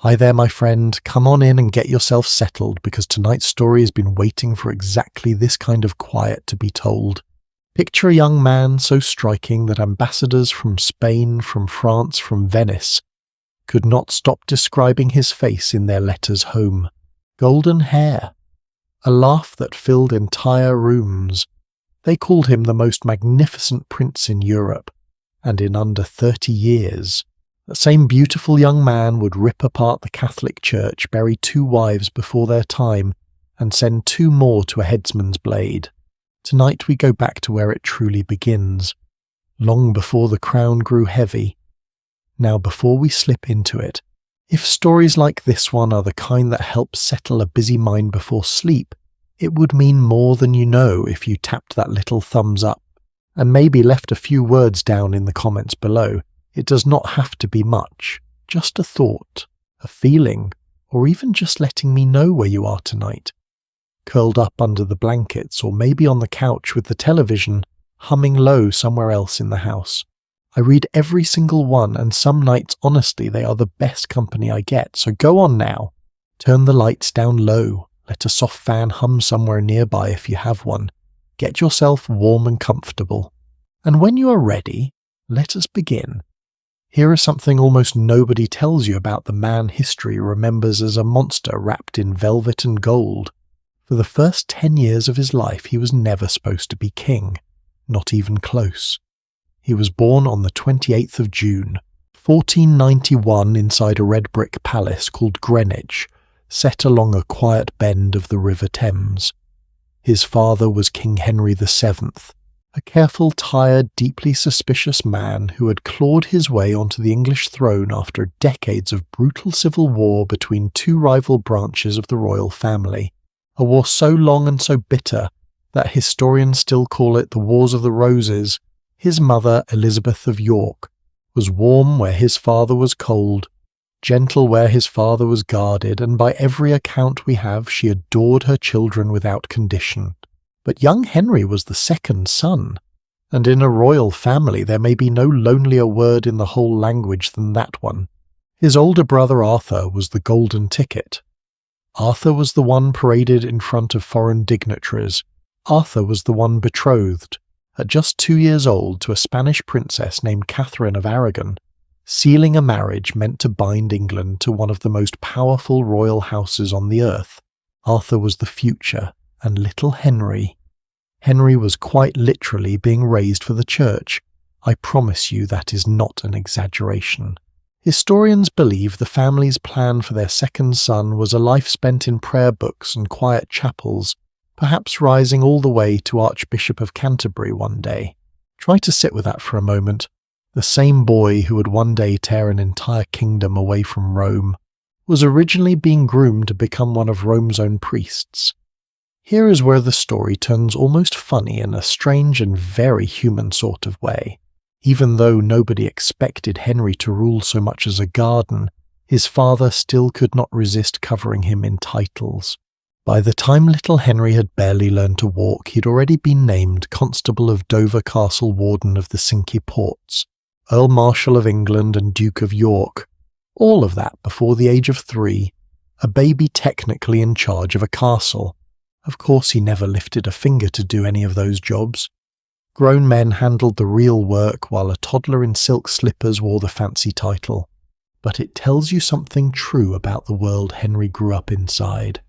Hi there, my friend. Come on in and get yourself settled because tonight's story has been waiting for exactly this kind of quiet to be told. Picture a young man so striking that ambassadors from Spain, from France, from Venice could not stop describing his face in their letters home. Golden hair. A laugh that filled entire rooms. They called him the most magnificent prince in Europe, and in under 30 years. That same beautiful young man would rip apart the Catholic Church, bury 2 wives before their time, and send 2 more to a headsman's blade. Tonight we go back to where it truly begins, long before the crown grew heavy. Now before we slip into it, if stories like this one are the kind that help settle a busy mind before sleep, it would mean more than you know if you tapped that little thumbs up, and maybe left a few words down in the comments below. It does not have to be much, just a thought, a feeling, or even just letting me know where you are tonight. Curled up under the blankets or maybe on the couch with the television, humming low somewhere else in the house. I read every single one, and some nights honestly they are the best company I get, so go on now. Turn the lights down low, let a soft fan hum somewhere nearby if you have one. Get yourself warm and comfortable. And when you are ready, let us begin. Here is something almost nobody tells you about the man history remembers as a monster wrapped in velvet and gold. For the first 10 years of his life he was never supposed to be king, not even close. He was born on the 28th of June, 1491 inside a red brick palace called Greenwich, set along a quiet bend of the River Thames. His father was King Henry VII, a careful, tired, deeply suspicious man who had clawed his way onto the English throne after decades of brutal civil war between 2 rival branches of the royal family. A war so long and so bitter that historians still call it the Wars of the Roses. His mother, Elizabeth of York, was warm where his father was cold, gentle where his father was guarded, and by every account we have, she adored her children without condition. But young Henry was the 2nd son, and in a royal family there may be no lonelier word in the whole language than that one. His older brother Arthur was the golden ticket. Arthur was the one paraded in front of foreign dignitaries. Arthur was the one betrothed, at just 2 years old, to a Spanish princess named Catherine of Aragon, sealing a marriage meant to bind England to one of the most powerful royal houses on the earth. Arthur was the future, and little Henry. Henry was quite literally being raised for the church. I promise you that is not an exaggeration. Historians believe the family's plan for their 2nd son was a life spent in prayer books and quiet chapels, perhaps rising all the way to Archbishop of Canterbury one day. Try to sit with that for a moment. The same boy who would one day tear an entire kingdom away from Rome was originally being groomed to become one of Rome's own priests. Here is where the story turns almost funny in a strange and very human sort of way. Even though nobody expected Henry to rule so much as a garden, his father still could not resist covering him in titles. By the time little Henry had barely learned to walk, he'd already been named Constable of Dover Castle, Warden of the Cinque Ports, Earl Marshal of England and Duke of York. All of that before the age of 3, a baby technically in charge of a castle. Of course he never lifted a finger to do any of those jobs. Grown men handled the real work while a toddler in silk slippers wore the fancy title. But it tells you something true about the world Henry grew up inside.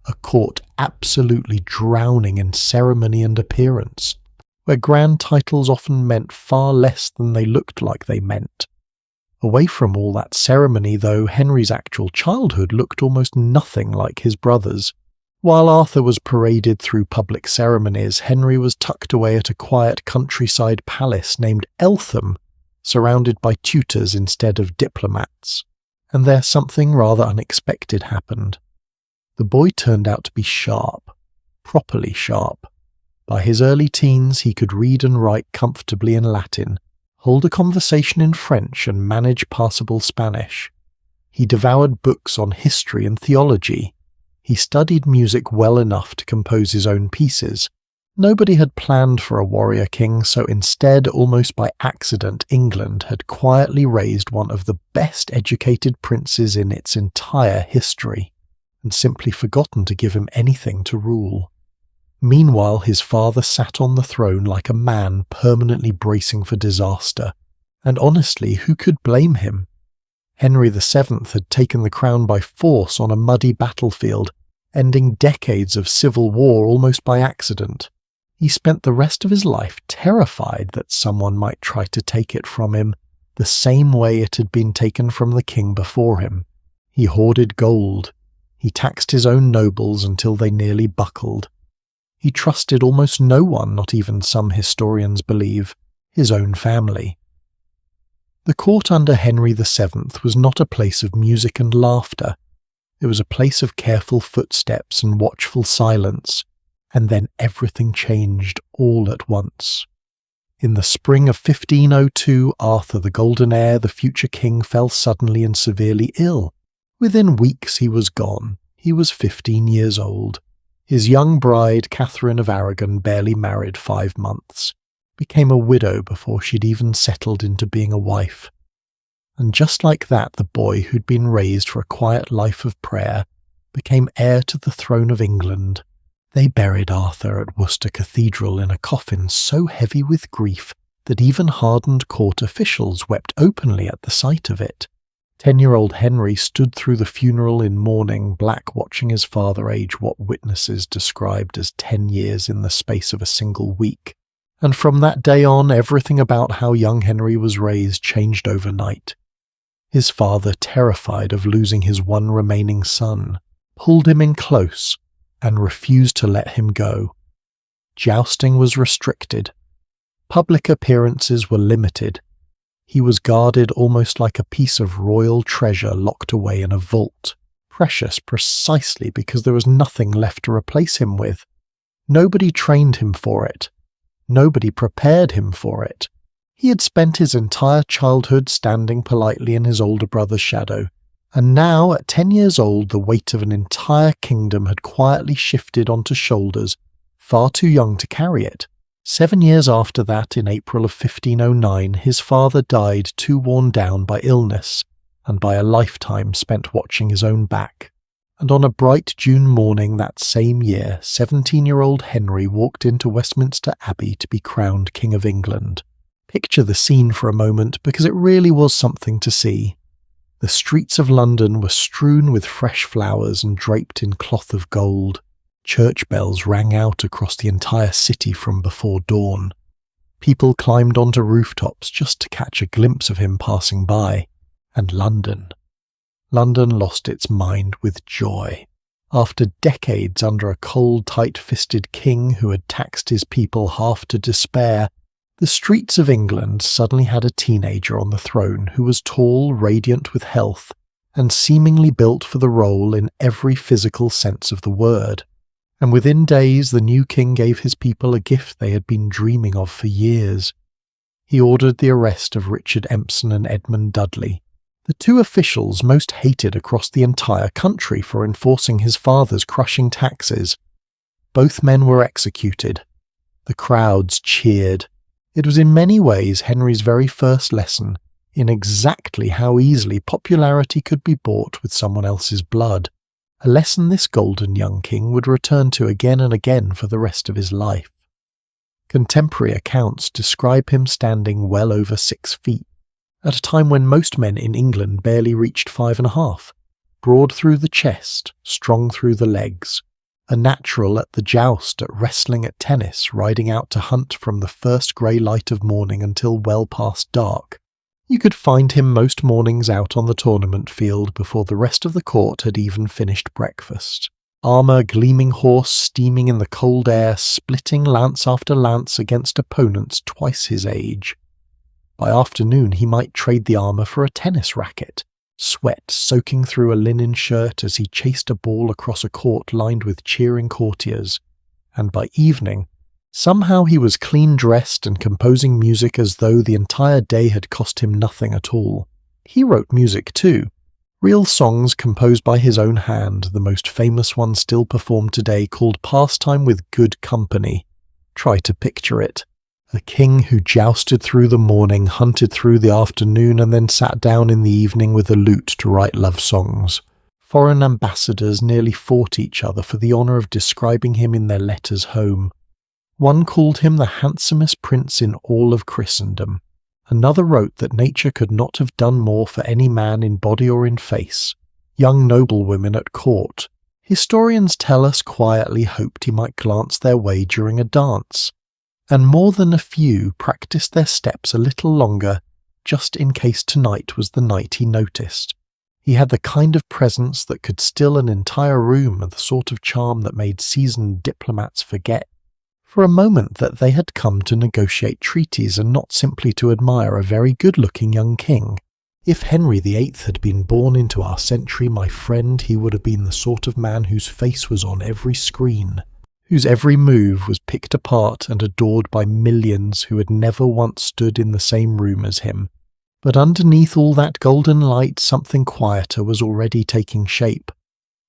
A court absolutely drowning in ceremony and appearance, where grand titles often meant far less than they looked like they meant. Away from all that ceremony, though, Henry's actual childhood looked almost nothing like his brother's. While Arthur was paraded through public ceremonies, Henry was tucked away at a quiet countryside palace named Eltham, surrounded by tutors instead of diplomats. And there something rather unexpected happened. The boy turned out to be sharp, properly sharp. By his early teens he could read and write comfortably in Latin, hold a conversation in French and manage passable Spanish. He devoured books on history and theology. He studied music well enough to compose his own pieces, Nobody had planned for a warrior king, so instead, almost by accident, England had quietly raised one of the best educated princes in its entire history, and simply forgotten to give him anything to rule. Meanwhile, his father sat on the throne like a man permanently bracing for disaster, and honestly, who could blame him? Henry VII had taken the crown by force on a muddy battlefield, ending decades of civil war almost by accident. He spent the rest of his life terrified that someone might try to take it from him, the same way it had been taken from the king before him. He hoarded gold. He taxed his own nobles until they nearly buckled. He trusted almost no one, not even some historians believe, his own family. The court under Henry VII was not a place of music and laughter. It was a place of careful footsteps and watchful silence. And then everything changed all at once. In the spring of 1502, Arthur the Golden Heir, the future king, fell suddenly and severely ill. Within weeks he was gone. He was 15 years old. His young bride, Catherine of Aragon, barely married 5 months, became a widow before she'd even settled into being a wife. And just like that, the boy who'd been raised for a quiet life of prayer became heir to the throne of England. They buried Arthur at Worcester Cathedral in a coffin so heavy with grief that even hardened court officials wept openly at the sight of it. 10-year-old Henry stood through the funeral in mourning black, watching his father age what witnesses described as 10 years in the space of a single week. And from that day on, everything about how young Henry was raised changed overnight. His father, terrified of losing his one remaining son, pulled him in close and refused to let him go. Jousting was restricted. Public appearances were limited. He was guarded almost like a piece of royal treasure locked away in a vault, precious precisely because there was nothing left to replace him with. Nobody trained him for it. Nobody prepared him for it. He had spent his entire childhood standing politely in his older brother's shadow, and now, at 10 years old, the weight of an entire kingdom had quietly shifted onto shoulders far too young to carry it. 7 years after that, in April of 1509, his father died too worn down by illness and by a lifetime spent watching his own back. And on a bright June morning that same year, 17-year-old Henry walked into Westminster Abbey to be crowned King of England. Picture the scene for a moment, because it really was something to see. The streets of London were strewn with fresh flowers and draped in cloth of gold. Church bells rang out across the entire city from before dawn. People climbed onto rooftops just to catch a glimpse of him passing by. And London lost its mind with joy. After decades under a cold, tight-fisted king who had taxed his people half to despair, the streets of England suddenly had a teenager on the throne who was tall, radiant with health, and seemingly built for the role in every physical sense of the word. And within days the new king gave his people a gift they had been dreaming of for years. He ordered the arrest of Richard Empson and Edmund Dudley, the two officials most hated across the entire country for enforcing his father's crushing taxes. Both men were executed. The crowds cheered. It was in many ways Henry's very first lesson in exactly how easily popularity could be bought with someone else's blood, a lesson this golden young king would return to again and again for the rest of his life. Contemporary accounts describe him standing well over 6 feet, at a time when most men in England barely reached 5.5, broad through the chest, strong through the legs, a natural at the joust, at wrestling, at tennis, riding out to hunt from the first grey light of morning until well past dark. You could find him most mornings out on the tournament field before the rest of the court had even finished breakfast. Armour, gleaming horse, steaming in the cold air, splitting lance after lance against opponents twice his age. By afternoon he might trade the armour for a tennis racket, sweat soaking through a linen shirt as he chased a ball across a court lined with cheering courtiers, and by evening, somehow he was clean-dressed and composing music as though the entire day had cost him nothing at all. He wrote music too, real songs composed by his own hand, the most famous one still performed today called Pastime with Good Company. Try to picture it. A king who jousted through the morning, hunted through the afternoon, and then sat down in the evening with a lute to write love songs. Foreign ambassadors nearly fought each other for the honour of describing him in their letters home. One called him the handsomest prince in all of Christendom. Another wrote that nature could not have done more for any man in body or in face. Young noblewomen at court, historians tell us, quietly hoped he might glance their way during a dance. And more than a few practised their steps a little longer, just in case tonight was the night he noticed. He had the kind of presence that could still an entire room and the sort of charm that made seasoned diplomats forget for a moment that they had come to negotiate treaties and not simply to admire a very good-looking young king. If Henry VIII had been born into our century, my friend, he would have been the sort of man whose face was on every screen, whose every move was picked apart and adored by millions who had never once stood in the same room as him. But underneath all that golden light, something quieter was already taking shape,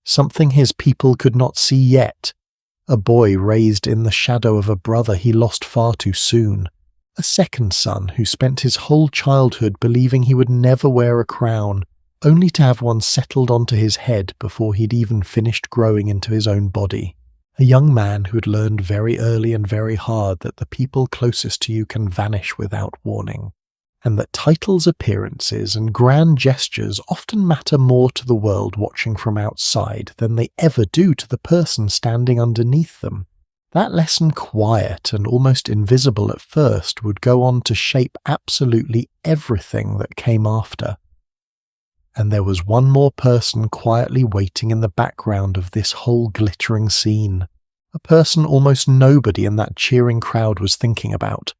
something his people could not see yet. A boy raised in the shadow of a brother he lost far too soon. A second son who spent his whole childhood believing he would never wear a crown, only to have one settled onto his head before he'd even finished growing into his own body. A young man who had learned very early and very hard that the people closest to you can vanish without warning, and that titles, appearances, and grand gestures often matter more to the world watching from outside than they ever do to the person standing underneath them. That lesson, quiet and almost invisible at first, would go on to shape absolutely everything that came after. And there was one more person quietly waiting in the background of this whole glittering scene, a person almost nobody in that cheering crowd was thinking about.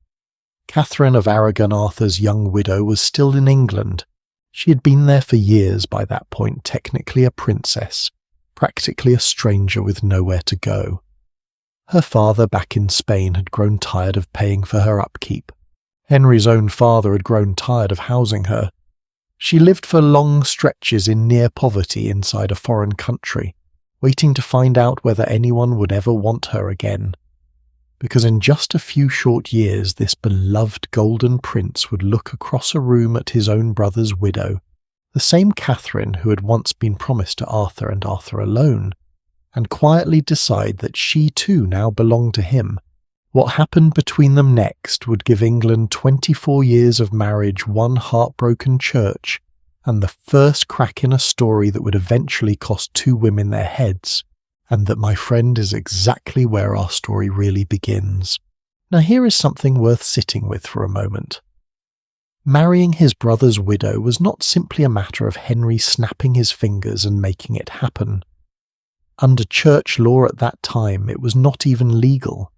Catherine of Aragon, Arthur's young widow, was still in England. She had been there for years by that point, technically a princess, practically a stranger with nowhere to go. Her father back in Spain had grown tired of paying for her upkeep. Henry's own father had grown tired of housing her. She lived for long stretches in near poverty inside a foreign country, waiting to find out whether anyone would ever want her again. Because in just a few short years this beloved golden prince would look across a room at his own brother's widow, the same Catherine who had once been promised to Arthur and Arthur alone, and quietly decide that she too now belonged to him. What happened between them next would give England 24 years of marriage, one heartbroken church, and the first crack in a story that would eventually cost two women their heads. And that, my friend, is exactly where our story really begins. Now here is something worth sitting with for a moment. Marrying his brother's widow was not simply a matter of Henry snapping his fingers and making it happen. Under church law at that time, it was not even legal.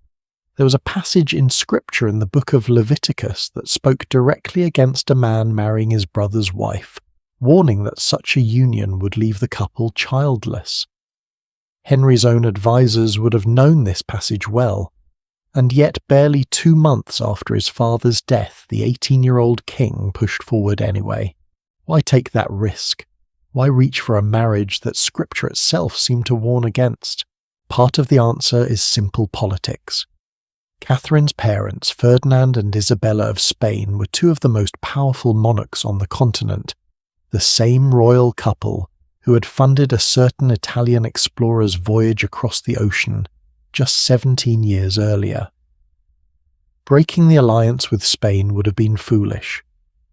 There was a passage in Scripture in the book of Leviticus that spoke directly against a man marrying his brother's wife, warning that such a union would leave the couple childless. Henry's own advisers would have known this passage well, and yet barely 2 months after his father's death, the 18-year-old king pushed forward anyway. Why take that risk? Why reach for a marriage that Scripture itself seemed to warn against? Part of the answer is simple politics. Catherine's parents, Ferdinand and Isabella of Spain, were two of the most powerful monarchs on the continent, the same royal couple who had funded a certain Italian explorer's voyage across the ocean just 17 years earlier. Breaking the alliance with Spain would have been foolish,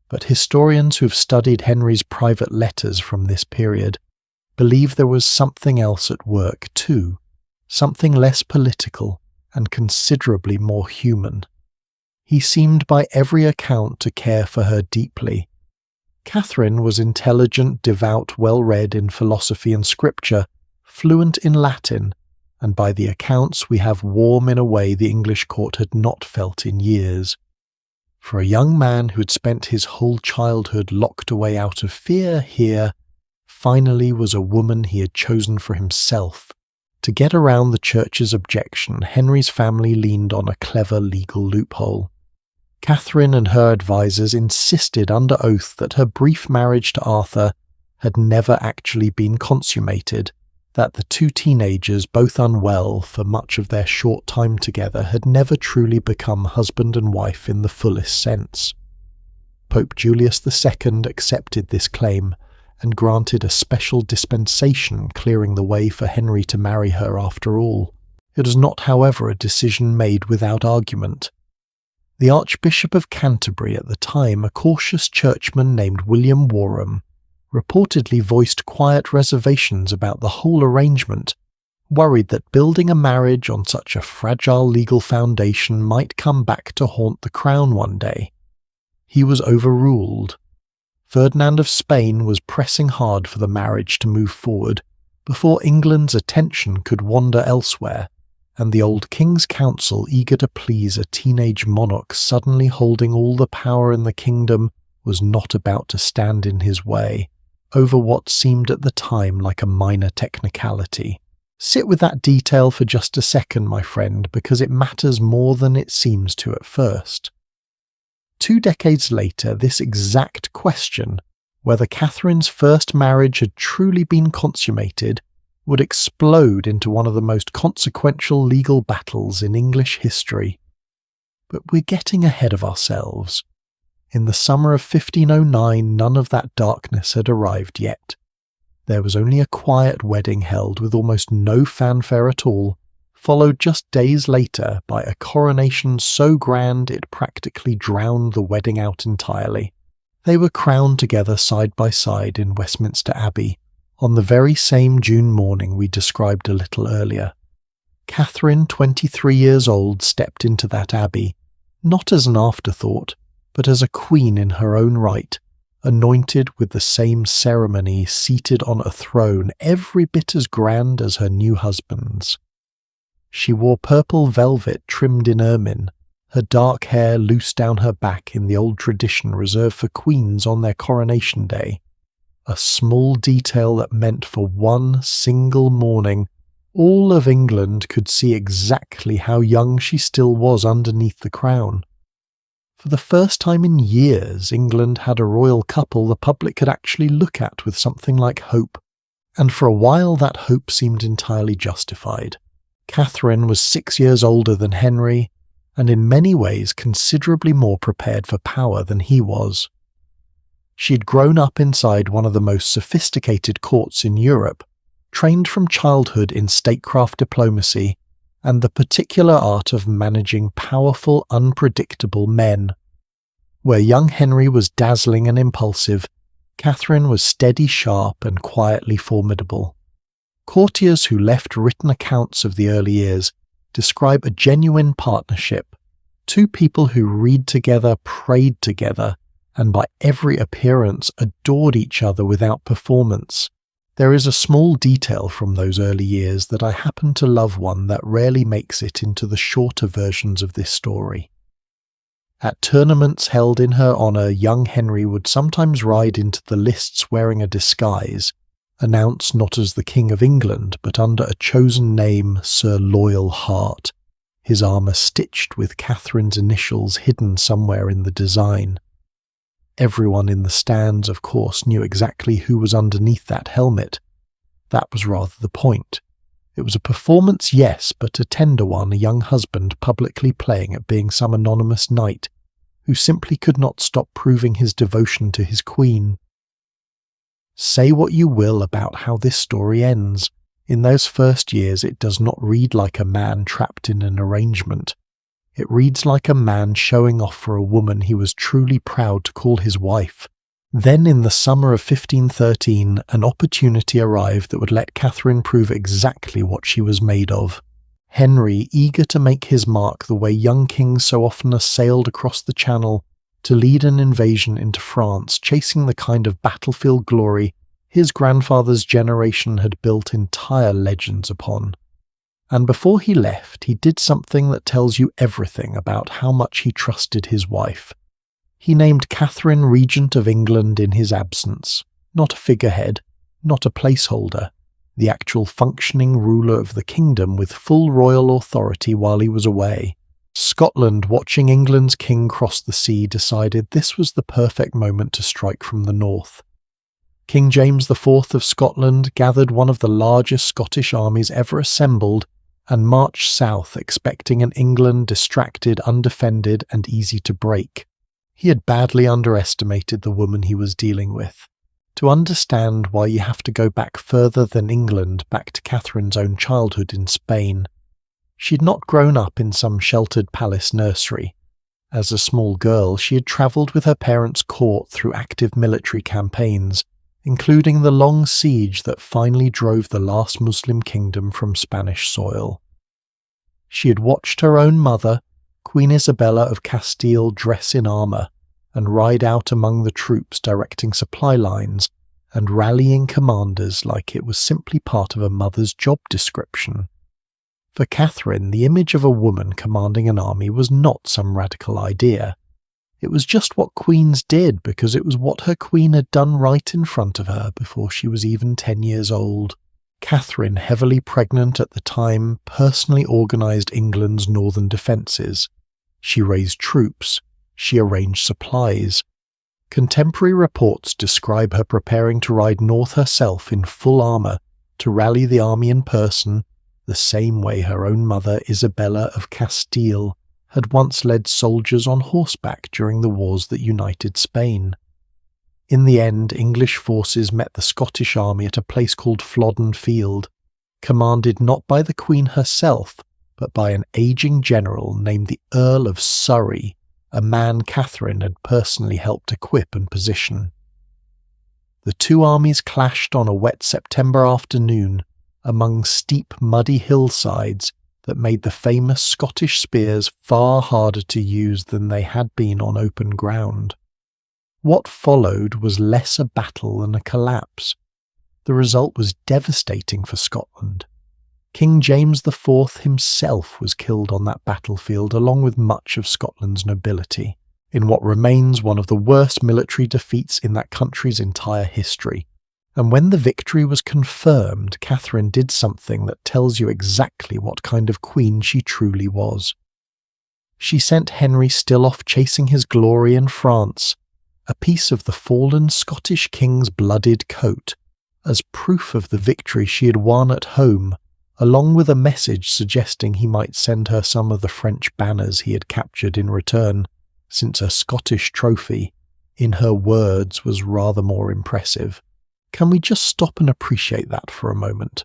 but historians who have studied Henry's private letters from this period believe there was something else at work too, something less political and considerably more human. He seemed by every account to care for her deeply. Catherine was intelligent, devout, well-read in philosophy and scripture, fluent in Latin, and by the accounts we have warm in a way the English court had not felt in years. For a young man who had spent his whole childhood locked away out of fear here, finally was a woman he had chosen for himself. To get around the church's objection, Henry's family leaned on a clever legal loophole. Catherine and her advisers insisted under oath that her brief marriage to Arthur had never actually been consummated, that the two teenagers, both unwell for much of their short time together, had never truly become husband and wife in the fullest sense. Pope Julius II accepted this claim and granted a special dispensation clearing the way for Henry to marry her after all. It was not, however, a decision made without argument. The Archbishop of Canterbury at the time, a cautious churchman named William Warham, reportedly voiced quiet reservations about the whole arrangement, worried that building a marriage on such a fragile legal foundation might come back to haunt the crown one day. He was overruled. Ferdinand of Spain was pressing hard for the marriage to move forward before England's attention could wander elsewhere, and the old King's Council, eager to please a teenage monarch suddenly holding all the power in the kingdom, was not about to stand in his way over what seemed at the time like a minor technicality. Sit with that detail for just a second, my friend, because it matters more than it seems to at first. 2 decades later, this exact question, whether Catherine's first marriage had truly been consummated, would explode into one of the most consequential legal battles in English history. But we're getting ahead of ourselves. In the summer of 1509, none of that darkness had arrived yet. There was only a quiet wedding held with almost no fanfare at all, followed just days later by a coronation so grand it practically drowned the wedding out entirely. They were crowned together side by side in Westminster Abbey, on the very same June morning we described a little earlier. Catherine, 23 years old, stepped into that abbey, not as an afterthought, but as a queen in her own right, anointed with the same ceremony, seated on a throne every bit as grand as her new husband's. She wore purple velvet trimmed in ermine, her dark hair loose down her back in the old tradition reserved for queens on their coronation day, a small detail that meant for one single morning all of England could see exactly how young she still was underneath the crown. For the first time in years, England had a royal couple the public could actually look at with something like hope, and for a while that hope seemed entirely justified. Catherine was 6 years older than Henry, and in many ways considerably more prepared for power than he was. She'd grown up inside one of the most sophisticated courts in Europe, trained from childhood in statecraft diplomacy and the particular art of managing powerful, unpredictable men. Where young Henry was dazzling and impulsive, Catherine was steady, sharp, and quietly formidable. Courtiers who left written accounts of the early years describe a genuine partnership, two people who read together, prayed together, and by every appearance adored each other without performance. There is a small detail from those early years that I happen to love, one that rarely makes it into the shorter versions of this story. At tournaments held in her honour, young Henry would sometimes ride into the lists wearing a disguise, announced not as the King of England but under a chosen name, Sir Loyal Heart, his armour stitched with Catherine's initials hidden somewhere in the design. Everyone in the stands, of course, knew exactly who was underneath that helmet. That was rather the point. It was a performance, yes, but a tender one, a young husband publicly playing at being some anonymous knight who simply could not stop proving his devotion to his queen. Say what you will about how this story ends. In those first years it does not read like a man trapped in an arrangement. It reads like a man showing off for a woman he was truly proud to call his wife. Then in the summer of 1513, an opportunity arrived that would let Catherine prove exactly what she was made of. Henry, eager to make his mark the way young kings so often are sailed across the Channel to lead an invasion into France, chasing the kind of battlefield glory his grandfather's generation had built entire legends upon. And before he left, he did something that tells you everything about how much he trusted his wife. He named Catherine Regent of England in his absence, not a figurehead, not a placeholder, the actual functioning ruler of the kingdom with full royal authority while he was away. Scotland, watching England's king cross the sea, decided this was the perfect moment to strike from the north. King James IV of Scotland gathered one of the largest Scottish armies ever assembled and marched south expecting an England distracted, undefended, and easy to break. He had badly underestimated the woman he was dealing with. To understand why, you have to go back further than England, back to Catherine's own childhood in Spain. She'd not grown up in some sheltered palace nursery. As a small girl, she had travelled with her parents' court through active military campaigns, including the long siege that finally drove the last Muslim kingdom from Spanish soil. She had watched her own mother, Queen Isabella of Castile, dress in armour and ride out among the troops directing supply lines and rallying commanders like it was simply part of a mother's job description. For Catherine, the image of a woman commanding an army was not some radical idea. It was just what queens did because it was what her queen had done right in front of her before she was even 10 years old. Catherine, heavily pregnant at the time, personally organised England's northern defences. She raised troops. She arranged supplies. Contemporary reports describe her preparing to ride north herself in full armour to rally the army in person, the same way her own mother Isabella of Castile had once led soldiers on horseback during the wars that united Spain. In the end, English forces met the Scottish army at a place called Flodden Field, commanded not by the Queen herself, but by an ageing general named the Earl of Surrey, a man Catherine had personally helped equip and position. The two armies clashed on a wet September afternoon among steep, muddy hillsides that made the famous Scottish spears far harder to use than they had been on open ground. What followed was less a battle than a collapse. The result was devastating for Scotland. King James IV himself was killed on that battlefield along with much of Scotland's nobility, in what remains one of the worst military defeats in that country's entire history. And when the victory was confirmed, Catherine did something that tells you exactly what kind of queen she truly was. She sent Henry still off chasing his glory in France, a piece of the fallen Scottish king's blooded coat, as proof of the victory she had won at home, along with a message suggesting he might send her some of the French banners he had captured in return, since a Scottish trophy, in her words, was rather more impressive. Can we just stop and appreciate that for a moment?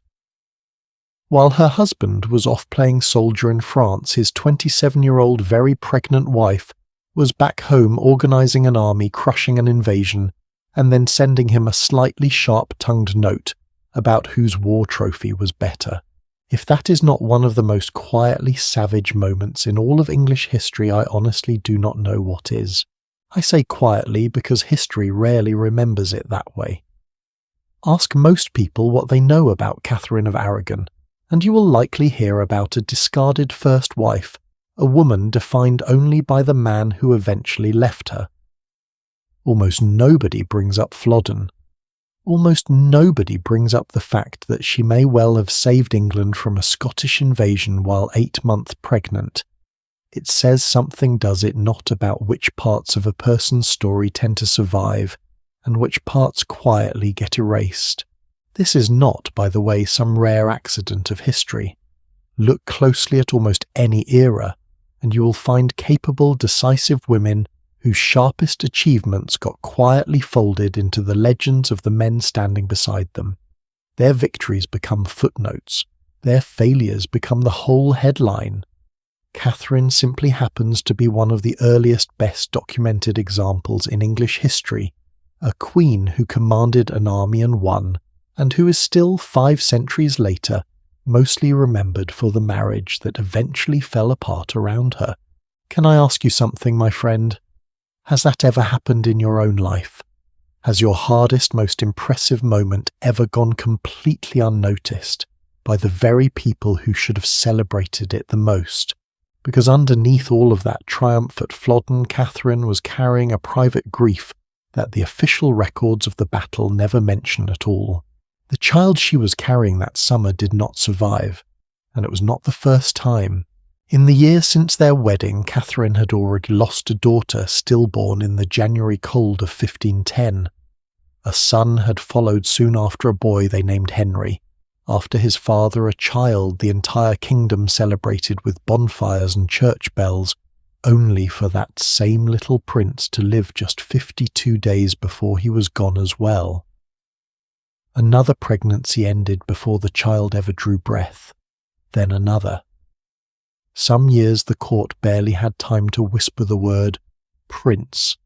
While her husband was off playing soldier in France, his 27-year-old very pregnant wife was back home organising an army crushing an invasion and then sending him a slightly sharp-tongued note about whose war trophy was better. If that is not one of the most quietly savage moments in all of English history, I honestly do not know what is. I say quietly because history rarely remembers it that way. Ask most people what they know about Catherine of Aragon, and you will likely hear about a discarded first wife, a woman defined only by the man who eventually left her. Almost nobody brings up Flodden. Almost nobody brings up the fact that she may well have saved England from a Scottish invasion while 8 months pregnant. It says something, does it not, about which parts of a person's story tend to survive and which parts quietly get erased. This is not, by the way, some rare accident of history. Look closely at almost any era, and you will find capable, decisive women whose sharpest achievements got quietly folded into the legends of the men standing beside them. Their victories become footnotes. Their failures become the whole headline. Catherine simply happens to be one of the earliest, best documented examples in English history, a queen who commanded an army and won, and who is still 5 centuries later mostly remembered for the marriage that eventually fell apart around her. Can I ask you something, my friend? Has that ever happened in your own life? Has your hardest, most impressive moment ever gone completely unnoticed by the very people who should have celebrated it the most? Because underneath all of that triumph at Flodden, Catherine was carrying a private grief that the official records of the battle never mention at all. The child she was carrying that summer did not survive, and it was not the first time. In the year since their wedding, Catherine had already lost a daughter stillborn in the January cold of 1510. A son had followed soon after a boy they named Henry. After his father a child, the entire kingdom celebrated with bonfires and church bells, only for that same little prince to live just 52 days before he was gone as well. Another pregnancy ended before the child ever drew breath, then another. Some years the court barely had time to whisper the word "prince"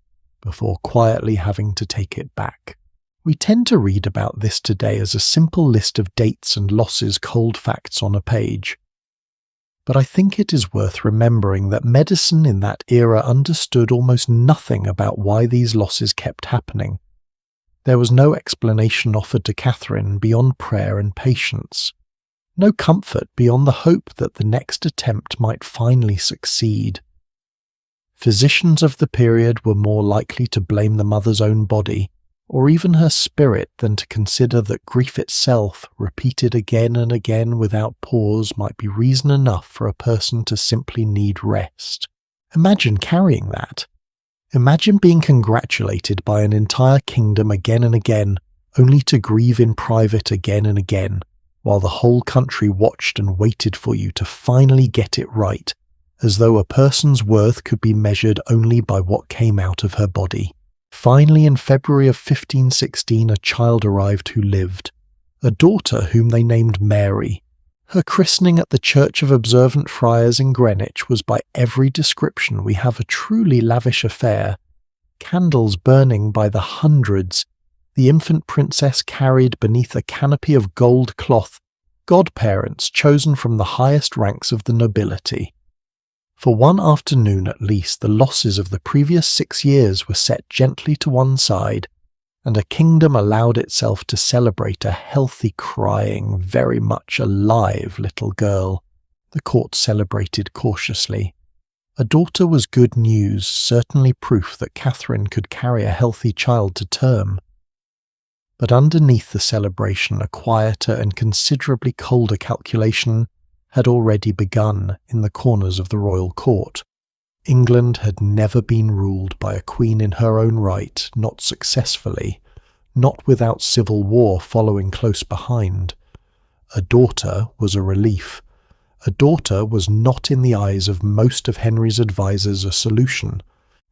before quietly having to take it back. We tend to read about this today as a simple list of dates and losses, cold facts on a page. But I think it is worth remembering that medicine in that era understood almost nothing about why these losses kept happening. There was no explanation offered to Catherine beyond prayer and patience. No comfort beyond the hope that the next attempt might finally succeed. Physicians of the period were more likely to blame the mother's own body, or even her spirit, than to consider that grief itself, repeated again and again without pause, might be reason enough for a person to simply need rest. Imagine carrying that. Imagine being congratulated by an entire kingdom again and again, only to grieve in private again and again, while the whole country watched and waited for you to finally get it right, as though a person's worth could be measured only by what came out of her body. Finally, in February of 1516, a child arrived who lived, a daughter whom they named Mary. Her christening at the Church of Observant Friars in Greenwich was by every description we have a truly lavish affair. Candles burning by the hundreds, the infant princess carried beneath a canopy of gold cloth godparents chosen from the highest ranks of the nobility. For one afternoon at least, the losses of the previous 6 years were set gently to one side, and a kingdom allowed itself to celebrate a healthy, crying, very much alive little girl. The court celebrated cautiously. A daughter was good news, certainly proof that Catherine could carry a healthy child to term. But underneath the celebration, a quieter and considerably colder calculation had already begun in the corners of the royal court. England had never been ruled by a queen in her own right, not successfully, not without civil war following close behind. A daughter was a relief. A daughter was not, in the eyes of most of Henry's advisers, a solution,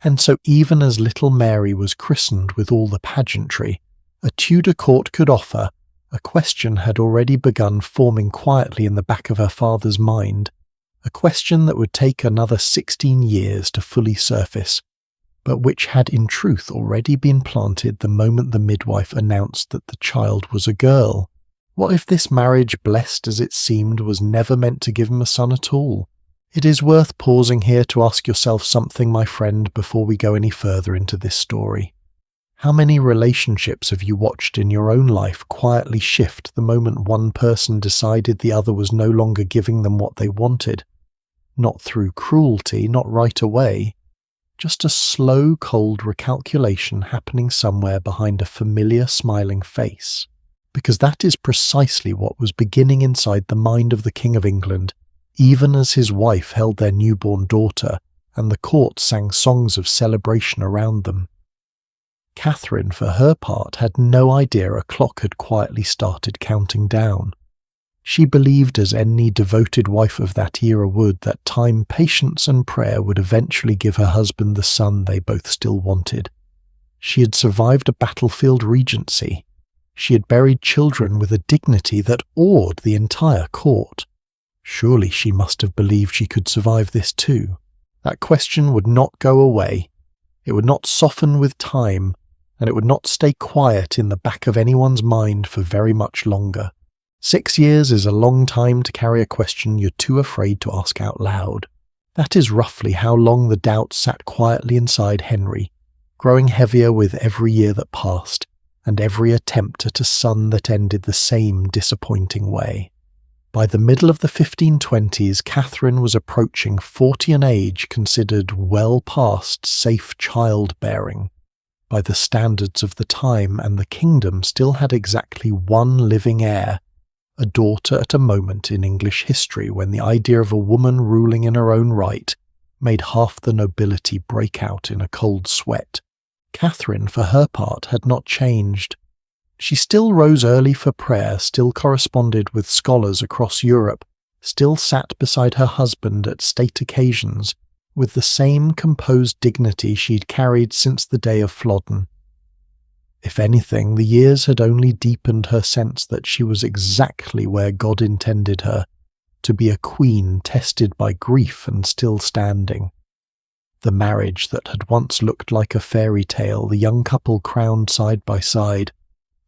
and so even as little Mary was christened with all the pageantry a Tudor court could offer, a question had already begun forming quietly in the back of her father's mind, a question that would take another 16 years to fully surface, but which had in truth already been planted the moment the midwife announced that the child was a girl. What if this marriage, blessed as it seemed, was never meant to give him a son at all? It is worth pausing here to ask yourself something, my friend, before we go any further into this story. How many relationships have you watched in your own life quietly shift the moment one person decided the other was no longer giving them what they wanted? Not through cruelty, not right away. Just a slow, cold recalculation happening somewhere behind a familiar, smiling face. Because that is precisely what was beginning inside the mind of the King of England, even as his wife held their newborn daughter, and the court sang songs of celebration around them. Catherine, for her part, had no idea a clock had quietly started counting down. She believed, as any devoted wife of that era would, that time, patience and prayer would eventually give her husband the son they both still wanted. She had survived a battlefield regency. She had buried children with a dignity that awed the entire court. Surely she must have believed she could survive this too. That question would not go away. It would not soften with time, and it would not stay quiet in the back of anyone's mind for very much longer. 6 years is a long time to carry a question you're too afraid to ask out loud. That is roughly how long the doubt sat quietly inside Henry, growing heavier with every year that passed, and every attempt at a son that ended the same disappointing way. By the middle of the 1520s, Catherine was approaching 40, an age considered well past safe childbearing by the standards of the time, and the kingdom still had exactly one living heir, a daughter at a moment in English history when the idea of a woman ruling in her own right made half the nobility break out in a cold sweat. Catherine, for her part, had not changed. She still rose early for prayer, still corresponded with scholars across Europe, still sat beside her husband at state occasions, with the same composed dignity she'd carried since the day of Flodden. If anything, the years had only deepened her sense that she was exactly where God intended her, to be a queen tested by grief and still standing. The marriage that had once looked like a fairy tale, the young couple crowned side by side,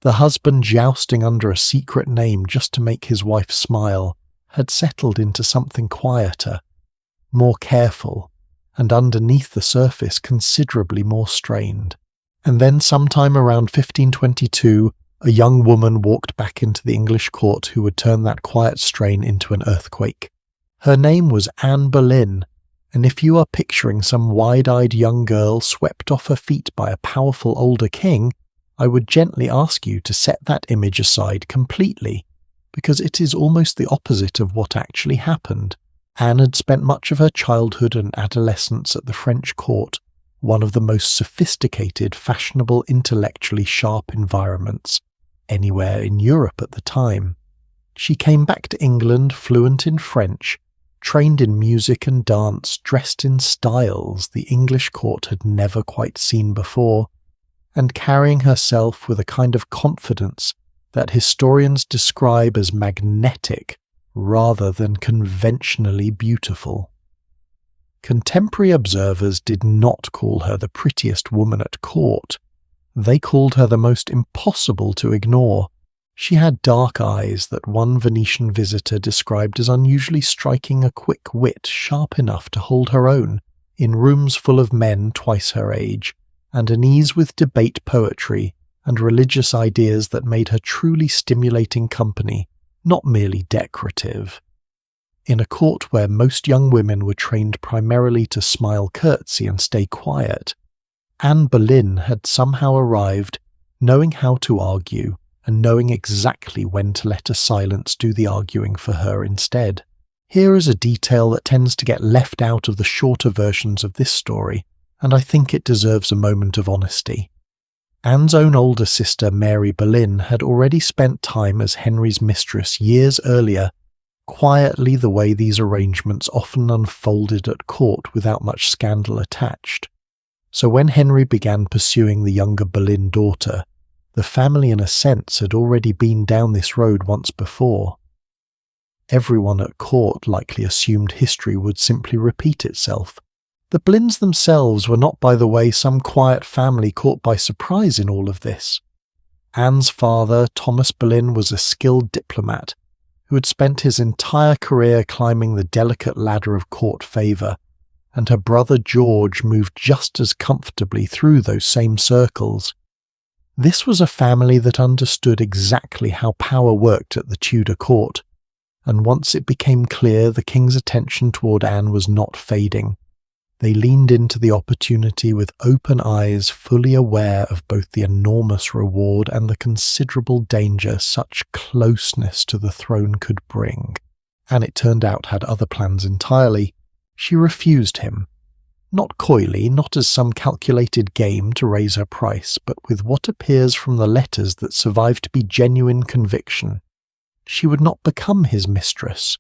the husband jousting under a secret name just to make his wife smile, had settled into something quieter, more careful, and underneath the surface considerably more strained. And then sometime around 1522, a young woman walked back into the English court who would turn that quiet strain into an earthquake. Her name was Anne Boleyn, and if you are picturing some wide-eyed young girl swept off her feet by a powerful older king, I would gently ask you to set that image aside completely, because it is almost the opposite of what actually happened. Anne had spent much of her childhood and adolescence at the French court, one of the most sophisticated, fashionable, intellectually sharp environments anywhere in Europe at the time. She came back to England fluent in French, trained in music and dance, dressed in styles the English court had never quite seen before, and carrying herself with a kind of confidence that historians describe as magnetic rather than conventionally beautiful. Contemporary observers did not call her the prettiest woman at court. They called her the most impossible to ignore. She had dark eyes that one Venetian visitor described as unusually striking a quick wit sharp enough to hold her own in rooms full of men twice her age, and an ease with debate poetry and religious ideas that made her truly stimulating company, not merely decorative. In a court where most young women were trained primarily to smile curtsy and stay quiet, Anne Boleyn had somehow arrived, knowing how to argue and knowing exactly when to let a silence do the arguing for her instead. Here is a detail that tends to get left out of the shorter versions of this story, and I think it deserves a moment of honesty. Anne's own older sister Mary Boleyn had already spent time as Henry's mistress years earlier, quietly the way these arrangements often unfolded at court without much scandal attached. So when Henry began pursuing the younger Boleyn daughter, the family in a sense had already been down this road once before. Everyone at court likely assumed history would simply repeat itself. The Boleyns themselves were not, by the way, some quiet family caught by surprise in all of this. Anne's father, Thomas Boleyn, was a skilled diplomat who had spent his entire career climbing the delicate ladder of court favour, and her brother George moved just as comfortably through those same circles. This was a family that understood exactly how power worked at the Tudor court, and once it became clear the king's attention toward Anne was not fading, they leaned into the opportunity with open eyes, fully aware of both the enormous reward and the considerable danger such closeness to the throne could bring. Anne, it turned out, had other plans entirely. She refused him. Not coyly, not as some calculated game to raise her price, but with what appears from the letters that survive to be genuine conviction. She would not become his mistress.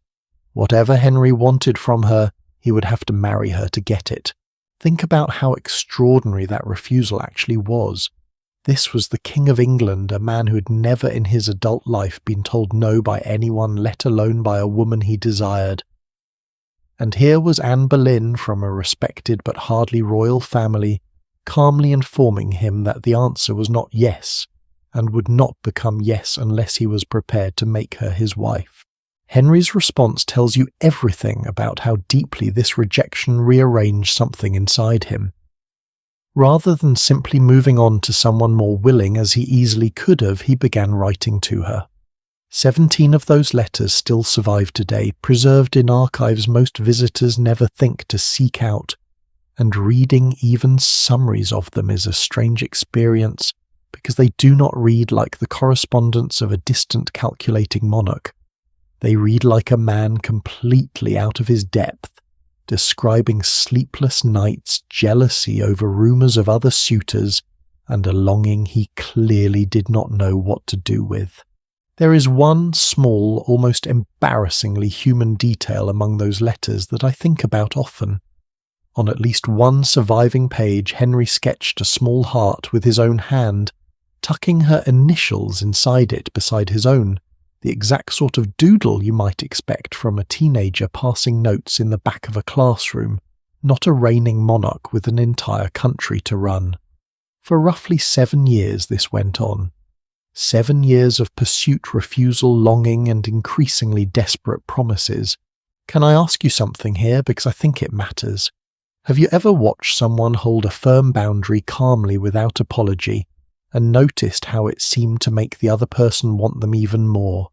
Whatever Henry wanted from her, he would have to marry her to get it. Think about how extraordinary that refusal actually was. This was the King of England, a man who had never in his adult life been told no by anyone, let alone by a woman he desired. And here was Anne Boleyn from a respected but hardly royal family, calmly informing him that the answer was not yes, and would not become yes unless he was prepared to make her his wife. Henry's response tells you everything about how deeply this rejection rearranged something inside him. Rather than simply moving on to someone more willing as he easily could have, he began writing to her. 17 of those letters still survive today, preserved in archives most visitors never think to seek out, and reading even summaries of them is a strange experience because they do not read like the correspondence of a distant calculating monarch. They read like a man completely out of his depth, describing sleepless nights, jealousy over rumours of other suitors, and a longing he clearly did not know what to do with. There is one small, almost embarrassingly human detail among those letters that I think about often. On at least one surviving page, Henry sketched a small heart with his own hand, tucking her initials inside it beside his own, the exact sort of doodle you might expect from a teenager passing notes in the back of a classroom, not a reigning monarch with an entire country to run. For roughly 7 years this went on. 7 years of pursuit, refusal, longing, and increasingly desperate promises. Can I ask you something here, because I think it matters? Have you ever watched someone hold a firm boundary calmly without apology, and noticed how it seemed to make the other person want them even more?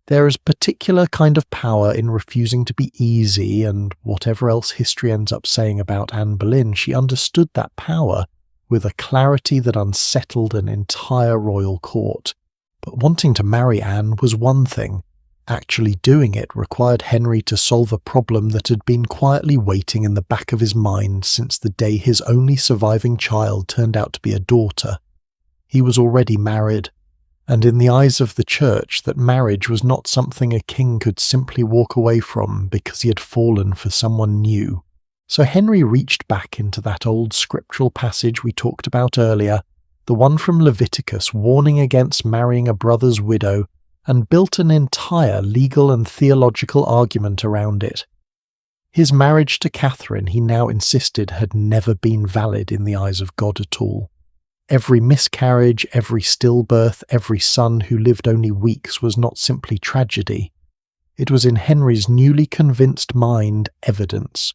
There is a particular kind of power in refusing to be easy, and whatever else history ends up saying about Anne Boleyn, she understood that power with a clarity that unsettled an entire royal court. But wanting to marry Anne was one thing. Actually doing it required Henry to solve a problem that had been quietly waiting in the back of his mind since the day his only surviving child turned out to be a daughter. He was already married, and in the eyes of the church that marriage was not something a king could simply walk away from because he had fallen for someone new. So Henry reached back into that old scriptural passage we talked about earlier, the one from Leviticus warning against marrying a brother's widow, and built an entire legal and theological argument around it. His marriage to Catherine, he now insisted, had never been valid in the eyes of God at all. Every miscarriage, every stillbirth, every son who lived only weeks was not simply tragedy. It was in Henry's newly convinced mind evidence.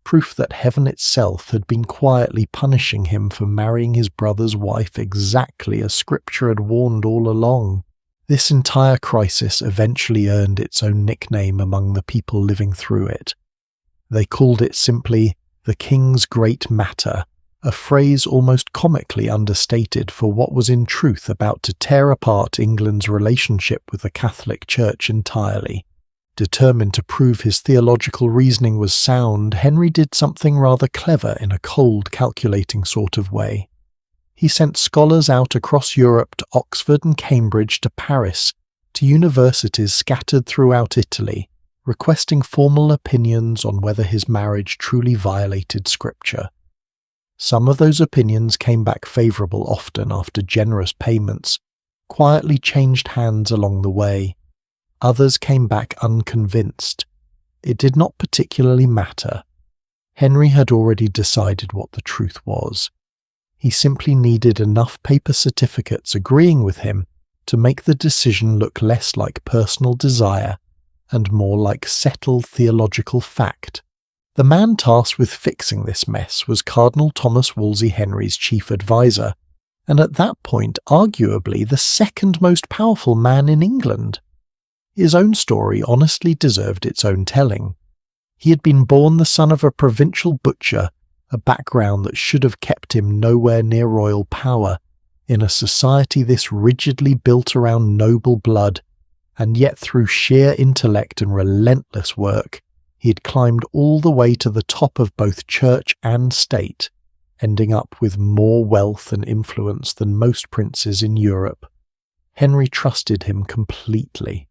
Proof that heaven itself had been quietly punishing him for marrying his brother's wife exactly as Scripture had warned all along. This entire crisis eventually earned its own nickname among the people living through it. They called it simply the King's Great Matter, a phrase almost comically understated for what was in truth about to tear apart England's relationship with the Catholic Church entirely. Determined to prove his theological reasoning was sound, Henry did something rather clever in a cold, calculating sort of way. He sent scholars out across Europe to Oxford and Cambridge to Paris, to universities scattered throughout Italy, requesting formal opinions on whether his marriage truly violated Scripture. Some of those opinions came back favourable, often after generous payments, quietly changed hands along the way. Others came back unconvinced. It did not particularly matter. Henry had already decided what the truth was. He simply needed enough paper certificates agreeing with him to make the decision look less like personal desire and more like settled theological fact. The man tasked with fixing this mess was Cardinal Thomas Wolsey, Henry's chief adviser, and at that point arguably the second most powerful man in England. His own story honestly deserved its own telling. He had been born the son of a provincial butcher, a background that should have kept him nowhere near royal power, in a society this rigidly built around noble blood, and yet through sheer intellect and relentless work, he had climbed all the way to the top of both church and state, ending up with more wealth and influence than most princes in Europe. Henry trusted him completely.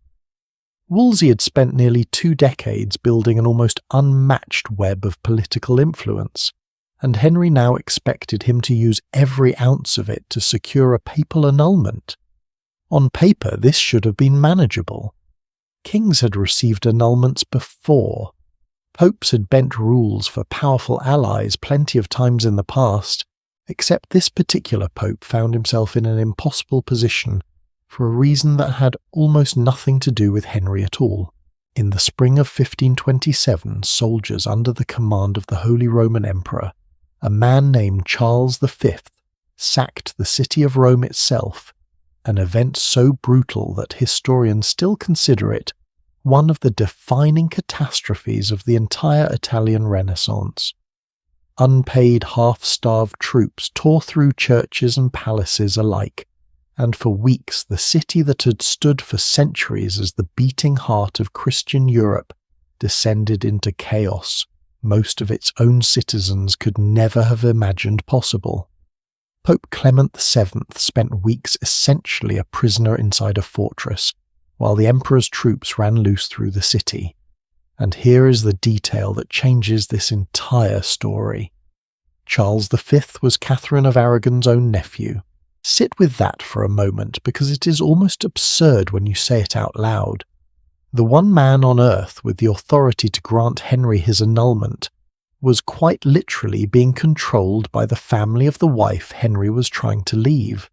Wolsey had spent nearly 2 decades building an almost unmatched web of political influence, and Henry now expected him to use every ounce of it to secure a papal annulment. On paper, this should have been manageable. Kings had received annulments before. Popes had bent rules for powerful allies plenty of times in the past, except this particular pope found himself in an impossible position for a reason that had almost nothing to do with Henry at all. In the spring of 1527, soldiers under the command of the Holy Roman Emperor, a man named Charles V, sacked the city of Rome itself, an event so brutal that historians still consider it one of the defining catastrophes of the entire Italian Renaissance. Unpaid, half-starved troops tore through churches and palaces alike, and for weeks the city that had stood for centuries as the beating heart of Christian Europe descended into chaos most of its own citizens could never have imagined possible. Pope Clement VII spent weeks essentially a prisoner inside a fortress, while the emperor's troops ran loose through the city. And here is the detail that changes this entire story. Charles V was Catherine of Aragon's own nephew. Sit with that for a moment, because it is almost absurd when you say it out loud. The one man on earth with the authority to grant Henry his annulment was quite literally being controlled by the family of the wife Henry was trying to leave.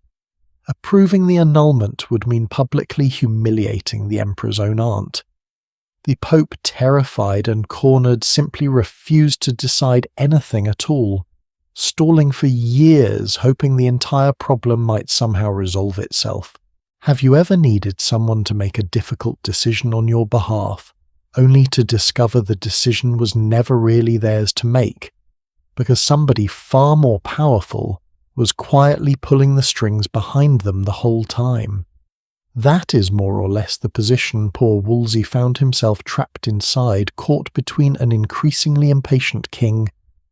Approving the annulment would mean publicly humiliating the emperor's own aunt. The Pope, terrified and cornered, simply refused to decide anything at all, stalling for years, hoping the entire problem might somehow resolve itself. Have you ever needed someone to make a difficult decision on your behalf, only to discover the decision was never really theirs to make, because somebody far more powerful was quietly pulling the strings behind them the whole time? That is more or less the position poor Wolsey found himself trapped inside, caught between an increasingly impatient king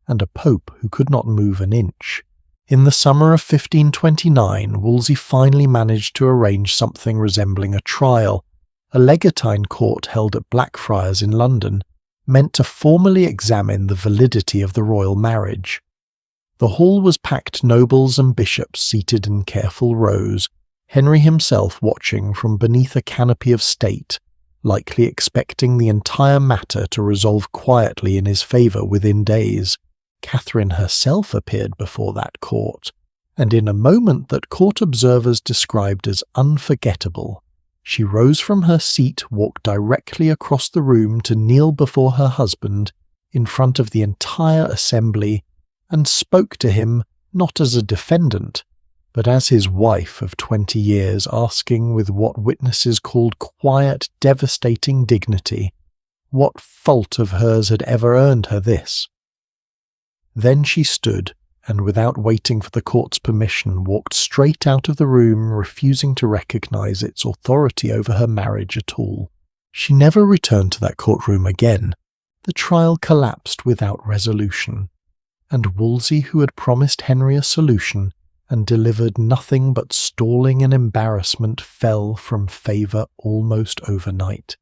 and a pope who could not move an inch. In the summer of 1529, Wolsey finally managed to arrange something resembling a trial, a legatine court held at Blackfriars in London, meant to formally examine the validity of the royal marriage. The hall was packed nobles and bishops seated in careful rows, Henry himself watching from beneath a canopy of state, likely expecting the entire matter to resolve quietly in his favour within days. Catherine herself appeared before that court, and in a moment that court observers described as unforgettable, she rose from her seat, walked directly across the room to kneel before her husband in front of the entire assembly, and spoke to him not as a defendant, but as his wife of 20 years, asking with what witnesses called quiet, devastating dignity, what fault of hers had ever earned her this? Then she stood, and without waiting for the court's permission, walked straight out of the room, refusing to recognize its authority over her marriage at all. She never returned to that courtroom again. The trial collapsed without resolution, and Wolsey, who had promised Henry a solution and delivered nothing but stalling and embarrassment, fell from favour almost overnight.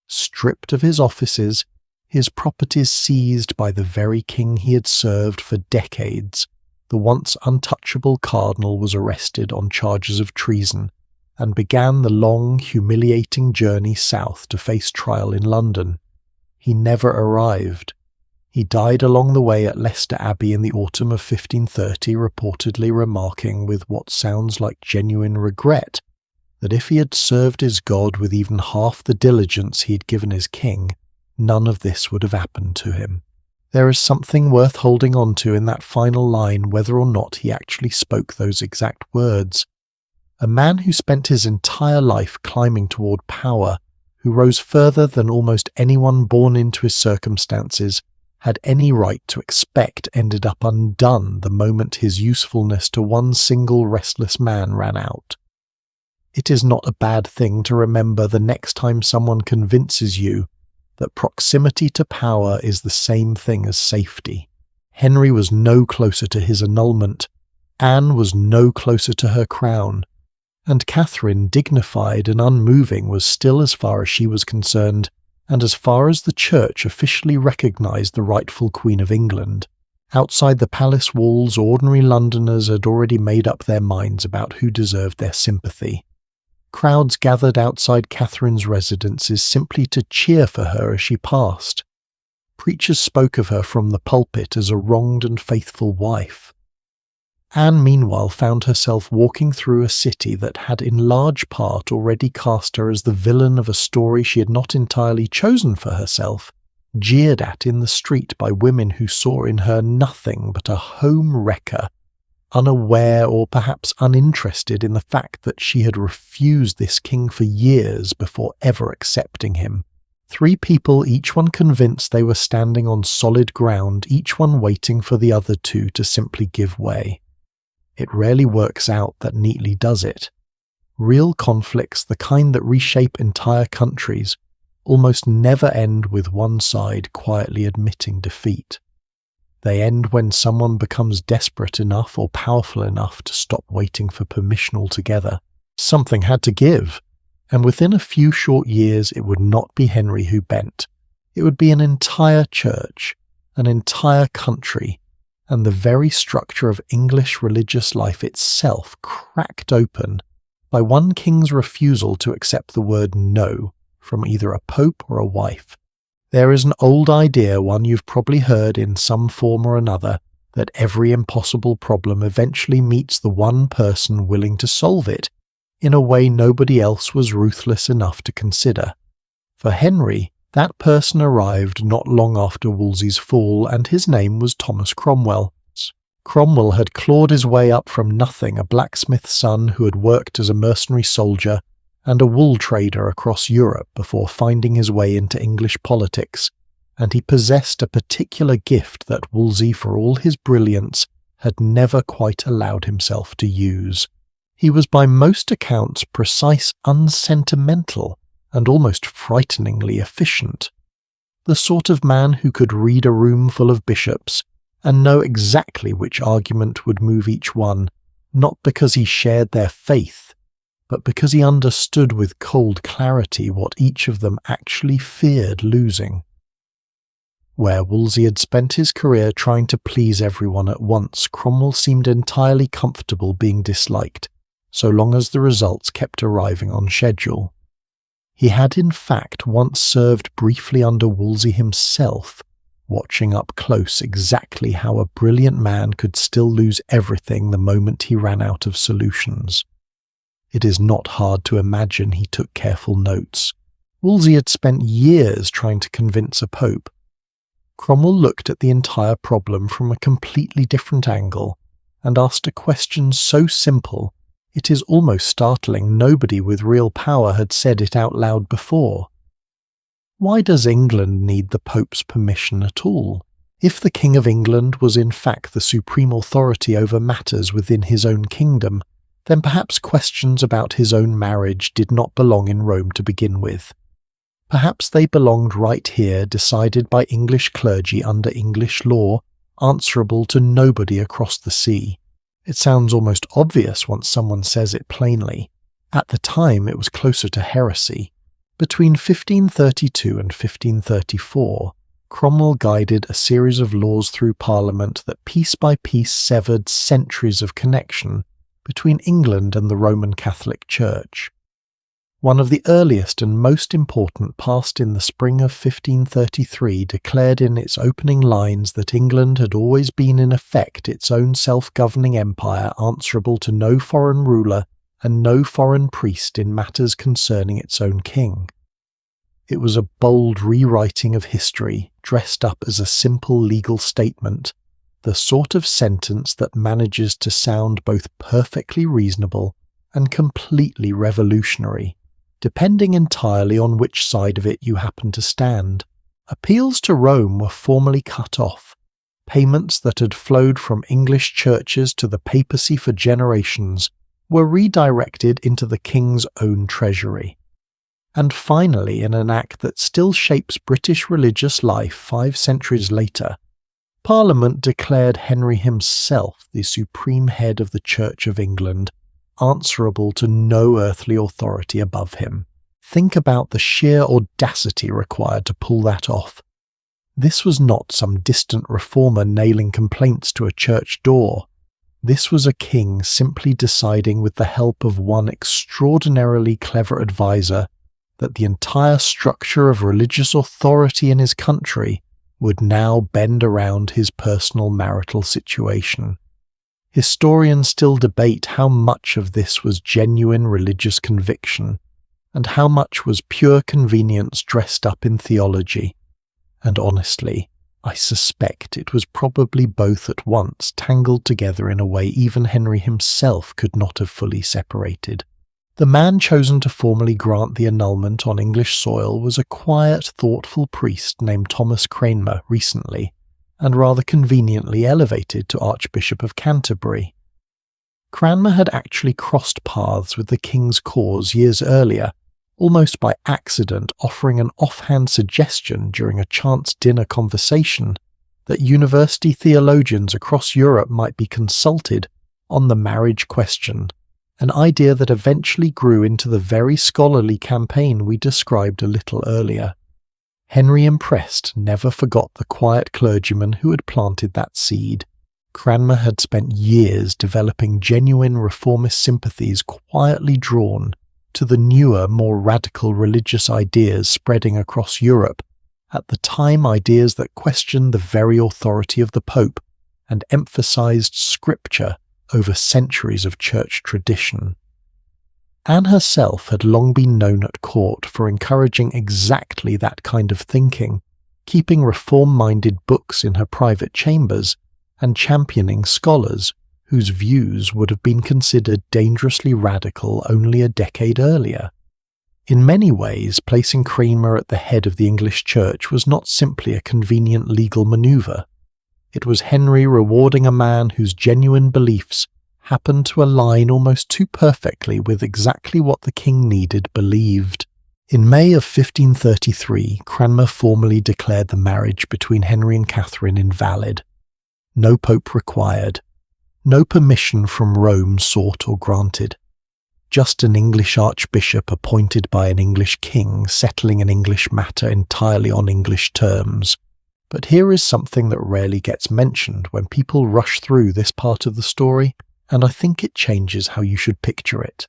Stripped of his offices, his properties seized by the very king he had served for decades, the once untouchable cardinal was arrested on charges of treason and began the long, humiliating journey south to face trial in London. He never arrived. He died along the way at Leicester Abbey in the autumn of 1530, reportedly remarking with what sounds like genuine regret that if he had served his God with even half the diligence he had given his king, none of this would have happened to him. There is something worth holding on to in that final line, whether or not he actually spoke those exact words. A man who spent his entire life climbing toward power, who rose further than almost anyone born into his circumstances had any right to expect, ended up undone the moment his usefulness to one single restless man ran out. It is not a bad thing to remember the next time someone convinces you that proximity to power is the same thing as safety. Henry was no closer to his annulment, Anne was no closer to her crown, and Catherine, dignified and unmoving, was still, as far as she was concerned, and as far as the Church officially recognised the rightful Queen of England. Outside the palace walls, ordinary Londoners had already made up their minds about who deserved their sympathy. Crowds gathered outside Catherine's residences simply to cheer for her as she passed. Preachers spoke of her from the pulpit as a wronged and faithful wife. Anne, meanwhile, found herself walking through a city that had in large part already cast her as the villain of a story she had not entirely chosen for herself, jeered at in the street by women who saw in her nothing but a home wrecker, unaware or perhaps uninterested in the fact that she had refused this king for years before ever accepting him. 3 people, each one convinced they were standing on solid ground, each one waiting for the other 2 to simply give way. It rarely works out that neatly, does it? Real conflicts, the kind that reshape entire countries, almost never end with one side quietly admitting defeat. They end when someone becomes desperate enough or powerful enough to stop waiting for permission altogether. Something had to give, and within a few short years it would not be Henry who bent. It would be an entire church, an entire country, and the very structure of English religious life itself cracked open by one king's refusal to accept the word no from either a pope or a wife. There is an old idea, one you've probably heard in some form or another, that every impossible problem eventually meets the one person willing to solve it in a way nobody else was ruthless enough to consider. For Henry, that person arrived not long after Wolsey's fall, and his name was Thomas Cromwell. Cromwell had clawed his way up from nothing, a blacksmith's son who had worked as a mercenary soldier and a wool trader across Europe before finding his way into English politics, and he possessed a particular gift that Wolsey, for all his brilliance, had never quite allowed himself to use. He was by most accounts precise, unsentimental, and almost frighteningly efficient. The sort of man who could read a room full of bishops and know exactly which argument would move each one, not because he shared their faith, but because he understood with cold clarity what each of them actually feared losing. Where Wolsey had spent his career trying to please everyone at once, Cromwell seemed entirely comfortable being disliked, so long as the results kept arriving on schedule. He had in fact once served briefly under Wolsey himself, watching up close exactly how a brilliant man could still lose everything the moment he ran out of solutions. It is not hard to imagine he took careful notes. Wolsey had spent years trying to convince a pope. Cromwell looked at the entire problem from a completely different angle and asked a question so simple it is almost startling nobody with real power had said it out loud before. Why does England need the Pope's permission at all? If the King of England was in fact the supreme authority over matters within his own kingdom, then perhaps questions about his own marriage did not belong in Rome to begin with. Perhaps they belonged right here, decided by English clergy under English law, answerable to nobody across the sea. It sounds almost obvious once someone says it plainly. At the time it was closer to heresy. Between 1532 and 1534, Cromwell guided a series of laws through Parliament that piece by piece severed centuries of connection between England and the Roman Catholic Church. One of the earliest and most important passed in the spring of 1533 declared in its opening lines that England had always been in effect its own self-governing empire answerable to no foreign ruler and no foreign priest in matters concerning its own king. It was a bold rewriting of history, dressed up as a simple legal statement, the sort of sentence that manages to sound both perfectly reasonable and completely revolutionary, depending entirely on which side of it you happen to stand. Appeals to Rome were formally cut off. Payments that had flowed from English churches to the papacy for generations were redirected into the king's own treasury. And finally, in an act that still shapes British religious life 5 centuries later, Parliament declared Henry himself the supreme head of the Church of England, answerable to no earthly authority above him. Think about the sheer audacity required to pull that off. This was not some distant reformer nailing complaints to a church door. This was a king simply deciding with the help of one extraordinarily clever advisor that the entire structure of religious authority in his country would now bend around his personal marital situation. Historians still debate how much of this was genuine religious conviction, and how much was pure convenience dressed up in theology. And honestly, I suspect it was probably both at once, tangled together in a way even Henry himself could not have fully separated. The man chosen to formally grant the annulment on English soil was a quiet, thoughtful priest named Thomas Cranmer, recently, and rather conveniently elevated to Archbishop of Canterbury. Cranmer had actually crossed paths with the king's cause years earlier, almost by accident offering an offhand suggestion during a chance dinner conversation that university theologians across Europe might be consulted on the marriage question, an idea that eventually grew into the very scholarly campaign we described a little earlier. Henry Impressed never forgot the quiet clergyman who had planted that seed. Cranmer had spent years developing genuine reformist sympathies quietly drawn to the newer, more radical religious ideas spreading across Europe, at the time ideas that questioned the very authority of the Pope and emphasized scripture over centuries of church tradition. Anne herself had long been known at court for encouraging exactly that kind of thinking, keeping reform-minded books in her private chambers and championing scholars whose views would have been considered dangerously radical only a decade earlier. In many ways, placing Cranmer at the head of the English Church was not simply a convenient legal manoeuvre. It was Henry rewarding a man whose genuine beliefs happened to align almost too perfectly with exactly what the king needed believed. In May of 1533, Cranmer formally declared the marriage between Henry and Catherine invalid. No pope required. No permission from Rome sought or granted. Just an English archbishop appointed by an English king settling an English matter entirely on English terms. But here is something that rarely gets mentioned when people rush through this part of the story, and I think it changes how you should picture it.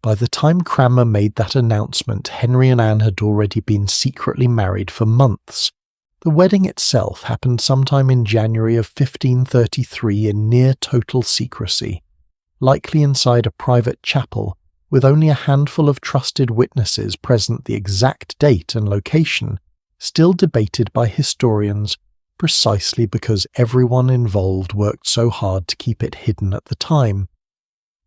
By the time Cranmer made that announcement, Henry and Anne had already been secretly married for months. The wedding itself happened sometime in January of 1533 in near total secrecy, likely inside a private chapel, with only a handful of trusted witnesses present. The exact date and location still debated by historians, precisely because everyone involved worked so hard to keep it hidden at the time.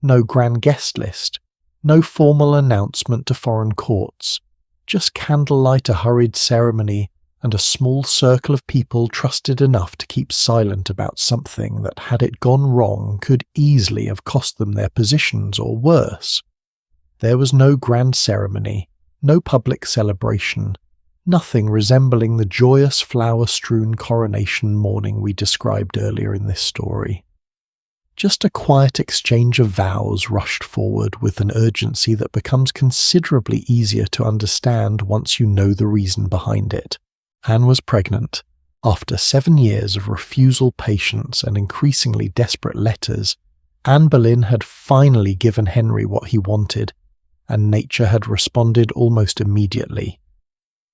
No grand guest list, no formal announcement to foreign courts, just candlelight, a hurried ceremony, and a small circle of people trusted enough to keep silent about something that, had it gone wrong, could easily have cost them their positions or worse. There was no grand ceremony, no public celebration, nothing resembling the joyous flower-strewn coronation morning we described earlier in this story. Just a quiet exchange of vows rushed forward with an urgency that becomes considerably easier to understand once you know the reason behind it. Anne was pregnant. After 7 years of refusal, patience, and increasingly desperate letters, Anne Boleyn had finally given Henry what he wanted, and nature had responded almost immediately.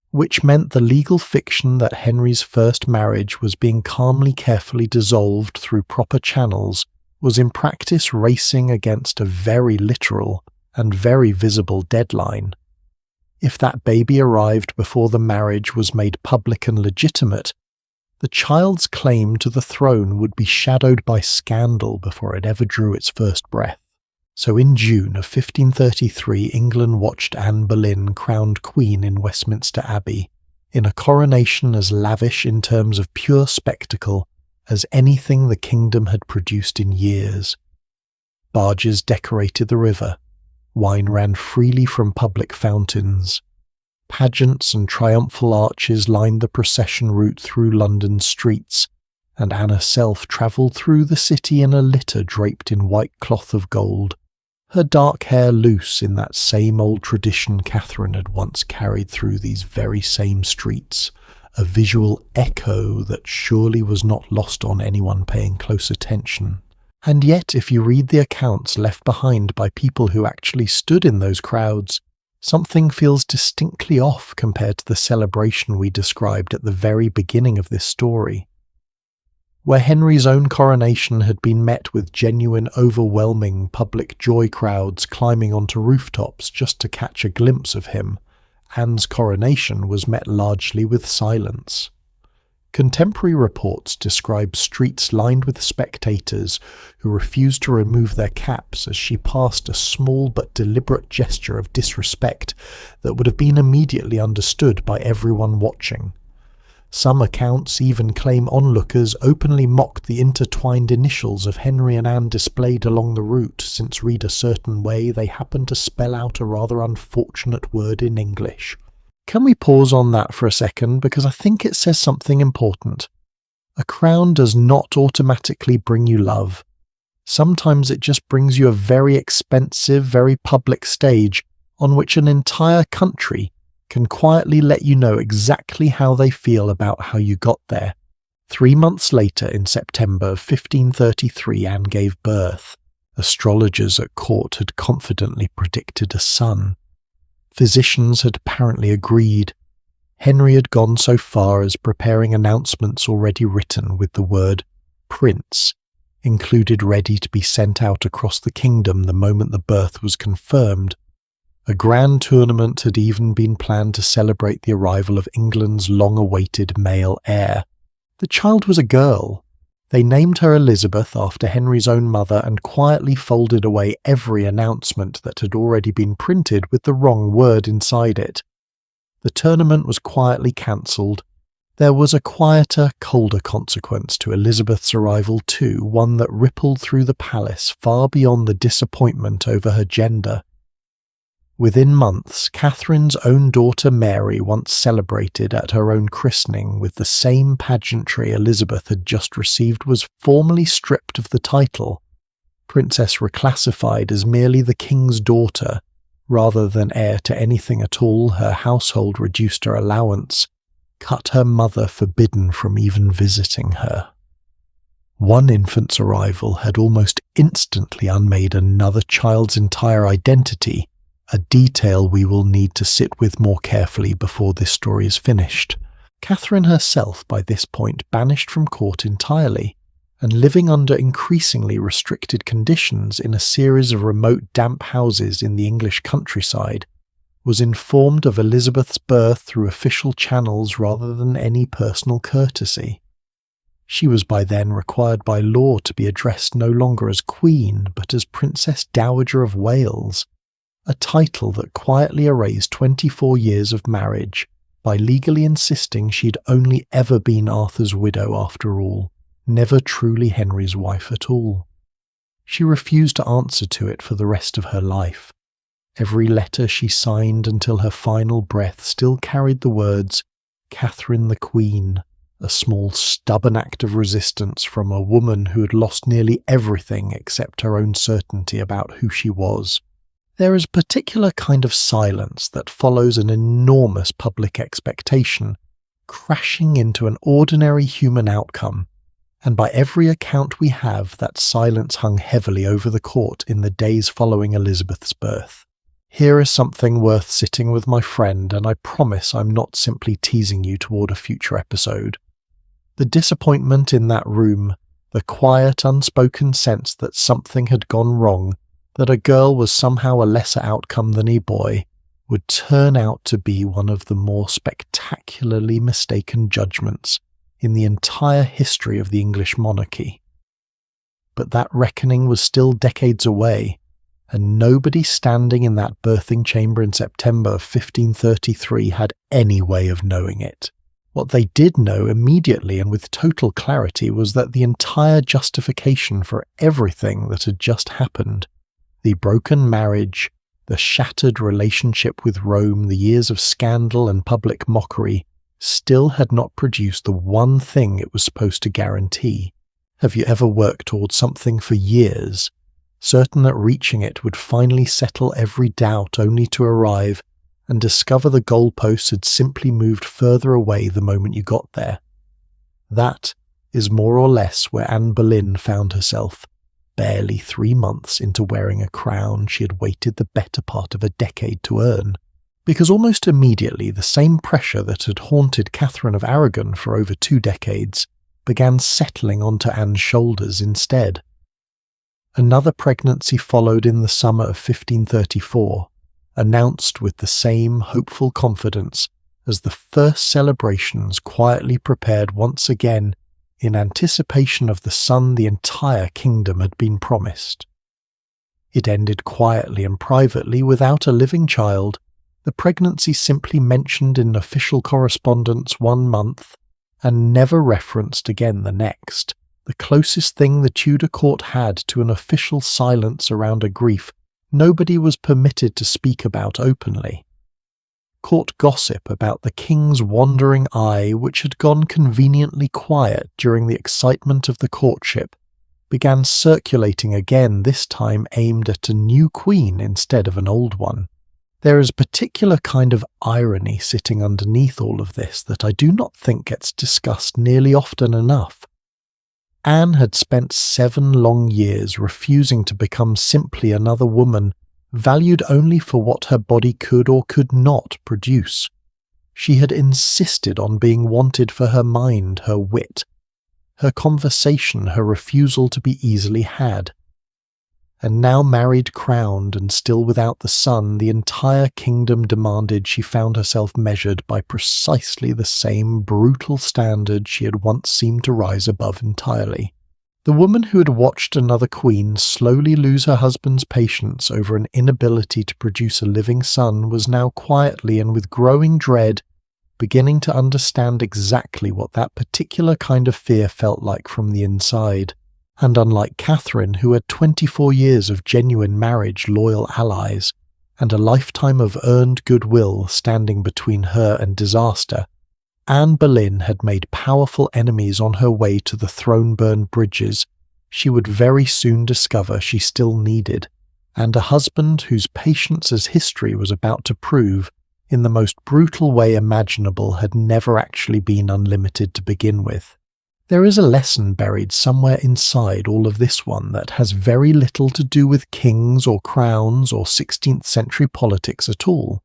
Which meant the legal fiction that Henry's first marriage was being carefully dissolved through proper channels was in practice racing against a very literal and very visible deadline. If that baby arrived before the marriage was made public and legitimate, the child's claim to the throne would be shadowed by scandal before it ever drew its first breath. So in June of 1533, England watched Anne Boleyn crowned Queen in Westminster Abbey, in a coronation as lavish in terms of pure spectacle as anything the kingdom had produced in years. Barges decorated the river. Wine ran freely from public fountains. Pageants and triumphal arches lined the procession route through London streets, and Anne herself travelled through the city in a litter draped in white cloth of gold, her dark hair loose in that same old tradition Catherine had once carried through these very same streets, a visual echo that surely was not lost on anyone paying close attention. And yet, if you read the accounts left behind by people who actually stood in those crowds, something feels distinctly off compared to the celebration we described at the very beginning of this story. Where Henry's own coronation had been met with genuine, overwhelming public joy crowds climbing onto rooftops just to catch a glimpse of him, Anne's coronation was met largely with silence. Contemporary reports describe streets lined with spectators who refused to remove their caps as she passed, a small but deliberate gesture of disrespect that would have been immediately understood by everyone watching. Some accounts even claim onlookers openly mocked the intertwined initials of Henry and Anne displayed along the route, since read a certain way they happened to spell out a rather unfortunate word in English. Can we pause on that for a second, because I think it says something important. A crown does not automatically bring you love. Sometimes it just brings you a very expensive, very public stage on which an entire country can quietly let you know exactly how they feel about how you got there. 3 months later, in September of 1533, Anne gave birth. Astrologers at court had confidently predicted a son. Physicians had apparently agreed. Henry had gone so far as preparing announcements already written with the word "Prince" included ready to be sent out across the kingdom the moment the birth was confirmed. A grand tournament had even been planned to celebrate the arrival of England's long-awaited male heir. The child was a girl. They named her Elizabeth after Henry's own mother and quietly folded away every announcement that had already been printed with the wrong word inside it. The tournament was quietly cancelled. There was a quieter, colder consequence to Elizabeth's arrival too, one that rippled through the palace far beyond the disappointment over her gender. Within months, Catherine's own daughter Mary once celebrated at her own christening with the same pageantry Elizabeth had just received was formally stripped of the title. Princess reclassified as merely the king's daughter, rather than heir to anything at all. Her household reduced her allowance, cut her mother forbidden from even visiting her. One infant's arrival had almost instantly unmade another child's entire identity, a detail we will need to sit with more carefully before this story is finished. Catherine herself, by this point, banished from court entirely, and living under increasingly restricted conditions in a series of remote damp houses in the English countryside, was informed of Elizabeth's birth through official channels rather than any personal courtesy. She was by then required by law to be addressed no longer as Queen, but as Princess Dowager of Wales, a title that quietly erased 24 years of marriage by legally insisting she'd only ever been Arthur's widow after all, never truly Henry's wife at all. She refused to answer to it for the rest of her life. Every letter she signed until her final breath still carried the words, "Catherine the Queen," a small stubborn act of resistance from a woman who had lost nearly everything except her own certainty about who she was. There is a particular kind of silence that follows an enormous public expectation, crashing into an ordinary human outcome, and by every account we have, that silence hung heavily over the court in the days following Elizabeth's birth. Here is something worth sitting with my friend, and I promise I'm not simply teasing you toward a future episode. The disappointment in that room, the quiet, unspoken sense that something had gone wrong, that a girl was somehow a lesser outcome than a boy, would turn out to be one of the more spectacularly mistaken judgments in the entire history of the English monarchy. But that reckoning was still decades away, and nobody standing in that birthing chamber in September of 1533 had any way of knowing it. What they did know immediately and with total clarity was that the entire justification for everything that had just happened, the broken marriage, the shattered relationship with Rome, the years of scandal and public mockery, still had not produced the one thing it was supposed to guarantee. Have you ever worked towards something for years, certain that reaching it would finally settle every doubt, only to arrive and discover the goalposts had simply moved further away the moment you got there? That is more or less where Anne Boleyn found herself, barely 3 months into wearing a crown she had waited the better part of a decade to earn. Because almost immediately the same pressure that had haunted Catherine of Aragon for over 2 decades began settling onto Anne's shoulders instead. Another pregnancy followed in the summer of 1534, announced with the same hopeful confidence as the first celebrations quietly prepared once again in anticipation of the son the entire kingdom had been promised. It ended quietly and privately without a living child, the pregnancy simply mentioned in official correspondence 1 month, and never referenced again the next, the closest thing the Tudor court had to an official silence around a grief nobody was permitted to speak about openly. caught gossip about the king's wandering eye, which had gone conveniently quiet during the excitement of the courtship, began circulating again, this time aimed at a new queen instead of an old one. There is a particular kind of irony sitting underneath all of this that I do not think gets discussed nearly often enough. Anne had spent 7 long years refusing to become simply another woman, valued only for what her body could or could not produce. She had insisted on being wanted for her mind, her wit, her conversation, her refusal to be easily had. And now married, crowned, and still without the son, the entire kingdom demanded she found herself measured by precisely the same brutal standard she had once seemed to rise above entirely. The woman who had watched another queen slowly lose her husband's patience over an inability to produce a living son was now quietly and with growing dread beginning to understand exactly what that particular kind of fear felt like from the inside. And unlike Catherine, who had 24 years of genuine marriage, loyal allies, and a lifetime of earned goodwill standing between her and disaster, Anne Boleyn had made powerful enemies on her way to the throne-burned bridges she would very soon discover she still needed, and a husband whose patience, as history was about to prove, in the most brutal way imaginable, had never actually been unlimited to begin with. There is a lesson buried somewhere inside all of this one that has very little to do with kings or crowns or 16th-century politics at all.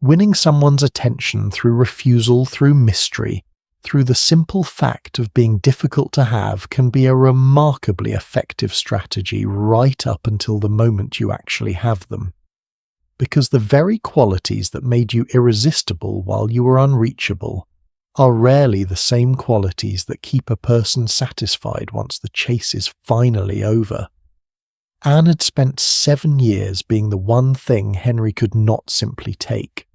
Winning someone's attention through refusal, through mystery, through the simple fact of being difficult to have can be a remarkably effective strategy right up until the moment you actually have them. Because the very qualities that made you irresistible while you were unreachable are rarely the same qualities that keep a person satisfied once the chase is finally over. Anne had spent 7 years being the one thing Henry could not simply take.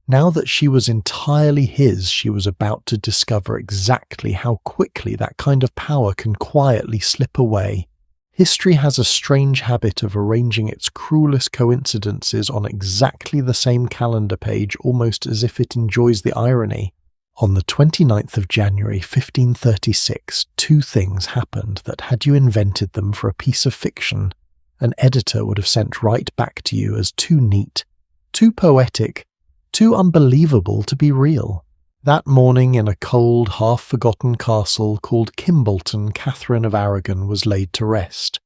Now that she was entirely his, she was about to discover exactly how quickly that kind of power can quietly slip away. History has a strange habit of arranging its cruelest coincidences on exactly the same calendar page, almost as if it enjoys the irony. On the 29th of January 1536, 2 things happened that, had you invented them for a piece of fiction, an editor would have sent right back to you as too neat, too poetic, too unbelievable to be real. That morning, in a cold, half-forgotten castle called Kimbolton, Catherine of Aragon was laid to rest.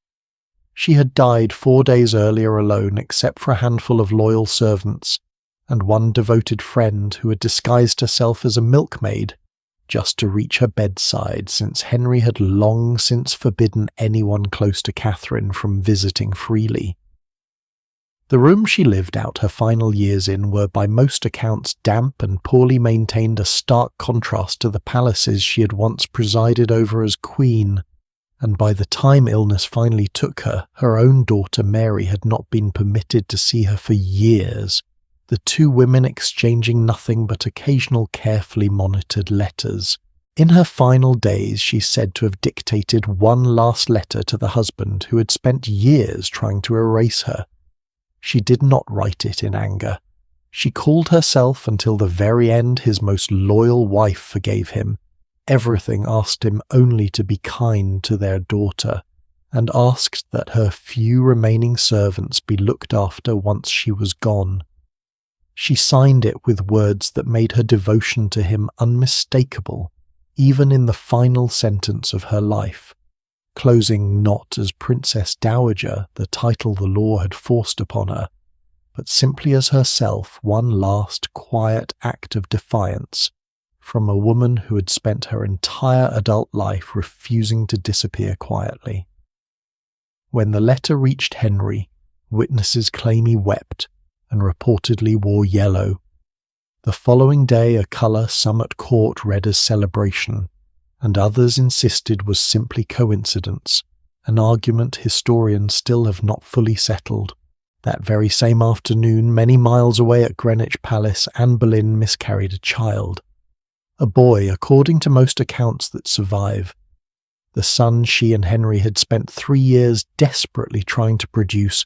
She had died 4 days earlier alone, except for a handful of loyal servants, and one devoted friend who had disguised herself as a milkmaid just to reach her bedside, since Henry had long since forbidden anyone close to Catherine from visiting freely. The room she lived out her final years in were by most accounts damp and poorly maintained, a stark contrast to the palaces she had once presided over as queen, and by the time illness finally took her, her own daughter Mary had not been permitted to see her for years, the 2 women exchanging nothing but occasional carefully monitored letters. In her final days, she's said to have dictated one last letter to the husband who had spent years trying to erase her. She did not write it in anger. She called herself, until the very end, his most loyal wife forgave him. Everything asked him only to be kind to their daughter, and asked that her few remaining servants be looked after once she was gone. She signed it with words that made her devotion to him unmistakable, even in the final sentence of her life, closing not as Princess Dowager, the title the law had forced upon her, but simply as herself, one last quiet act of defiance from a woman who had spent her entire adult life refusing to disappear quietly. When the letter reached Henry, witnesses claim he wept and reportedly wore yellow. The following day, a colour some at court read as celebration, and others insisted was simply coincidence, an argument historians still have not fully settled. That very same afternoon, many miles away at Greenwich Palace, Anne Boleyn miscarried a child. A boy, according to most accounts that survive. The son she and Henry had spent 3 years desperately trying to produce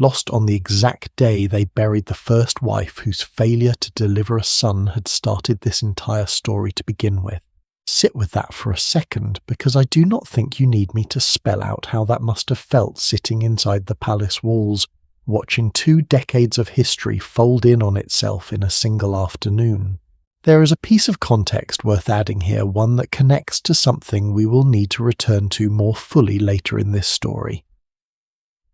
lost on the exact day they buried the first wife whose failure to deliver a son had started this entire story to begin with. Sit with that for a second, because I do not think you need me to spell out how that must have felt sitting inside the palace walls, watching 2 decades of history fold in on itself in a single afternoon. There is a piece of context worth adding here, one that connects to something we will need to return to more fully later in this story.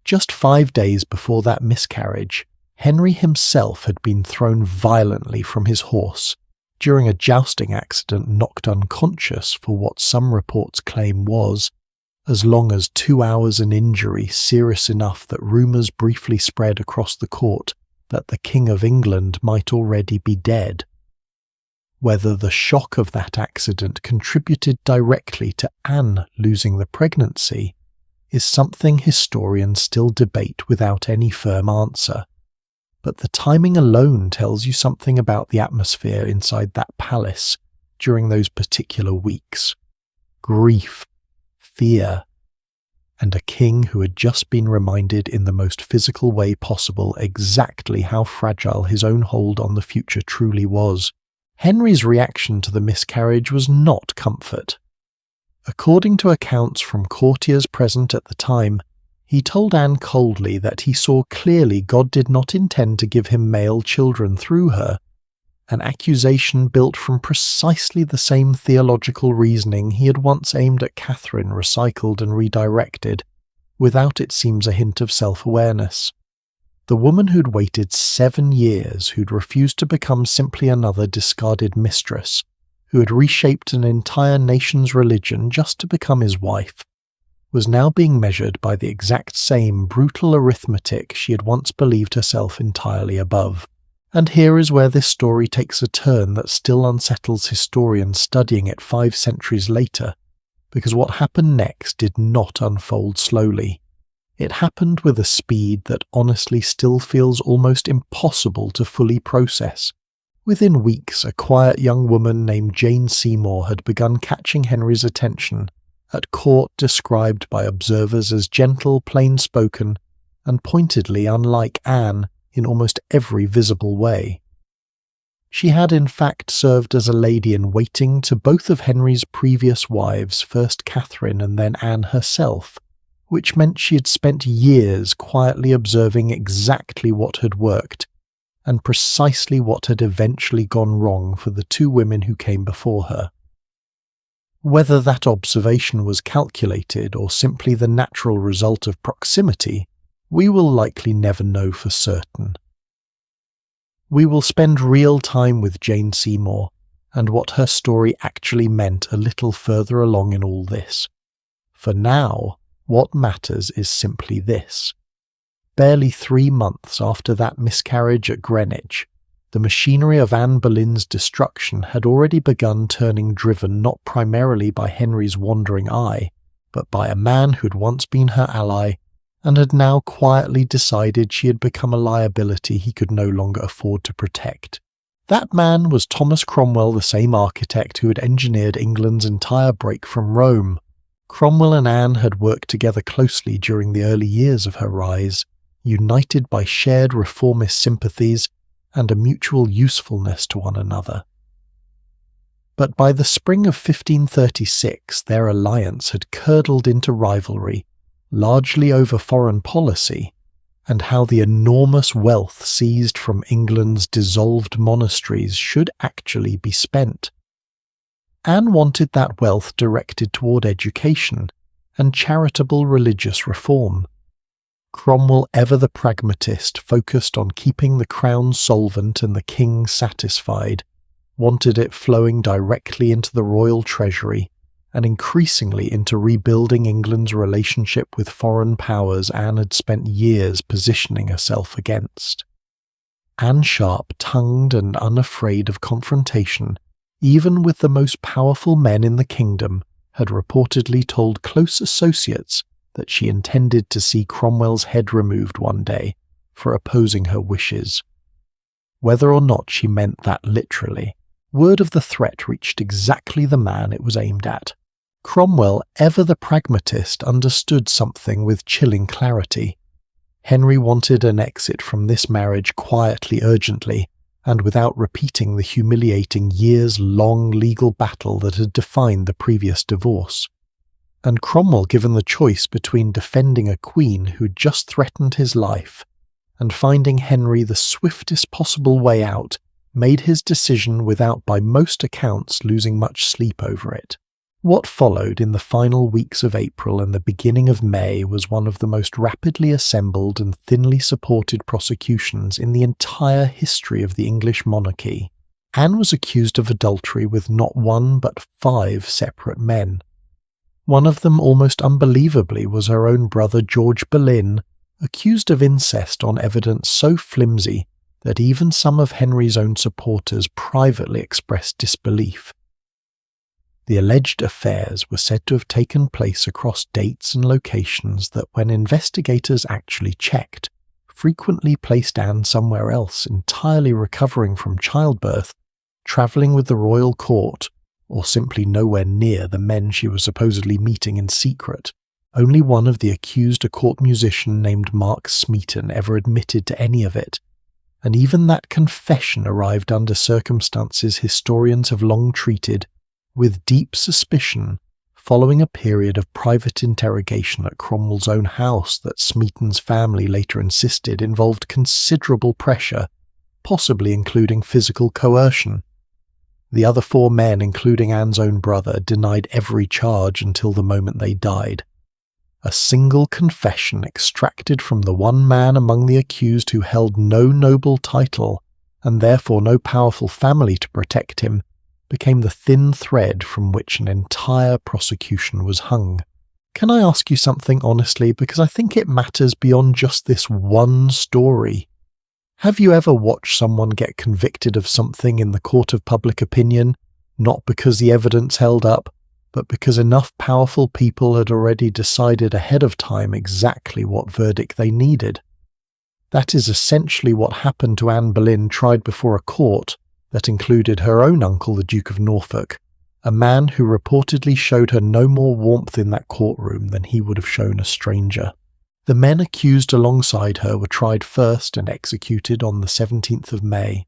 Just 5 days before that miscarriage, Henry himself had been thrown violently from his horse, during a jousting accident knocked unconscious for what some reports claim was, as long as 2 hours an injury serious enough that rumours briefly spread across the court that the King of England might already be dead. Whether the shock of that accident contributed directly to Anne losing the pregnancy is something historians still debate without any firm answer. But the timing alone tells you something about the atmosphere inside that palace during those particular weeks. Grief, fear, and a king who had just been reminded in the most physical way possible exactly how fragile his own hold on the future truly was. Henry's reaction to the miscarriage was not comfort. According to accounts from courtiers present at the time, he told Anne coldly that he saw clearly God did not intend to give him male children through her, an accusation built from precisely the same theological reasoning he had once aimed at Catherine, recycled and redirected, without it seems a hint of self-awareness. The woman who'd waited 7 years, who'd refused to become simply another discarded mistress, who had reshaped an entire nation's religion just to become his wife, was now being measured by the exact same brutal arithmetic she had once believed herself entirely above. And here is where this story takes a turn that still unsettles historians studying it 5 centuries later, because what happened next did not unfold slowly. It happened with a speed that honestly still feels almost impossible to fully process. Within weeks, a quiet young woman named Jane Seymour had begun catching Henry's attention, at court described by observers as gentle, plain-spoken, and pointedly unlike Anne in almost every visible way. She had in fact served as a lady-in-waiting to both of Henry's previous wives, first Catherine and then Anne herself, which meant she had spent years quietly observing exactly what had worked, and precisely what had eventually gone wrong for the 2 women who came before her. Whether that observation was calculated or simply the natural result of proximity, we will likely never know for certain. We will spend real time with Jane Seymour and what her story actually meant a little further along in all this. For now, what matters is simply this. Barely 3 months after that miscarriage at Greenwich, the machinery of Anne Boleyn's destruction had already begun turning, driven not primarily by Henry's wandering eye, but by a man who'd once been her ally and had now quietly decided she had become a liability he could no longer afford to protect. That man was Thomas Cromwell, the same architect who had engineered England's entire break from Rome. Cromwell and Anne had worked together closely during the early years of her rise, united by shared reformist sympathies and a mutual usefulness to one another. But by the spring of 1536 their alliance had curdled into rivalry, largely over foreign policy, and how the enormous wealth seized from England's dissolved monasteries should actually be spent. Anne wanted that wealth directed toward education and charitable religious reform. Cromwell, ever the pragmatist, focused on keeping the crown solvent and the king satisfied, wanted it flowing directly into the royal treasury and increasingly into rebuilding England's relationship with foreign powers Anne had spent years positioning herself against. Anne, sharp-tongued and unafraid of confrontation, even with the most powerful men in the kingdom, had reportedly told close associates that she intended to see Cromwell's head removed one day for opposing her wishes. Whether or not she meant that literally, word of the threat reached exactly the man it was aimed at. Cromwell, ever the pragmatist, understood something with chilling clarity. Henry wanted an exit from this marriage quietly, urgently, and without repeating the humiliating years-long legal battle that had defined the previous divorce. And Cromwell, given the choice between defending a queen who'd just threatened his life and finding Henry the swiftest possible way out, made his decision without, by most accounts, losing much sleep over it. What followed in the final weeks of April and the beginning of May was one of the most rapidly assembled and thinly supported prosecutions in the entire history of the English monarchy. Anne was accused of adultery with not one but 5 separate men. One of them, almost unbelievably, was her own brother George Boleyn, accused of incest on evidence so flimsy that even some of Henry's own supporters privately expressed disbelief. The alleged affairs were said to have taken place across dates and locations that, when investigators actually checked, frequently placed Anne somewhere else, entirely recovering from childbirth, travelling with the royal court, or simply nowhere near the men she was supposedly meeting in secret. Only one of the accused, a court musician named Mark Smeaton, ever admitted to any of it, and even that confession arrived under circumstances historians have long treated with deep suspicion, following a period of private interrogation at Cromwell's own house that Smeaton's family later insisted involved considerable pressure, possibly including physical coercion. The other 4 men, including Anne's own brother, denied every charge until the moment they died. A single confession extracted from the one man among the accused who held no noble title, and therefore no powerful family to protect him, became the thin thread from which an entire prosecution was hung. Can I ask you something honestly, because I think it matters beyond just this one story? Have you ever watched someone get convicted of something in the court of public opinion, not because the evidence held up, but because enough powerful people had already decided ahead of time exactly what verdict they needed? That is essentially what happened to Anne Boleyn, tried before a court that included her own uncle, the Duke of Norfolk, a man who reportedly showed her no more warmth in that courtroom than he would have shown a stranger. The men accused alongside her were tried first and executed on the 17th of May.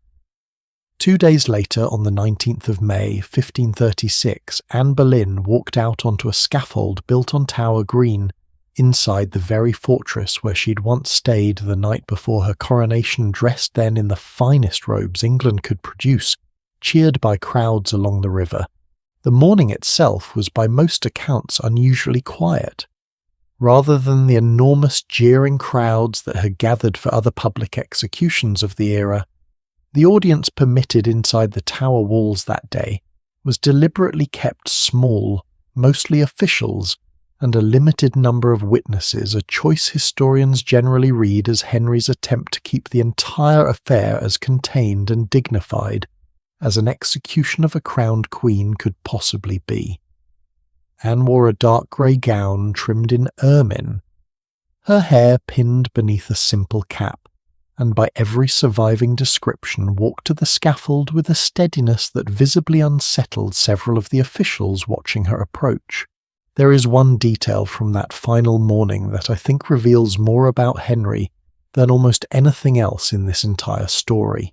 2 days later, on the 19th of May, 1536, Anne Boleyn walked out onto a scaffold built on Tower Green, inside the very fortress where she'd once stayed the night before her coronation, dressed then in the finest robes England could produce, cheered by crowds along the river. The morning itself was by most accounts unusually quiet. Rather than the enormous jeering crowds that had gathered for other public executions of the era, the audience permitted inside the tower walls that day was deliberately kept small, mostly officials, and a limited number of witnesses, a choice historians generally read as Henry's attempt to keep the entire affair as contained and dignified as an execution of a crowned queen could possibly be. Anne wore a dark grey gown trimmed in ermine, her hair pinned beneath a simple cap, and by every surviving description walked to the scaffold with a steadiness that visibly unsettled several of the officials watching her approach. There is one detail from that final morning that I think reveals more about Henry than almost anything else in this entire story.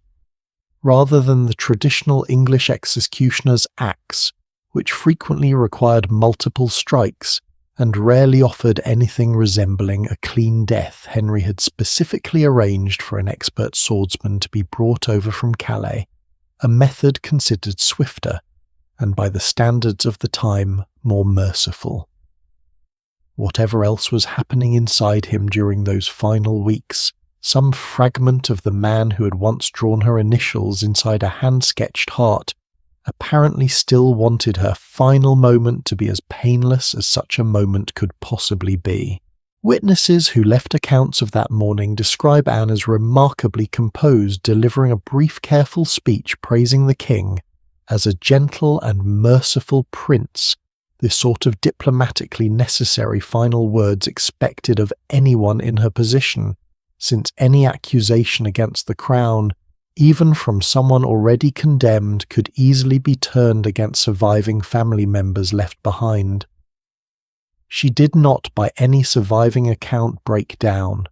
Rather than the traditional English executioner's axe, which frequently required multiple strikes and rarely offered anything resembling a clean death, Henry had specifically arranged for an expert swordsman to be brought over from Calais, a method considered swifter, and by the standards of the time, more merciful. Whatever else was happening inside him during those final weeks, some fragment of the man who had once drawn her initials inside a hand-sketched heart apparently still wanted her final moment to be as painless as such a moment could possibly be. Witnesses who left accounts of that morning describe Anne as remarkably composed, delivering a brief, careful speech praising the king as a gentle and merciful prince, the sort of diplomatically necessary final words expected of anyone in her position, since any accusation against the crown, even from someone already condemned, could easily be turned against surviving family members left behind. She did not, by any surviving account, break down.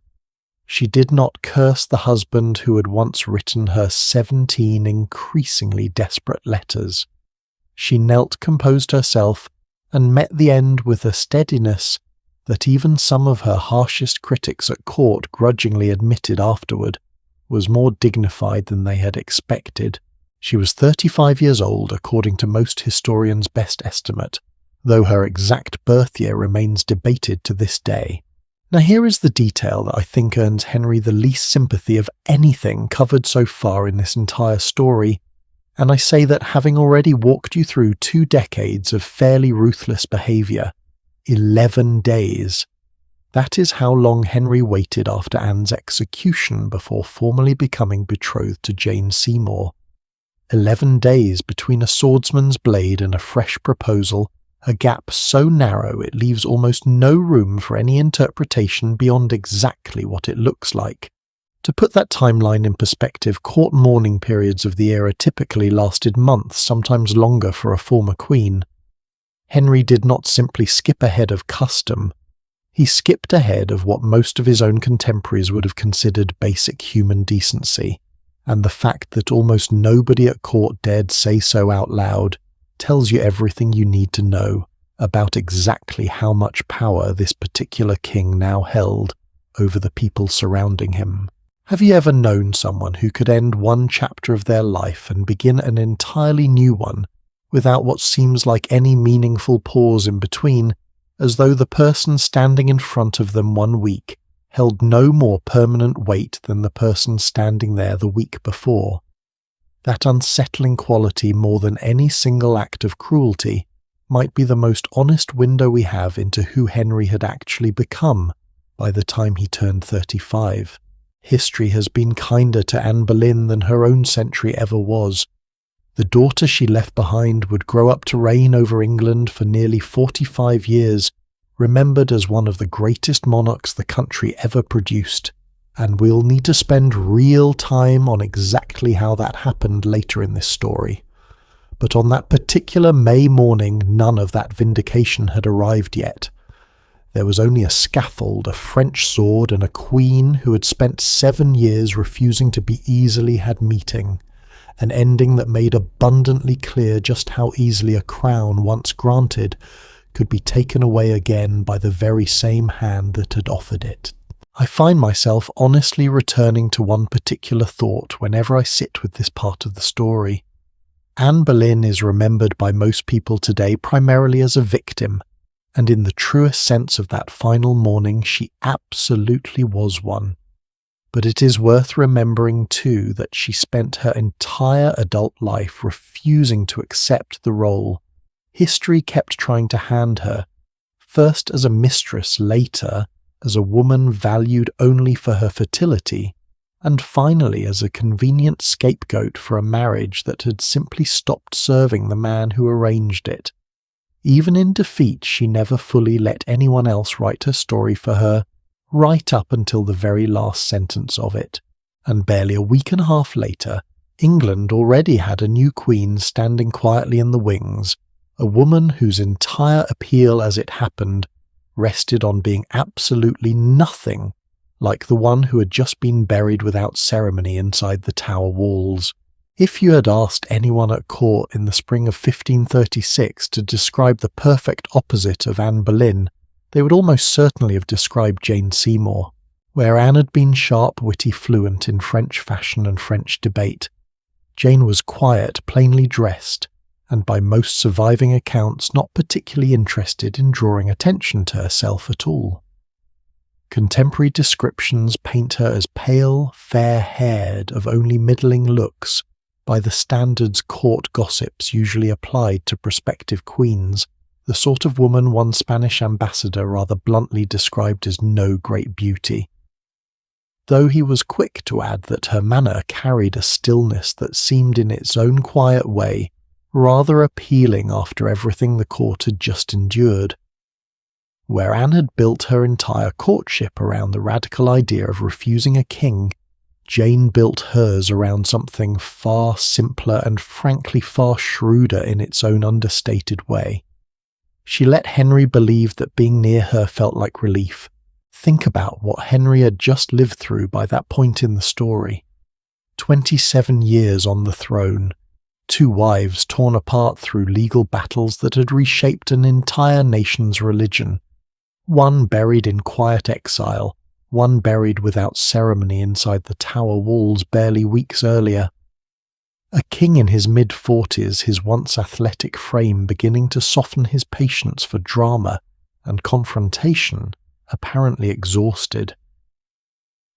She did not curse the husband who had once written her 17 increasingly desperate letters. She knelt, composed herself, and met the end with a steadiness that even some of her harshest critics at court grudgingly admitted afterward was more dignified than they had expected. She was 35 years old, according to most historians' best estimate, though her exact birth year remains debated to this day. Now here is the detail that I think earns Henry the least sympathy of anything covered so far in this entire story, and I say that having already walked you through 2 decades of fairly ruthless behaviour, 11 days. That is how long Henry waited after Anne's execution before formally becoming betrothed to Jane Seymour. 11 days between a swordsman's blade and a fresh proposal, a gap so narrow it leaves almost no room for any interpretation beyond exactly what it looks like. To put that timeline in perspective, court mourning periods of the era typically lasted months, sometimes longer for a former queen. Henry did not simply skip ahead of custom. He skipped ahead of what most of his own contemporaries would have considered basic human decency, and the fact that almost nobody at court dared say so out loud tells you everything you need to know about exactly how much power this particular king now held over the people surrounding him. Have you ever known someone who could end one chapter of their life and begin an entirely new one without what seems like any meaningful pause in between, as though the person standing in front of them one week held no more permanent weight than the person standing there the week before? That unsettling quality, more than any single act of cruelty, might be the most honest window we have into who Henry had actually become by the time he turned 35. History has been kinder to Anne Boleyn than her own century ever was. The daughter she left behind would grow up to reign over England for nearly 45 years, remembered as one of the greatest monarchs the country ever produced, and we'll need to spend real time on exactly how that happened later in this story. But on that particular May morning, none of that vindication had arrived yet. There was only a scaffold, a French sword, and a queen who had spent 7 years refusing to be easily had meeting, an ending that made abundantly clear just how easily a crown once granted could be taken away again by the very same hand that had offered it. I find myself honestly returning to one particular thought whenever I sit with this part of the story. Anne Boleyn is remembered by most people today primarily as a victim, and in the truest sense of that final morning she absolutely was one. But it is worth remembering too that she spent her entire adult life refusing to accept the role history kept trying to hand her, first as a mistress, later as a woman valued only for her fertility, and finally as a convenient scapegoat for a marriage that had simply stopped serving the man who arranged it. Even in defeat, she never fully let anyone else write her story for her, right up until the very last sentence of it, and barely a week and a half later, England already had a new queen standing quietly in the wings, a woman whose entire appeal as it happened rested on being absolutely nothing like the one who had just been buried without ceremony inside the Tower walls. If you had asked anyone at court in the spring of 1536 to describe the perfect opposite of Anne Boleyn, they would almost certainly have described Jane Seymour. Where Anne had been sharp, witty, fluent in French fashion and French debate, Jane was quiet, plainly dressed, and by most surviving accounts not particularly interested in drawing attention to herself at all. Contemporary descriptions paint her as pale, fair-haired, of only middling looks, by the standards court gossips usually applied to prospective queens, the sort of woman one Spanish ambassador rather bluntly described as no great beauty. Though he was quick to add that her manner carried a stillness that seemed in its own quiet way rather appealing after everything the court had just endured. Where Anne had built her entire courtship around the radical idea of refusing a king, Jane built hers around something far simpler and frankly far shrewder in its own understated way. She let Henry believe that being near her felt like relief, Think about what Henry had just lived through by that point in the story. 27 years on the throne, 2 wives torn apart through legal battles that had reshaped an entire nation's religion, one buried in quiet exile, one buried without ceremony inside the Tower walls barely weeks earlier. A king in his mid-40s, his once athletic frame beginning to soften his patience for drama and confrontation, apparently exhausted.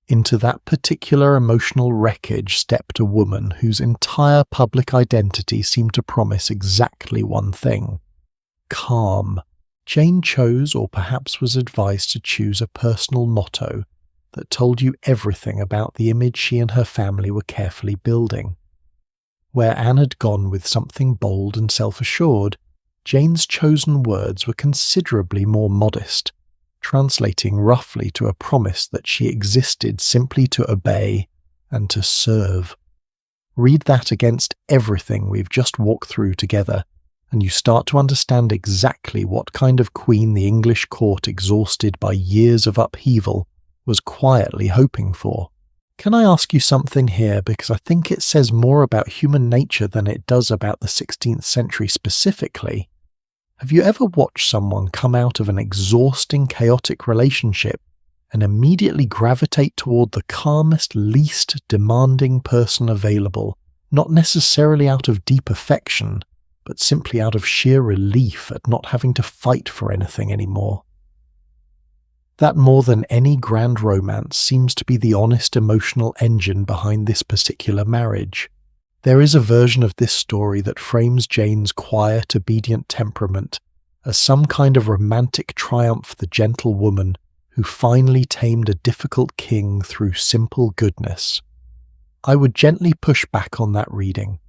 Into that particular emotional wreckage stepped a woman whose entire public identity seemed to promise exactly one thing: calm. Jane chose, or perhaps was advised to choose, a personal motto that told you everything about the image she and her family were carefully building. Where Anne had gone with something bold and self-assured, Jane's chosen words were considerably more modest, translating roughly to a promise that she existed simply to obey and to serve. Read that against everything we've just walked through together, and you start to understand exactly what kind of queen the English court, exhausted by years of upheaval, was quietly hoping for. Can I ask you something here, because I think it says more about human nature than it does about the 16th century specifically? Have you ever watched someone come out of an exhausting, chaotic relationship and immediately gravitate toward the calmest, least demanding person available, not necessarily out of deep affection, but simply out of sheer relief at not having to fight for anything anymore? That, more than any grand romance, seems to be the honest emotional engine behind this particular marriage. There is a version of this story that frames Jane's quiet, obedient temperament as some kind of romantic triumph for the gentle woman who finally tamed a difficult king through simple goodness. I would gently push back on that reading.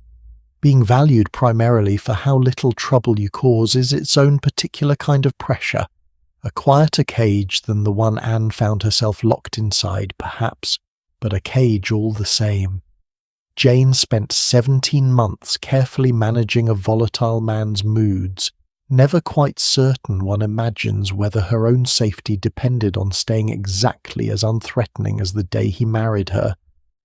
Being valued primarily for how little trouble you cause is its own particular kind of pressure, a quieter cage than the one Anne found herself locked inside, perhaps, but a cage all the same. Jane spent 17 months carefully managing a volatile man's moods, never quite certain, one imagines, whether her own safety depended on staying exactly as unthreatening as the day he married her.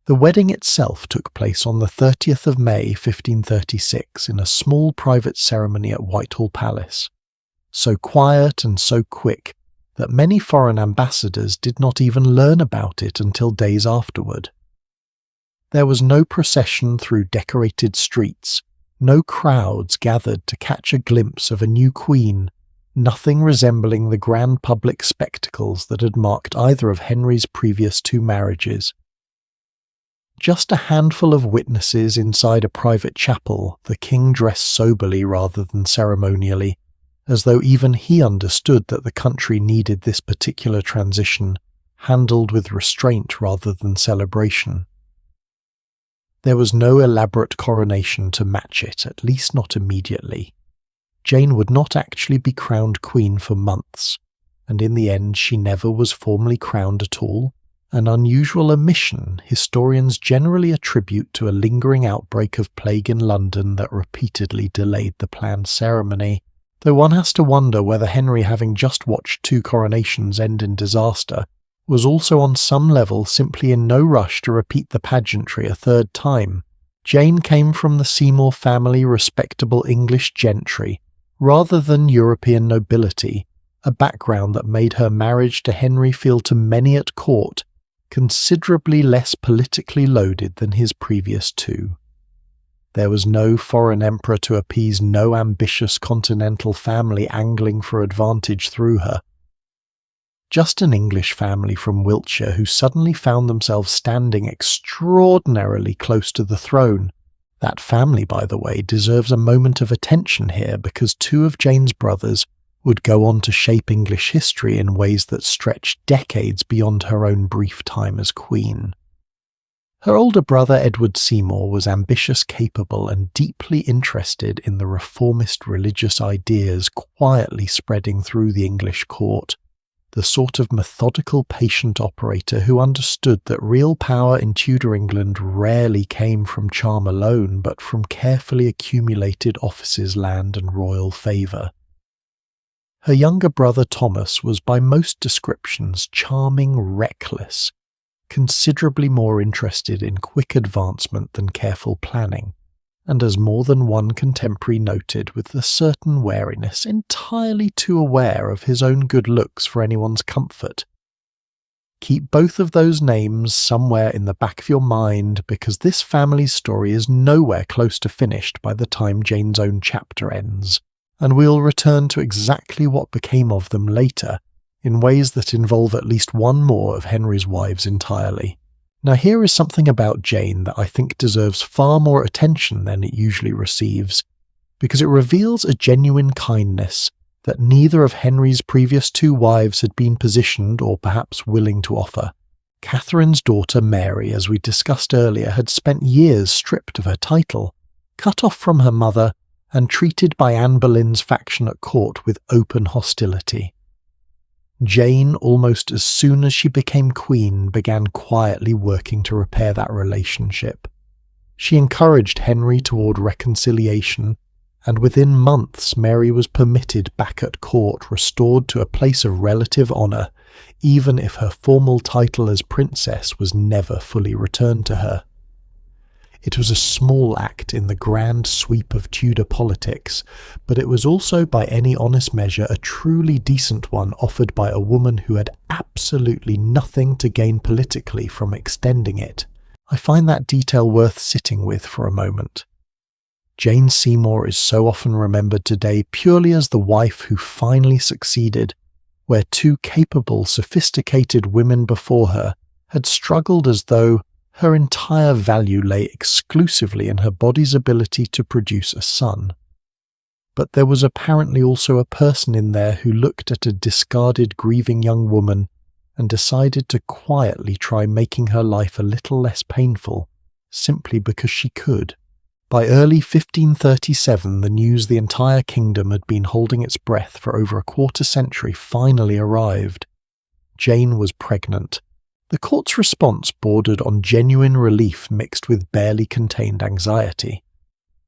The wedding itself took place on the 30th of May 1536 in a small private ceremony at Whitehall Palace, so quiet and so quick that many foreign ambassadors did not even learn about it until days afterward. There was no procession through decorated streets, no crowds gathered to catch a glimpse of a new queen, nothing resembling the grand public spectacles that had marked either of Henry's previous 2 marriages. Just a handful of witnesses inside a private chapel, the king dressed soberly rather than ceremonially, as though even he understood that the country needed this particular transition, handled with restraint rather than celebration. There was no elaborate coronation to match it, at least not immediately. Jane would not actually be crowned queen for months, and in the end she never was formally crowned at all, an unusual omission historians generally attribute to a lingering outbreak of plague in London that repeatedly delayed the planned ceremony, though one has to wonder whether Henry, having just watched 2 coronations end in disaster, was also on some level simply in no rush to repeat the pageantry a 3rd time. Jane came from the Seymour family, respectable English gentry, rather than European nobility, a background that made her marriage to Henry feel to many at court considerably less politically loaded than his previous 2. There was no foreign emperor to appease, no ambitious continental family angling for advantage through her. Just an English family from Wiltshire who suddenly found themselves standing extraordinarily close to the throne. That family, by the way, deserves a moment of attention here because 2 of Jane's brothers would go on to shape English history in ways that stretched decades beyond her own brief time as queen. Her older brother Edward Seymour was ambitious, capable, and deeply interested in the reformist religious ideas quietly spreading through the English court, the sort of methodical, patient operator who understood that real power in Tudor England rarely came from charm alone, but from carefully accumulated offices, land, and royal favour. Her younger brother Thomas was by most descriptions charming, reckless, considerably more interested in quick advancement than careful planning, and as more than one contemporary noted with a certain wariness, entirely too aware of his own good looks for anyone's comfort. Keep both of those names somewhere in the back of your mind, because this family's story is nowhere close to finished by the time Jane's own chapter ends, and we'll return to exactly what became of them later, in ways that involve at least one more of Henry's wives entirely. Now here is something about Jane that I think deserves far more attention than it usually receives, because it reveals a genuine kindness that neither of Henry's previous two wives had been positioned or perhaps willing to offer. Catherine's daughter Mary, as we discussed earlier, had spent years stripped of her title, cut off from her mother, and treated by Anne Boleyn's faction at court with open hostility. Jane, almost as soon as she became queen, began quietly working to repair that relationship. She encouraged Henry toward reconciliation, and within months Mary was permitted back at court, restored to a place of relative honour, even if her formal title as princess was never fully returned to her. It was a small act in the grand sweep of Tudor politics, but it was also by any honest measure a truly decent one offered by a woman who had absolutely nothing to gain politically from extending it. I find that detail worth sitting with for a moment. Jane Seymour is so often remembered today purely as the wife who finally succeeded, where two capable, sophisticated women before her had struggled as though her entire value lay exclusively in her body's ability to produce a son. But there was apparently also a person in there who looked at a discarded, grieving young woman and decided to quietly try making her life a little less painful, simply because she could. By early 1537, the news the entire kingdom had been holding its breath for over a quarter century finally arrived. Jane was pregnant. The court's response bordered on genuine relief mixed with barely contained anxiety.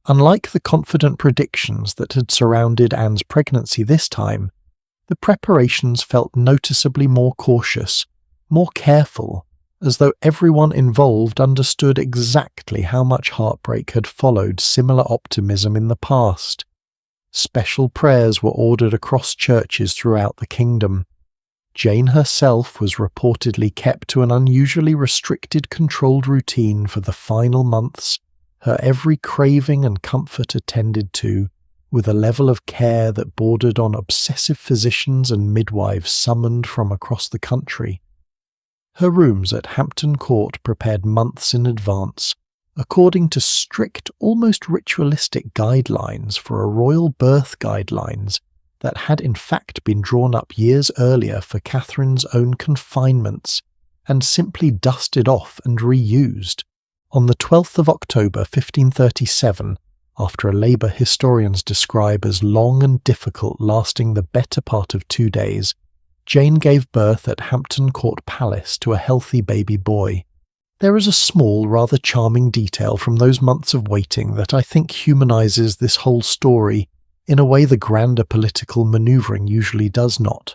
Unlike the confident predictions that had surrounded Anne's pregnancy this time, the preparations felt noticeably more cautious, more careful, as though everyone involved understood exactly how much heartbreak had followed similar optimism in the past. Special prayers were ordered across churches throughout the kingdom. Jane herself was reportedly kept to an unusually restricted, controlled routine for the final months, her every craving and comfort attended to, with a level of care that bordered on obsessive physicians and midwives summoned from across the country. Her rooms at Hampton Court prepared months in advance, according to strict, almost ritualistic guidelines for a royal birth guidelines that had in fact been drawn up years earlier for Catherine's own confinements and simply dusted off and reused. On the 12th of October 1537, after a labour historians describe as long and difficult lasting the better part of 2 days, Jane gave birth at Hampton Court Palace to a healthy baby boy. There is a small, rather charming detail from those months of waiting that I think humanises this whole story in a way the grander political manoeuvring usually does not.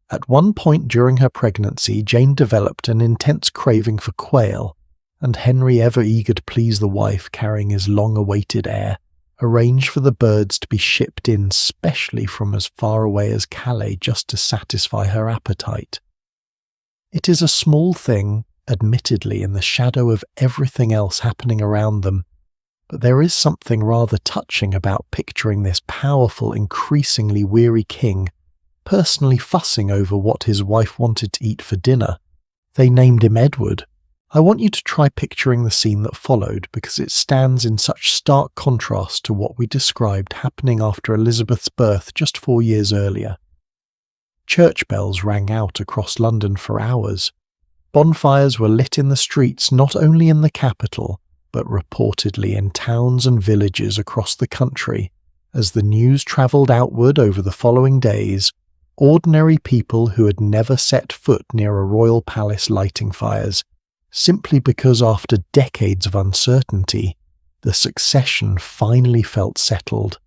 At one point during her pregnancy, Jane developed an intense craving for quail, and Henry, ever eager to please the wife carrying his long-awaited heir, arranged for the birds to be shipped in specially from as far away as Calais just to satisfy her appetite. It is a small thing, admittedly, in the shadow of everything else happening around them, but there is something rather touching about picturing this powerful, increasingly weary king personally fussing over what his wife wanted to eat for dinner. They named him Edward. I want you to try picturing the scene that followed, because it stands in such stark contrast to what we described happening after Elizabeth's birth just 4 years earlier. Church bells rang out across London for hours. Bonfires were lit in the streets, not only in the capital, but reportedly in towns and villages across the country. As the news travelled outward over the following days, ordinary people who had never set foot near a royal palace lighting fires, simply because after decades of uncertainty, the succession finally felt settled.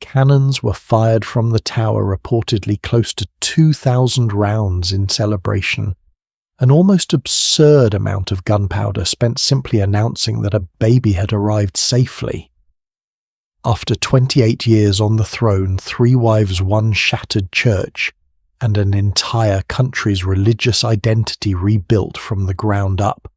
Cannons were fired from the tower, reportedly close to 2,000 rounds in celebration. An almost absurd amount of gunpowder spent simply announcing that a baby had arrived safely. After 28 years on the throne, 3 wives, 1 shattered church, and an entire country's religious identity rebuilt from the ground up,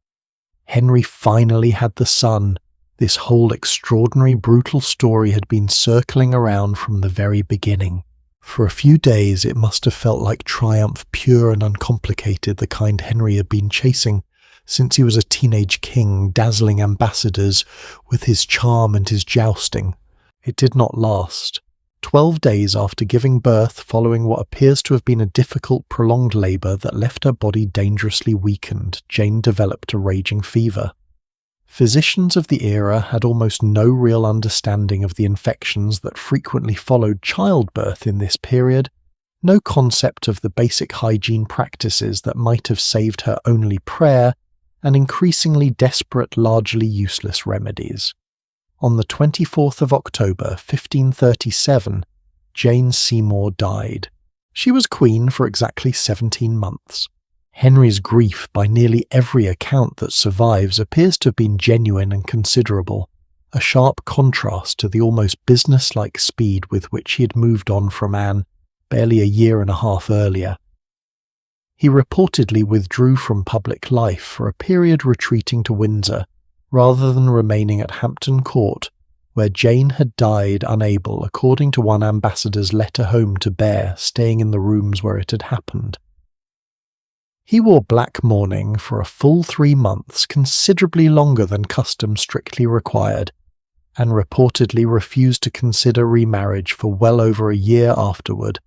Henry finally had the son. This whole extraordinary, brutal story had been circling around from the very beginning. For a few days it must have felt like triumph, pure and uncomplicated, the kind Henry had been chasing since he was a teenage king, dazzling ambassadors with his charm and his jousting. It did not last. 12 days after giving birth, following what appears to have been a difficult, prolonged labour that left her body dangerously weakened, Jane developed a raging fever. Physicians of the era had almost no real understanding of the infections that frequently followed childbirth in this period, no concept of the basic hygiene practices that might have saved her only prayer, and increasingly desperate, largely useless remedies. On the 24th of October, 1537, Jane Seymour died. She was queen for exactly 17 months. Henry's grief, by nearly every account that survives, appears to have been genuine and considerable, a sharp contrast to the almost business-like speed with which he had moved on from Anne barely a year and a half earlier. He reportedly withdrew from public life for a period, retreating to Windsor, rather than remaining at Hampton Court, where Jane had died unable, according to one ambassador's letter home to bear, staying in the rooms where it had happened. He wore black mourning for a full 3 months, considerably longer than custom strictly required, and reportedly refused to consider remarriage for well over a year afterward,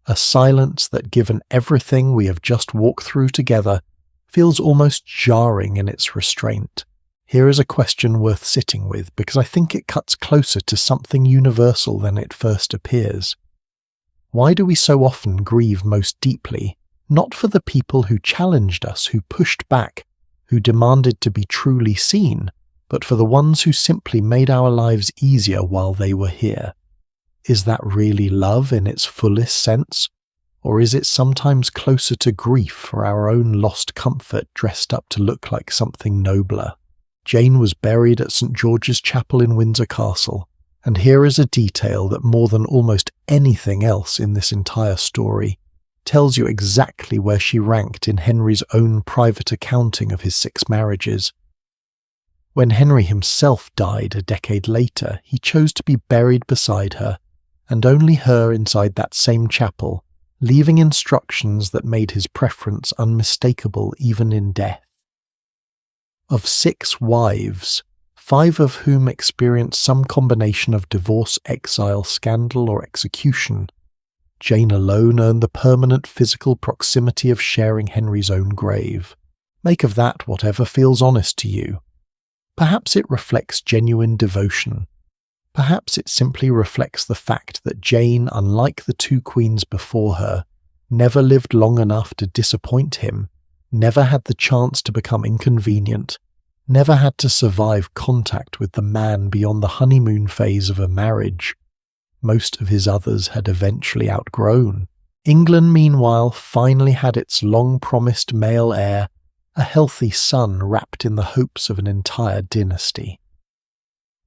a silence that, given everything we have just walked through together, feels almost jarring in its restraint. Here is a question worth sitting with, because I think it cuts closer to something universal than it first appears. Why do we so often grieve most deeply, not for the people who challenged us, who pushed back, who demanded to be truly seen, but for the ones who simply made our lives easier while they were here? Is that really love in its fullest sense? Or is it sometimes closer to grief for our own lost comfort dressed up to look like something nobler? Jane was buried at St. George's Chapel in Windsor Castle, and here is a detail that, more than almost anything else in this entire story, tells you exactly where she ranked in Henry's own private accounting of his 6 marriages. When Henry himself died a decade later, he chose to be buried beside her, and only her inside that same chapel, leaving instructions that made his preference unmistakable even in death. Of 6 wives, 5 of whom experienced some combination of divorce, exile, scandal, or execution, Jane alone earned the permanent physical proximity of sharing Henry's own grave. Make of that whatever feels honest to you. Perhaps it reflects genuine devotion. Perhaps it simply reflects the fact that Jane, unlike the 2 queens before her, never lived long enough to disappoint him, never had the chance to become inconvenient, never had to survive contact with the man beyond the honeymoon phase of a marriage. Most of his others had eventually outgrown. England, meanwhile, finally had its long-promised male heir, a healthy son wrapped in the hopes of an entire dynasty.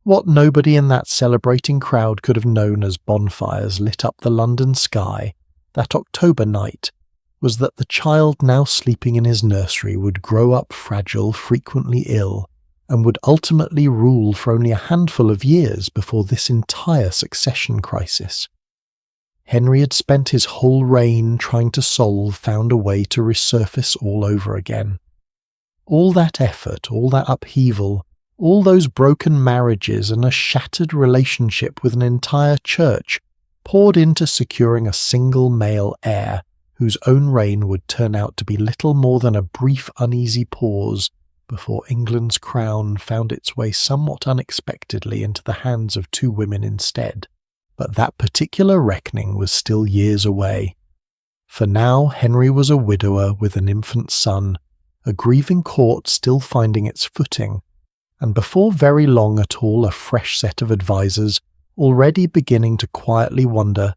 What nobody in that celebrating crowd could have known as bonfires lit up the London sky that October night was that the child now sleeping in his nursery would grow up fragile, frequently ill, and would ultimately rule for only a handful of years before this entire succession crisis. Henry had spent his whole reign trying to found a way to resurface all over again. All that effort, all that upheaval, all those broken marriages and a shattered relationship with an entire church poured into securing a single male heir whose own reign would turn out to be little more than a brief uneasy pause before England's crown found its way somewhat unexpectedly into the hands of 2 women instead. But that particular reckoning was still years away. For now Henry was a widower with an infant son, a grieving court still finding its footing, and before very long at all a fresh set of advisers, already beginning to quietly wonder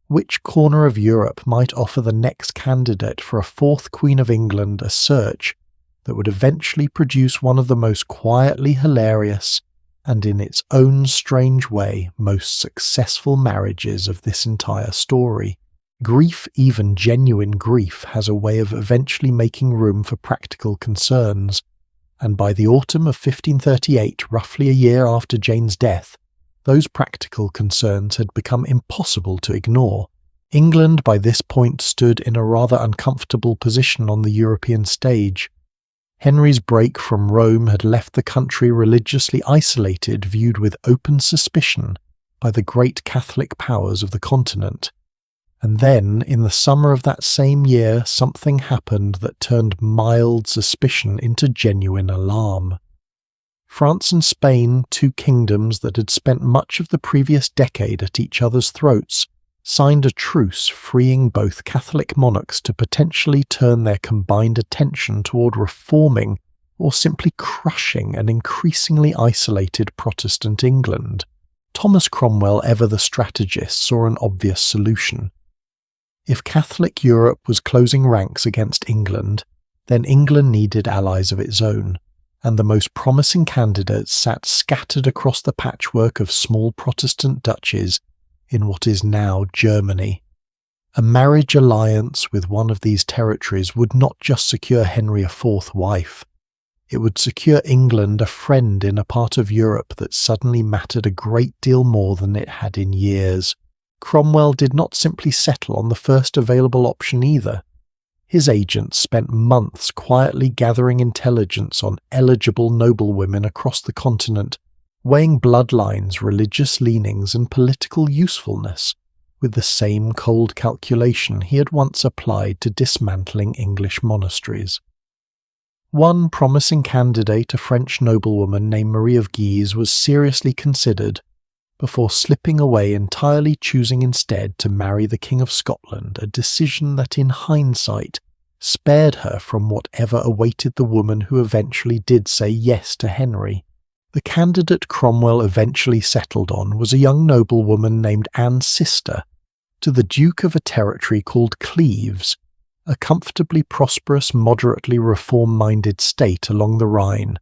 which corner of Europe might offer the next candidate for a fourth Queen of England a search that would eventually produce one of the most quietly hilarious and in its own strange way most successful marriages of this entire story. Grief, even genuine grief, has a way of eventually making room for practical concerns, and by the autumn of 1538, roughly a year after Jane's death, those practical concerns had become impossible to ignore. England by this point stood in a rather uncomfortable position on the European stage. Henry's break from Rome had left the country religiously isolated, viewed with open suspicion by the great Catholic powers of the continent. And then, in the summer of that same year, something happened that turned mild suspicion into genuine alarm. France and Spain, two kingdoms that had spent much of the previous decade at each other's throats, signed a truce freeing both Catholic monarchs to potentially turn their combined attention toward reforming or simply crushing an increasingly isolated Protestant England. Thomas Cromwell, ever the strategist, saw an obvious solution. If Catholic Europe was closing ranks against England, then England needed allies of its own, and the most promising candidates sat scattered across the patchwork of small Protestant duchies in what is now Germany. A marriage alliance with one of these territories would not just secure Henry a fourth wife, it would secure England a friend in a part of Europe that suddenly mattered a great deal more than it had in years. Cromwell did not simply settle on the first available option either. His agents spent months quietly gathering intelligence on eligible noblewomen across the continent, weighing bloodlines, religious leanings, and political usefulness with the same cold calculation he had once applied to dismantling English monasteries. One promising candidate, a French noblewoman named Marie of Guise, was seriously considered, before slipping away entirely, choosing instead to marry the King of Scotland, a decision that in hindsight spared her from whatever awaited the woman who eventually did say yes to Henry. The candidate Cromwell eventually settled on was a young noblewoman named Anne's sister to the Duke of a territory called Cleves, a comfortably prosperous, moderately reform-minded state along the Rhine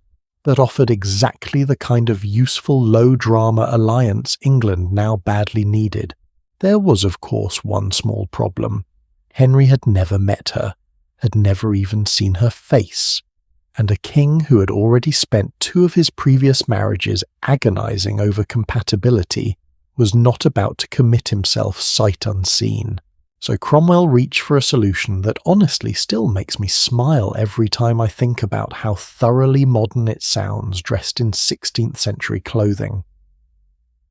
that offered exactly the kind of useful low-drama alliance England now badly needed. There was, of course, one small problem. Henry had never met her, had never even seen her face, and a king who had already spent two of his previous marriages agonizing over compatibility was not about to commit himself sight unseen. So Cromwell reached for a solution that honestly still makes me smile every time I think about how thoroughly modern it sounds dressed in 16th-century clothing.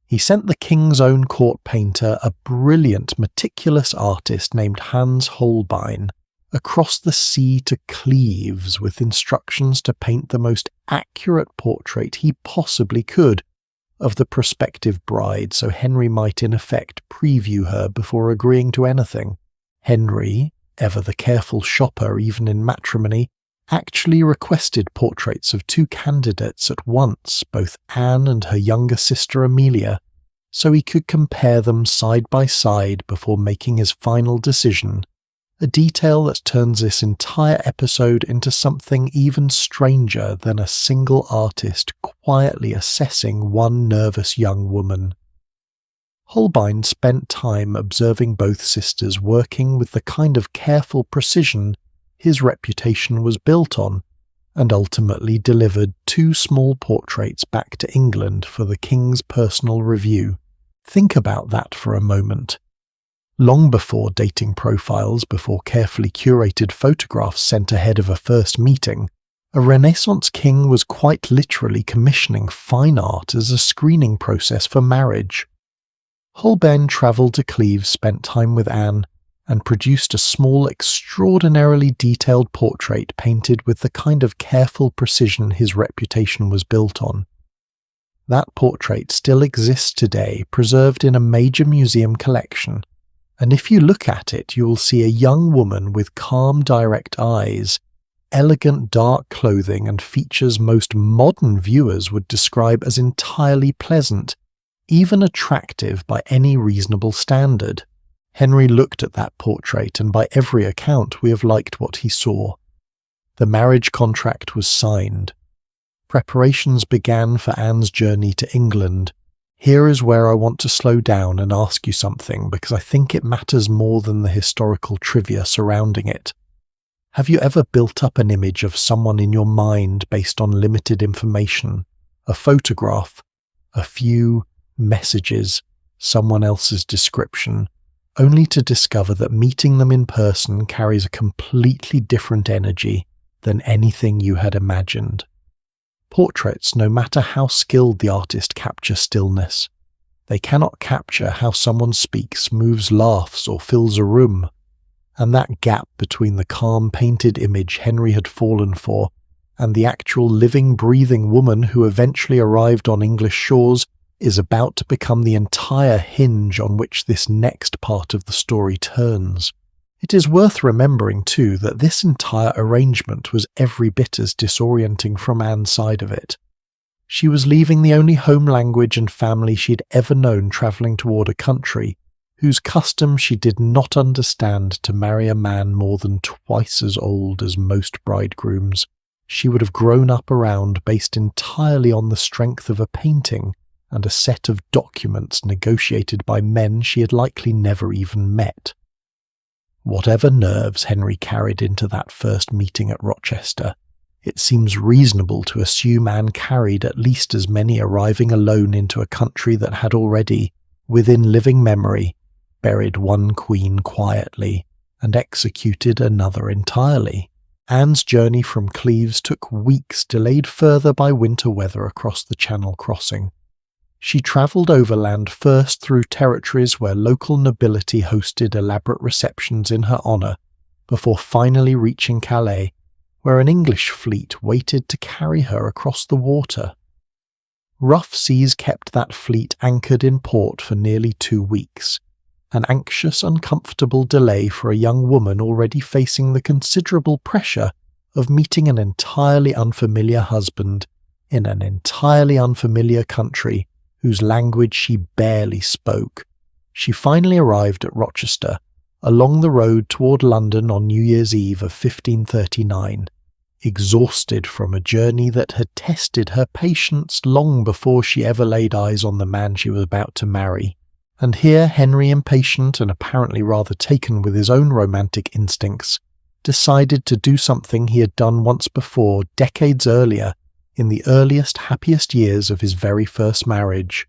He sent the king's own court painter, a brilliant, meticulous artist named Hans Holbein, across the sea to Cleves with instructions to paint the most accurate portrait he possibly could of the prospective bride, so Henry might in effect preview her before agreeing to anything. Henry, ever the careful shopper even in matrimony, actually requested portraits of two candidates at once, both Anne and her younger sister Amelia, so he could compare them side by side before making his final decision, a detail that turns this entire episode into something even stranger than a single artist quietly assessing one nervous young woman. Holbein spent time observing both sisters working with the kind of careful precision his reputation was built on, and ultimately delivered two small portraits back to England for the king's personal review. Think about that for a moment. Long before dating profiles, before carefully curated photographs sent ahead of a first meeting, a Renaissance king was quite literally commissioning fine art as a screening process for marriage. Holbein travelled to Cleves, spent time with Anne, and produced a small, extraordinarily detailed portrait painted with the kind of careful precision his reputation was built on. That portrait still exists today, preserved in a major museum collection, and if you look at it, you will see a young woman with calm, direct eyes, elegant dark clothing, and features most modern viewers would describe as entirely pleasant, even attractive by any reasonable standard. Henry looked at that portrait, and by every account we have liked what he saw. The marriage contract was signed. Preparations began for Anne's journey to England. Here is where I want to slow down and ask you something, because I think it matters more than the historical trivia surrounding it. Have you ever built up an image of someone in your mind based on limited information, a photograph, a few messages, someone else's description, only to discover that meeting them in person carries a completely different energy than anything you had imagined? Portraits, no matter how skilled the artist, capture stillness. They cannot capture how someone speaks, moves, laughs, or fills a room. And that gap between the calm painted image Henry had fallen for and the actual living, breathing woman who eventually arrived on English shores is about to become the entire hinge on which this next part of the story turns. It is worth remembering, too, that this entire arrangement was every bit as disorienting from Anne's side of it. She was leaving the only home language and family she'd ever known, travelling toward a country whose customs she did not understand, to marry a man more than twice as old as most bridegrooms she would have grown up around, based entirely on the strength of a painting and a set of documents negotiated by men she had likely never even met. Whatever nerves Henry carried into that first meeting at Rochester, it seems reasonable to assume Anne carried at least as many, arriving alone into a country that had already, within living memory, buried one queen quietly and executed another entirely. Anne's journey from Cleves took weeks, delayed further by winter weather across the Channel crossing. She travelled overland first through territories where local nobility hosted elaborate receptions in her honour, before finally reaching Calais, where an English fleet waited to carry her across the water. Rough seas kept that fleet anchored in port for nearly 2 weeks, an anxious, uncomfortable delay for a young woman already facing the considerable pressure of meeting an entirely unfamiliar husband in an entirely unfamiliar country whose language she barely spoke. She finally arrived at Rochester, along the road toward London on New Year's Eve of 1539, exhausted from a journey that had tested her patience long before she ever laid eyes on the man she was about to marry. And here Henry, impatient and apparently rather taken with his own romantic instincts, decided to do something he had done once before, decades earlier, in the earliest, happiest years of his very first marriage.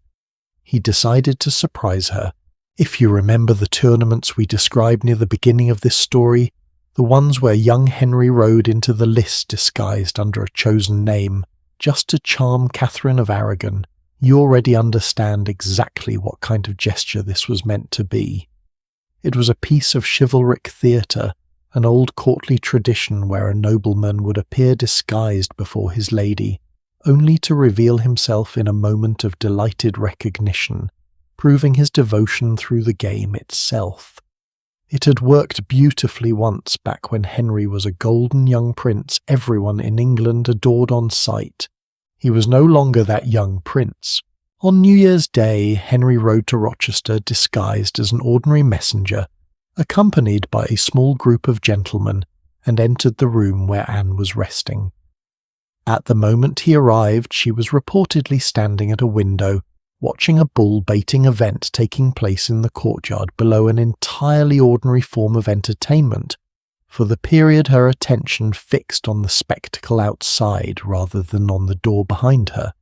He decided to surprise her. If you remember the tournaments we described near the beginning of this story, the ones where young Henry rode into the lists disguised under a chosen name, just to charm Catherine of Aragon, you already understand exactly what kind of gesture this was meant to be. It was a piece of chivalric theatre, an old courtly tradition where a nobleman would appear disguised before his lady, only to reveal himself in a moment of delighted recognition, proving his devotion through the game itself. It had worked beautifully once, back when Henry was a golden young prince everyone in England adored on sight. He was no longer that young prince. On New Year's Day, Henry rode to Rochester disguised as an ordinary messenger, accompanied by a small group of gentlemen, and entered the room where Anne was resting. At the moment he arrived, she was reportedly standing at a window, watching a bull-baiting event taking place in the courtyard below, an entirely ordinary form of entertainment. For the period her attention fixed on the spectacle outside rather than on the door behind her.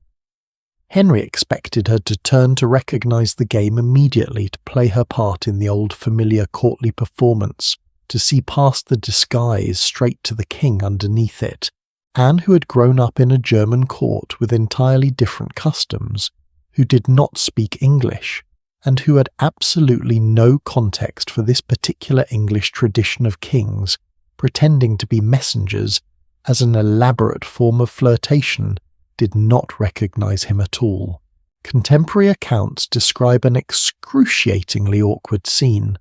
Henry expected her to turn to recognise the game immediately, to play her part in the old familiar courtly performance, to see past the disguise straight to the king underneath it. Anne, who had grown up in a German court with entirely different customs, who did not speak English, and who had absolutely no context for this particular English tradition of kings, pretending to be messengers as an elaborate form of flirtation, did not recognise him at all. Contemporary accounts describe an excruciatingly awkward scene.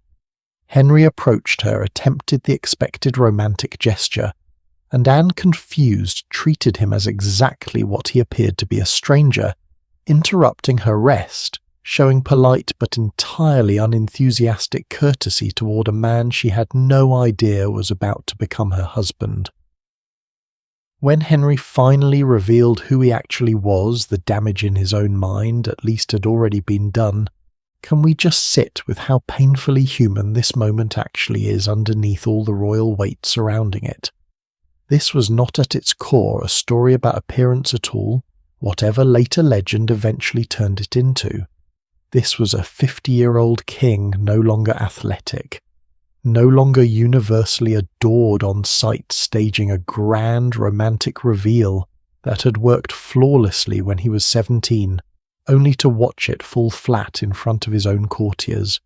Henry approached her, attempted the expected romantic gesture, and Anne, confused, treated him as exactly what he appeared to be, a stranger, interrupting her rest showing polite but entirely unenthusiastic courtesy toward a man she had no idea was about to become her husband. When Henry finally revealed who he actually was, the damage in his own mind at least had already been done. Can we just sit with how painfully human this moment actually is underneath all the royal weight surrounding it? This was not at its core a story about appearance at all, whatever later legend eventually turned it into. This was a 50-year-old king no longer athletic, no longer universally adored on sight, staging a grand romantic reveal that had worked flawlessly when he was 17, only to watch it fall flat in front of his own courtiers.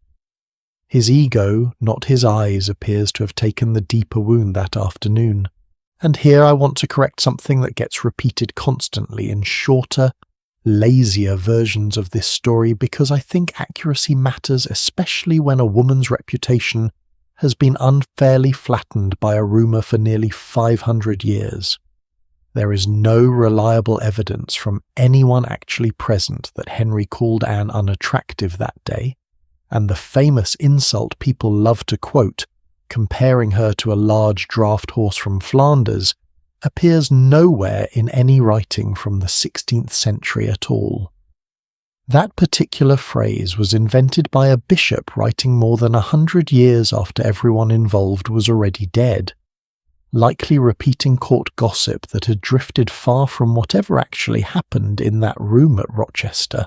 His ego, not his eyes, appears to have taken the deeper wound that afternoon. And here I want to correct something that gets repeated constantly in shorter, lazier versions of this story, because I think accuracy matters, especially when a woman's reputation has been unfairly flattened by a rumour for nearly 500 years. There is no reliable evidence from anyone actually present that Henry called Anne unattractive that day, and the famous insult people love to quote, comparing her to a large draught horse from Flanders, appears nowhere in any writing from the 16th century at all. That particular phrase was invented by a bishop writing more than 100 years after everyone involved was already dead, likely repeating court gossip that had drifted far from whatever actually happened in that room at Rochester.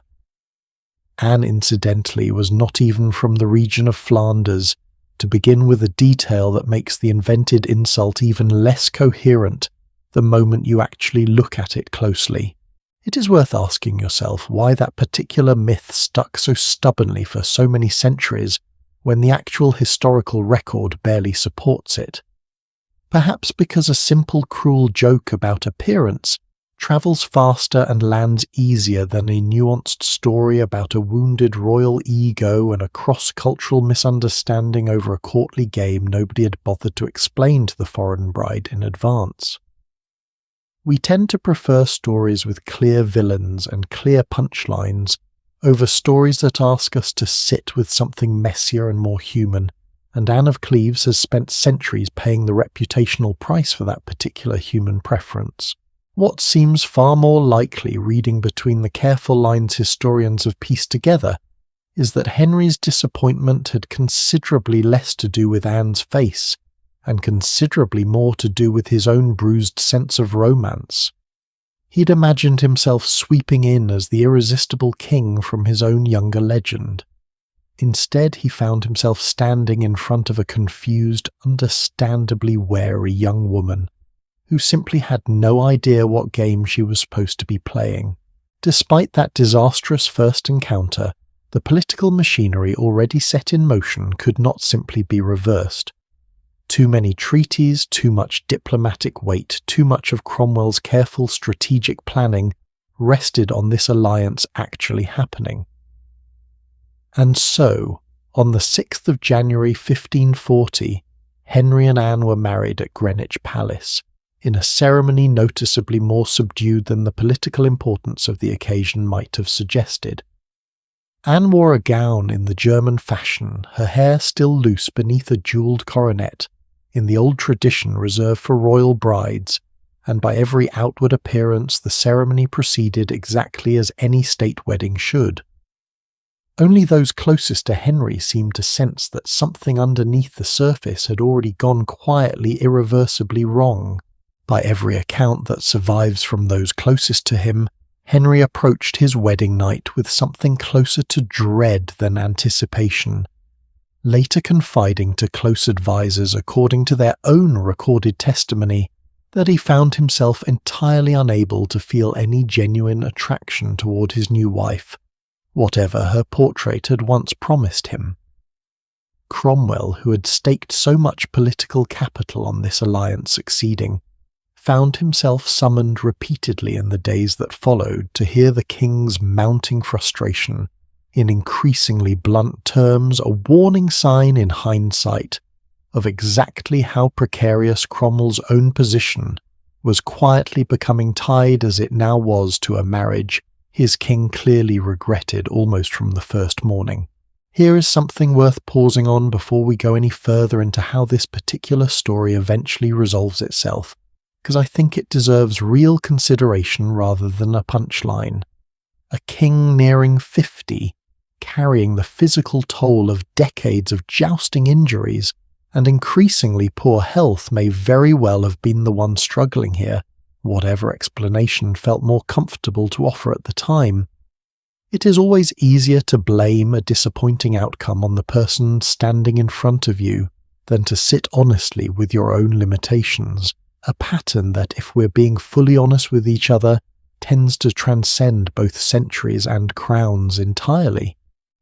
Anne, incidentally, was not even from the region of Flanders, to begin with a detail that makes the invented insult even less coherent the moment you actually look at it closely. It is worth asking yourself why that particular myth stuck so stubbornly for so many centuries when the actual historical record barely supports it. Perhaps because a simple cruel joke about appearance travels faster and lands easier than a nuanced story about a wounded royal ego and a cross-cultural misunderstanding over a courtly game nobody had bothered to explain to the foreign bride in advance. We tend to prefer stories with clear villains and clear punchlines over stories that ask us to sit with something messier and more human, and Anne of Cleves has spent centuries paying the reputational price for that particular human preference. What seems far more likely, reading between the careful lines historians have pieced together, is that Henry's disappointment had considerably less to do with Anne's face, and considerably more to do with his own bruised sense of romance. He'd imagined himself sweeping in as the irresistible king from his own younger legend. Instead, he found himself standing in front of a confused, understandably wary young woman, who simply had no idea what game she was supposed to be playing. Despite that disastrous first encounter, the political machinery already set in motion could not simply be reversed. Too many treaties, too much diplomatic weight, too much of Cromwell's careful strategic planning rested on this alliance actually happening. And so, on the 6th of January 1540, Henry and Anne were married at Greenwich Palace, in a ceremony noticeably more subdued than the political importance of the occasion might have suggested. Anne wore a gown in the German fashion, her hair still loose beneath a jewelled coronet, in the old tradition reserved for royal brides, and by every outward appearance the ceremony proceeded exactly as any state wedding should. Only those closest to Henry seemed to sense that something underneath the surface had already gone quietly, irreversibly wrong. By every account that survives from those closest to him, Henry approached his wedding night with something closer to dread than anticipation, later confiding to close advisers, according to their own recorded testimony, that he found himself entirely unable to feel any genuine attraction toward his new wife, whatever her portrait had once promised him. Cromwell, who had staked so much political capital on this alliance succeeding, found himself summoned repeatedly in the days that followed to hear the king's mounting frustration, in increasingly blunt terms, a warning sign in hindsight of exactly how precarious Cromwell's own position was quietly becoming tied as it now was to a marriage his king clearly regretted almost from the first morning. Here is something worth pausing on before we go any further into how this particular story eventually resolves itself, because I think it deserves real consideration rather than a punchline. A king nearing 50, carrying the physical toll of decades of jousting injuries and increasingly poor health may very well have been the one struggling here, whatever explanation felt more comfortable to offer at the time. It is always easier to blame a disappointing outcome on the person standing in front of you than to sit honestly with your own limitations, a pattern that, if we're being fully honest with each other, tends to transcend both centuries and crowns entirely.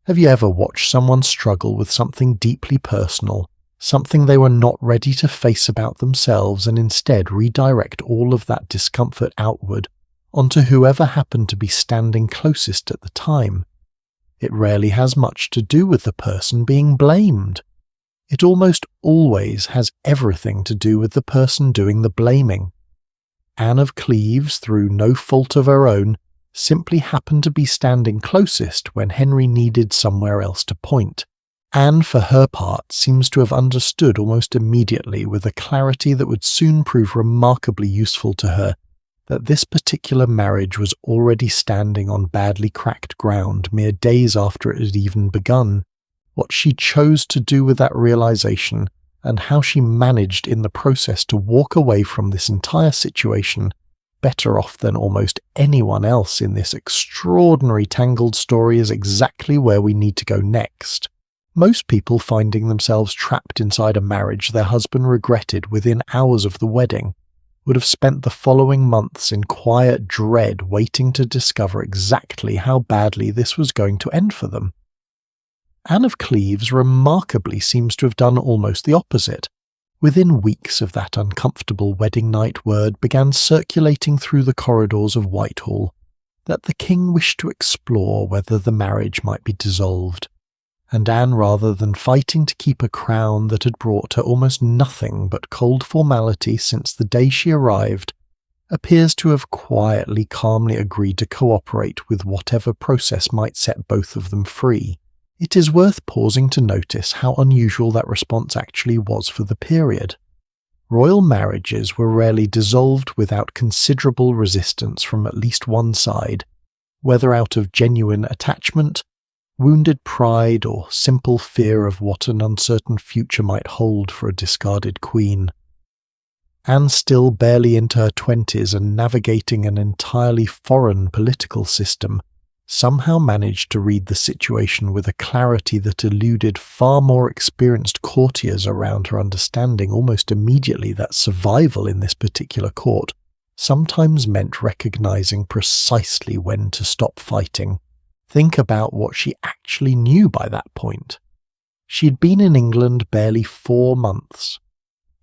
Have you ever watched someone struggle with something deeply personal, something they were not ready to face about themselves, and instead redirect all of that discomfort outward onto whoever happened to be standing closest at the time? It rarely has much to do with the person being blamed. It almost always has everything to do with the person doing the blaming. Anne of Cleves, through no fault of her own, simply happened to be standing closest when Henry needed somewhere else to point. Anne, for her part, seems to have understood almost immediately, with a clarity that would soon prove remarkably useful to her, that this particular marriage was already standing on badly cracked ground mere days after it had even begun. What she chose to do with that realization, and how she managed in the process to walk away from this entire situation better off than almost anyone else in this extraordinary tangled story, is exactly where we need to go next. Most people finding themselves trapped inside a marriage their husband regretted within hours of the wedding would have spent the following months in quiet dread, waiting to discover exactly how badly this was going to end for them. Anne of Cleves remarkably seems to have done almost the opposite. Within weeks of that uncomfortable wedding night, word began circulating through the corridors of Whitehall that the king wished to explore whether the marriage might be dissolved, and Anne, rather than fighting to keep a crown that had brought her almost nothing but cold formality since the day she arrived, appears to have quietly, calmly agreed to cooperate with whatever process might set both of them free. It is worth pausing to notice how unusual that response actually was for the period. Royal marriages were rarely dissolved without considerable resistance from at least one side, whether out of genuine attachment, wounded pride, or simple fear of what an uncertain future might hold for a discarded queen. Anne, still barely into her 20s and navigating an entirely foreign political system, somehow managed to read the situation with a clarity that eluded far more experienced courtiers around her, understanding almost immediately that survival in this particular court sometimes meant recognizing precisely when to stop fighting. Think about what she actually knew by that point. She had been in England barely 4 months.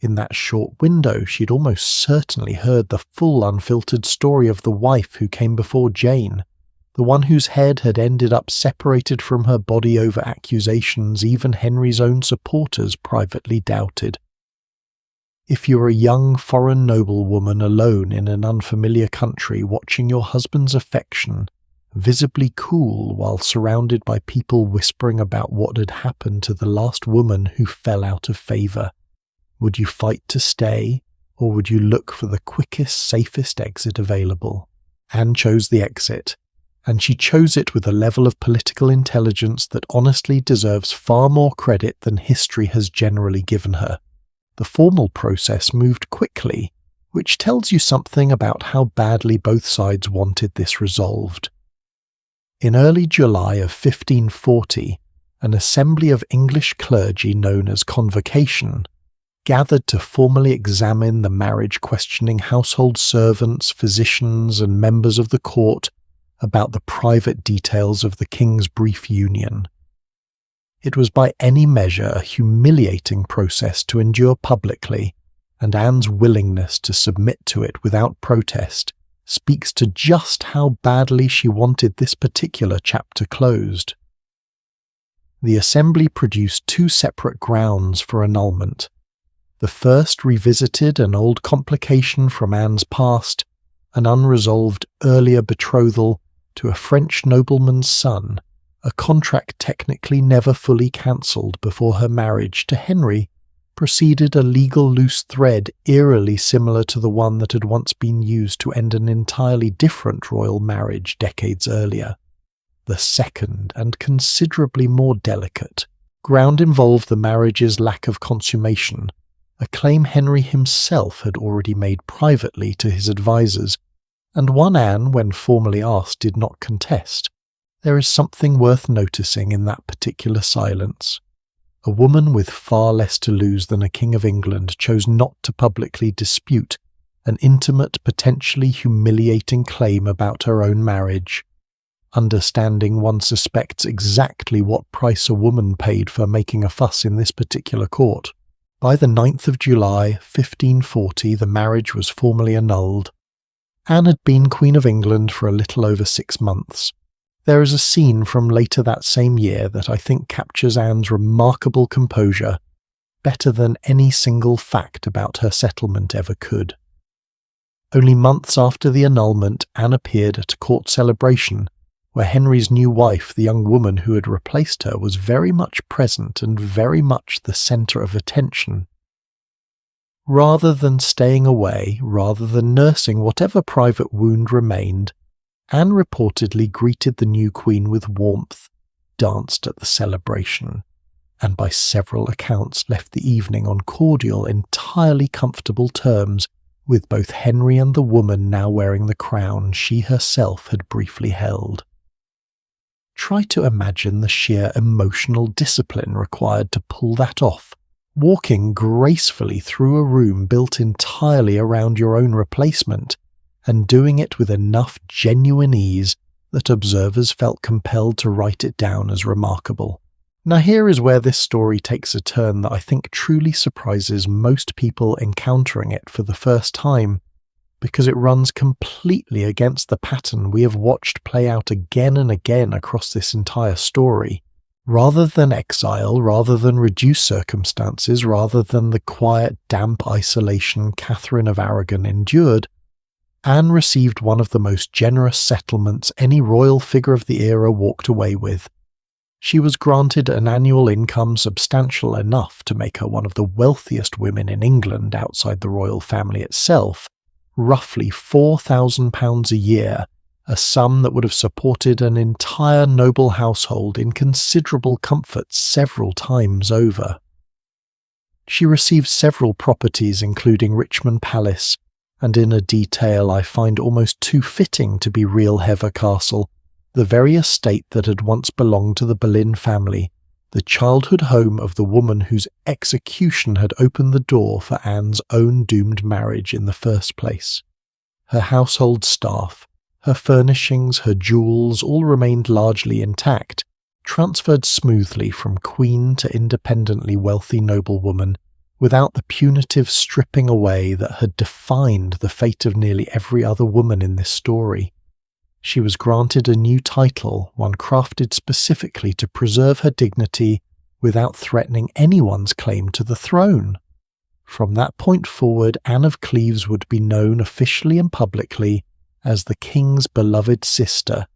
In that short window, she'd almost certainly heard the full unfiltered story of the wife who came before Jane, the one whose head had ended up separated from her body over accusations even Henry's own supporters privately doubted. If you're a young foreign noblewoman alone in an unfamiliar country watching your husband's affection visibly cool while surrounded by people whispering about what had happened to the last woman who fell out of favour, would you fight to stay, or would you look for the quickest, safest exit available? Anne chose the exit, and she chose it with a level of political intelligence that honestly deserves far more credit than history has generally given her. The formal process moved quickly, which tells you something about how badly both sides wanted this resolved. In early July of 1540, an assembly of English clergy known as Convocation gathered to formally examine the marriage, questioning household servants, physicians, and members of the court about the private details of the king's brief union. It was by any measure a humiliating process to endure publicly, and Anne's willingness to submit to it without protest speaks to just how badly she wanted this particular chapter closed. The assembly produced 2 separate grounds for annulment. The first revisited an old complication from Anne's past, an unresolved earlier betrothal to a French nobleman's son, a contract technically never fully cancelled before her marriage to Henry, proceeded a legal loose thread eerily similar to the one that had once been used to end an entirely different royal marriage decades earlier. The second, and considerably more delicate, ground involved the marriage's lack of consummation, a claim Henry himself had already made privately to his advisers, and one Anne, when formally asked, did not contest. There is something worth noticing in that particular silence. A woman with far less to lose than a King of England chose not to publicly dispute an intimate, potentially humiliating claim about her own marriage. Understanding, one suspects exactly what price a woman paid for making a fuss in this particular court. By the 9th of July, 1540, the marriage was formally annulled. Anne had been Queen of England for a little over 6 months. There is a scene from later that same year that I think captures Anne's remarkable composure better than any single fact about her settlement ever could. Only months after the annulment, Anne appeared at a court celebration where Henry's new wife, the young woman who had replaced her, was very much present and very much the centre of attention. Rather than staying away, rather than nursing whatever private wound remained, Anne reportedly greeted the new queen with warmth, danced at the celebration, and by several accounts left the evening on cordial, entirely comfortable terms with both Henry and the woman now wearing the crown she herself had briefly held. Try to imagine the sheer emotional discipline required to pull that off, walking gracefully through a room built entirely around your own replacement, and doing it with enough genuine ease that observers felt compelled to write it down as remarkable. Now here is where this story takes a turn that I think truly surprises most people encountering it for the first time, because it runs completely against the pattern we have watched play out again and again across this entire story. Rather than exile, rather than reduced circumstances, rather than the quiet, damp isolation Catherine of Aragon endured, Anne received one of the most generous settlements any royal figure of the era walked away with. She was granted an annual income substantial enough to make her one of the wealthiest women in England outside the royal family itself, roughly £4,000 a year, a sum that would have supported an entire noble household in considerable comfort several times over. She received several properties including Richmond Palace, and in a detail I find almost too fitting to be real Hever Castle, the very estate that had once belonged to the Boleyn family, the childhood home of the woman whose execution had opened the door for Anne's own doomed marriage in the first place. Her household staff, her furnishings, her jewels all remained largely intact, transferred smoothly from queen to independently wealthy noblewoman, without the punitive stripping away that had defined the fate of nearly every other woman in this story. She was granted a new title, one crafted specifically to preserve her dignity without threatening anyone's claim to the throne. From that point forward, Anne of Cleves would be known officially and publicly as the king's beloved sister,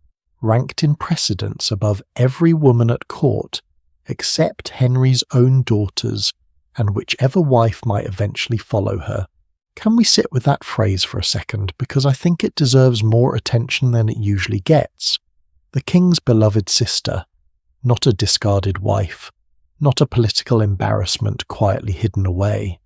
ranked in precedence above every woman at court, except Henry's own daughters, and whichever wife might eventually follow her. Can we sit with that phrase for a second, because I think it deserves more attention than it usually gets. The king's beloved sister, not a discarded wife, not a political embarrassment quietly hidden away.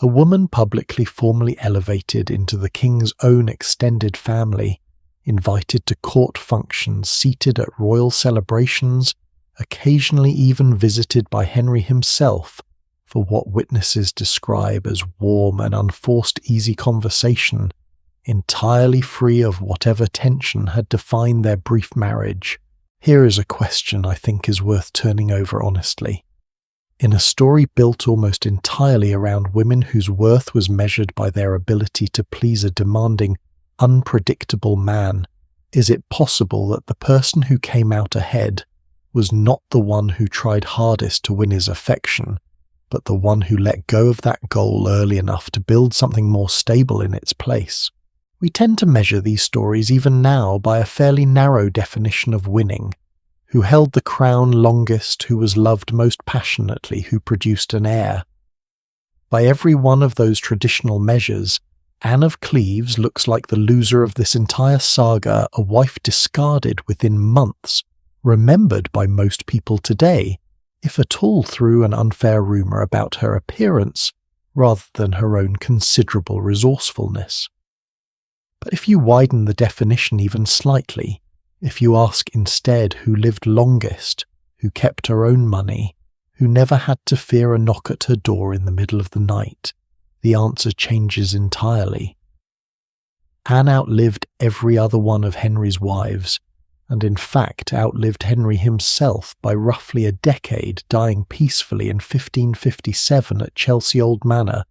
A woman publicly formally elevated into the king's own extended family, invited to court functions, seated at royal celebrations, occasionally even visited by Henry himself for what witnesses describe as warm and unforced easy conversation, entirely free of whatever tension had defined their brief marriage. Here is a question I think is worth turning over honestly. In a story built almost entirely around women whose worth was measured by their ability to please a demanding, unpredictable man, is it possible that the person who came out ahead was not the one who tried hardest to win his affection, but the one who let go of that goal early enough to build something more stable in its place? We tend to measure these stories even now by a fairly narrow definition of winning: who held the crown longest, who was loved most passionately, who produced an heir. By every one of those traditional measures, Anne of Cleves looks like the loser of this entire saga, a wife discarded within months, remembered by most people today, if at all through an unfair rumour about her appearance, rather than her own considerable resourcefulness. But if you widen the definition even slightly, if you ask instead who lived longest, who kept her own money, who never had to fear a knock at her door in the middle of the night, the answer changes entirely. Anne outlived every other one of Henry's wives, and in fact outlived Henry himself by roughly a decade, dying peacefully in 1557 at Chelsea Old Manor,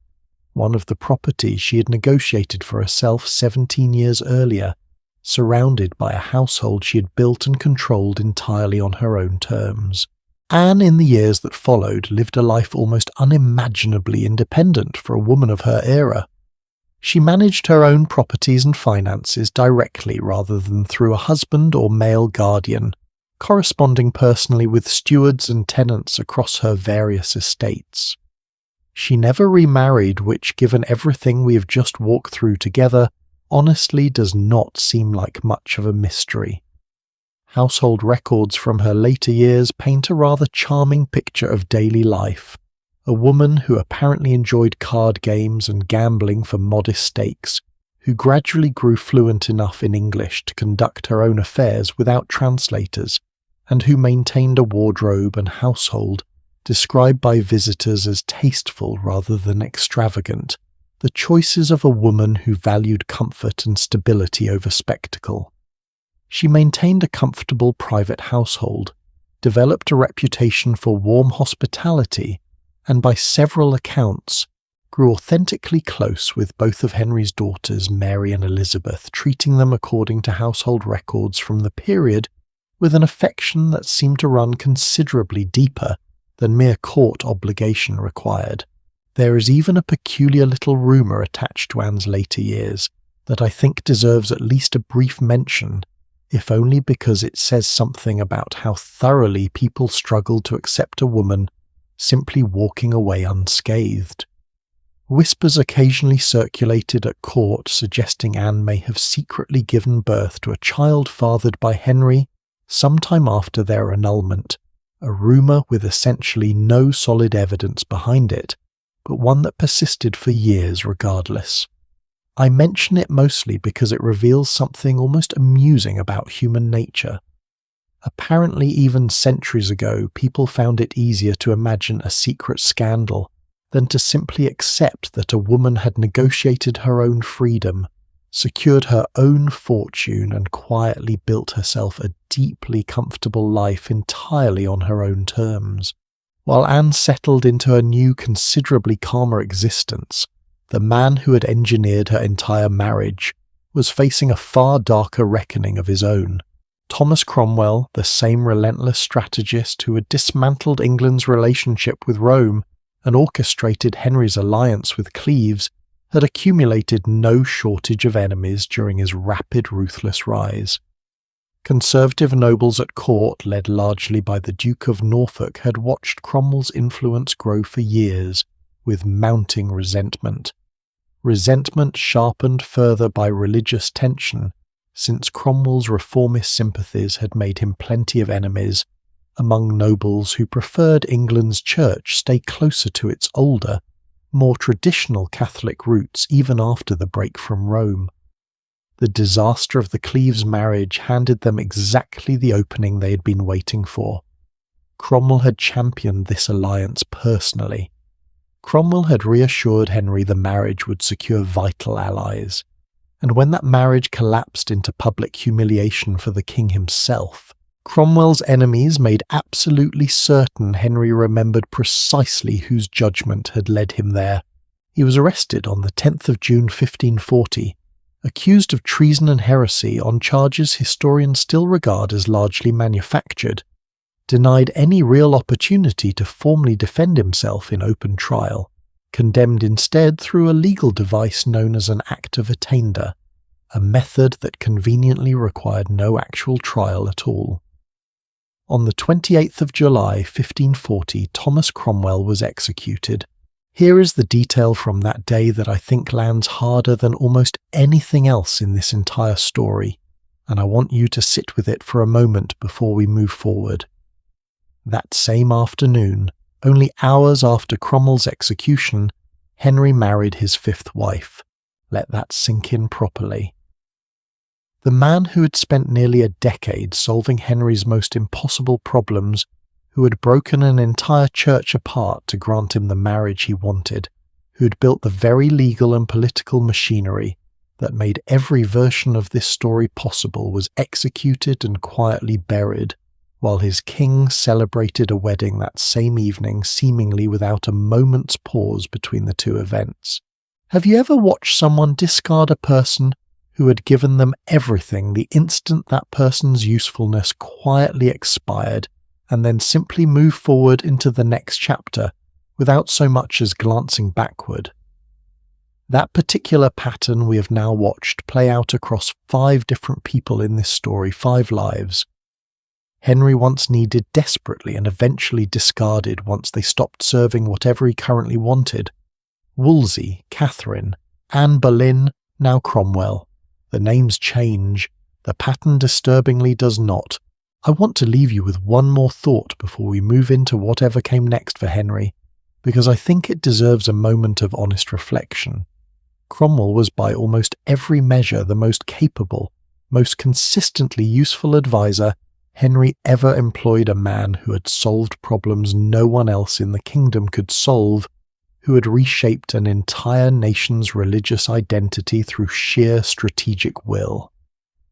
one of the properties she had negotiated for herself 17 years earlier, surrounded by a household she had built and controlled entirely on her own terms. Anne, in the years that followed, lived a life almost unimaginably independent for a woman of her era. She managed her own properties and finances directly rather than through a husband or male guardian, corresponding personally with stewards and tenants across her various estates. She never remarried, which, given everything we have just walked through together, honestly does not seem like much of a mystery. Household records from her later years paint a rather charming picture of daily life. A woman who apparently enjoyed card games and gambling for modest stakes, who gradually grew fluent enough in English to conduct her own affairs without translators, and who maintained a wardrobe and household described by visitors as tasteful rather than extravagant, the choices of a woman who valued comfort and stability over spectacle. She maintained a comfortable private household, developed a reputation for warm hospitality, and by several accounts, grew authentically close with both of Henry's daughters, Mary and Elizabeth, treating them according to household records from the period with an affection that seemed to run considerably deeper than mere court obligation required. There is even a peculiar little rumour attached to Anne's later years that I think deserves at least a brief mention, if only because it says something about how thoroughly people struggled to accept a woman simply walking away unscathed. Whispers occasionally circulated at court suggesting Anne may have secretly given birth to a child fathered by Henry sometime after their annulment, a rumour with essentially no solid evidence behind it, but one that persisted for years regardless. I mention it mostly because it reveals something almost amusing about human nature. Apparently, even centuries ago, people found it easier to imagine a secret scandal than to simply accept that a woman had negotiated her own freedom, secured her own fortune, and quietly built herself a deeply comfortable life entirely on her own terms. While Anne settled into a new, considerably calmer existence, the man who had engineered her entire marriage was facing a far darker reckoning of his own. Thomas Cromwell, the same relentless strategist who had dismantled England's relationship with Rome and orchestrated Henry's alliance with Cleves, had accumulated no shortage of enemies during his rapid, ruthless rise. Conservative nobles at court, led largely by the Duke of Norfolk, had watched Cromwell's influence grow for years, with mounting resentment. Resentment sharpened further by religious tension, since Cromwell's reformist sympathies had made him plenty of enemies among nobles who preferred England's church stay closer to its older, more traditional Catholic roots even after the break from Rome. The disaster of the Cleves marriage handed them exactly the opening they had been waiting for. Cromwell had championed this alliance personally. Cromwell had reassured Henry the marriage would secure vital allies, and when that marriage collapsed into public humiliation for the king himself, Cromwell's enemies made absolutely certain Henry remembered precisely whose judgment had led him there. He was arrested on the 10th of June 1540, accused of treason and heresy on charges historians still regard as largely manufactured, denied any real opportunity to formally defend himself in open trial, condemned instead through a legal device known as an Act of Attainder, a method that conveniently required no actual trial at all. On the 28th of July 1540, Thomas Cromwell was executed. Here is the detail from that day that I think lands harder than almost anything else in this entire story, and I want you to sit with it for a moment before we move forward. That same afternoon, only hours after Cromwell's execution, Henry married his fifth wife. Let that sink in properly. The man who had spent nearly a decade solving Henry's most impossible problems, who had broken an entire church apart to grant him the marriage he wanted, who had built the very legal and political machinery that made every version of this story possible, was executed and quietly buried, while his king celebrated a wedding that same evening, seemingly without a moment's pause between the two events. Have you ever watched someone discard a person who had given them everything the instant that person's usefulness quietly expired, and then simply move forward into the next chapter without so much as glancing backward? That particular pattern we have now watched play out across 5 different people in this story, 5 lives. Henry once needed desperately and eventually discarded once they stopped serving whatever he currently wanted. Wolsey, Catherine, Anne Boleyn, now Cromwell. The names change, the pattern disturbingly does not. I want to leave you with one more thought before we move into whatever came next for Henry, because I think it deserves a moment of honest reflection. Cromwell was by almost every measure the most capable, most consistently useful advisor Henry ever employed, a man who had solved problems no one else in the kingdom could solve, who had reshaped an entire nation's religious identity through sheer strategic will.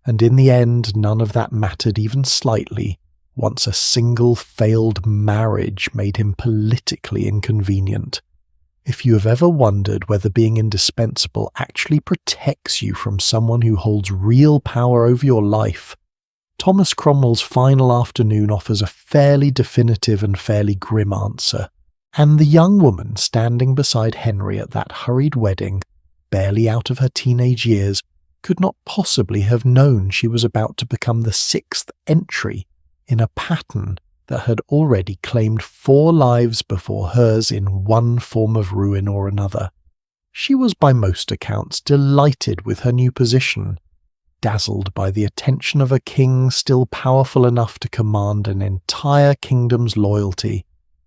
And in the end, none of that mattered even slightly, once a single failed marriage made him politically inconvenient. If you have ever wondered whether being indispensable actually protects you from someone who holds real power over your life, Thomas Cromwell's final afternoon offers a fairly definitive and fairly grim answer. And the young woman standing beside Henry at that hurried wedding, barely out of her teenage years, could not possibly have known she was about to become the 6th entry in a pattern that had already claimed 4 lives before hers in one form of ruin or another. She was by most accounts delighted with her new position, dazzled by the attention of a king still powerful enough to command an entire kingdom's loyalty,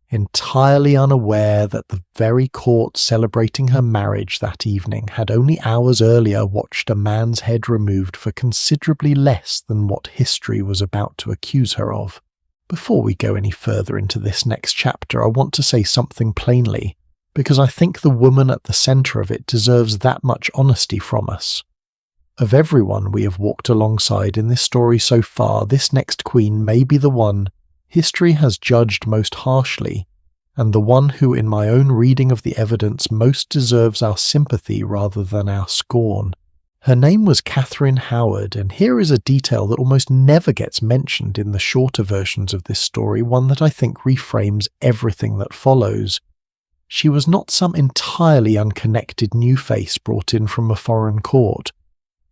entirely unaware that the very court celebrating her marriage that evening had only hours earlier watched a man's head removed for considerably less than what history was about to accuse her of. Before we go any further into this next chapter, I want to say something plainly, because I think the woman at the centre of it deserves that much honesty from us. Of everyone we have walked alongside in this story so far, this next queen may be the one history has judged most harshly, and the one who in my own reading of the evidence most deserves our sympathy rather than our scorn. Her name was Catherine Howard, and here is a detail that almost never gets mentioned in the shorter versions of this story, one that I think reframes everything that follows. She was not some entirely unconnected new face brought in from a foreign court.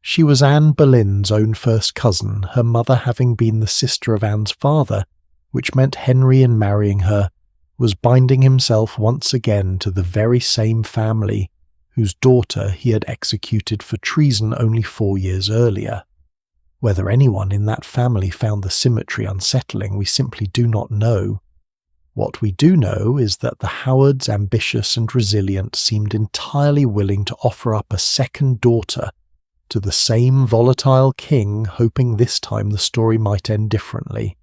She was Anne Boleyn's own first cousin, her mother having been the sister of Anne's father, which meant Henry, in marrying her, was binding himself once again to the very same family whose daughter he had executed for treason only 4 years earlier. Whether anyone in that family found the symmetry unsettling, we simply do not know. What we do know is that the Howards, ambitious and resilient, seemed entirely willing to offer up a second daughter to the same volatile king, hoping this time the story might end differently.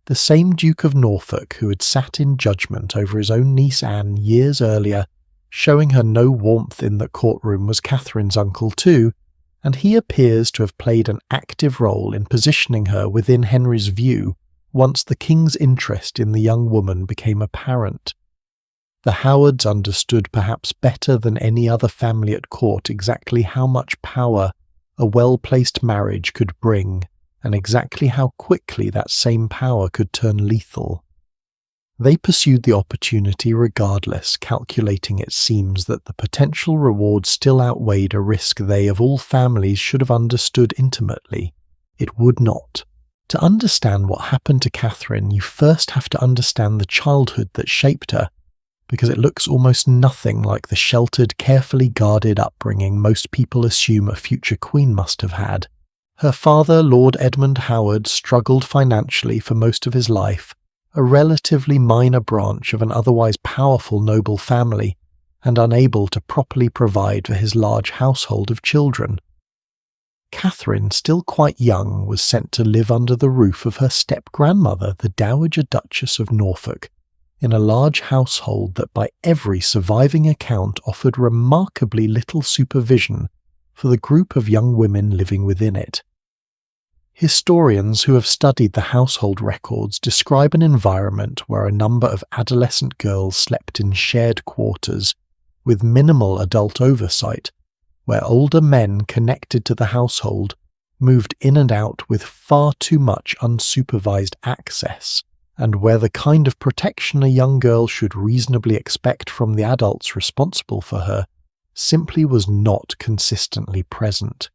The same Duke of Norfolk who had sat in judgment over his own niece Anne years earlier, showing her no warmth in the courtroom, was Catherine's uncle too, and he appears to have played an active role in positioning her within Henry's view once the king's interest in the young woman became apparent. The Howards understood perhaps better than any other family at court exactly how much power a well-placed marriage could bring, and exactly how quickly that same power could turn lethal. They pursued the opportunity regardless, calculating it seems that the potential reward still outweighed a risk they of all families should have understood intimately. It would not. To understand what happened to Catherine, you first have to understand the childhood that shaped her, because it looks almost nothing like the sheltered, carefully guarded upbringing most people assume a future queen must have had. Her father, Lord Edmund Howard, struggled financially for most of his life, a relatively minor branch of an otherwise powerful noble family, and unable to properly provide for his large household of children. Catherine, still quite young, was sent to live under the roof of her step-grandmother, the Dowager Duchess of Norfolk, in a large household that by every surviving account offered remarkably little supervision for the group of young women living within it. Historians who have studied the household records describe an environment where a number of adolescent girls slept in shared quarters, with minimal adult oversight, where older men connected to the household moved in and out with far too much unsupervised access, and where the kind of protection a young girl should reasonably expect from the adults responsible for her simply was not consistently present.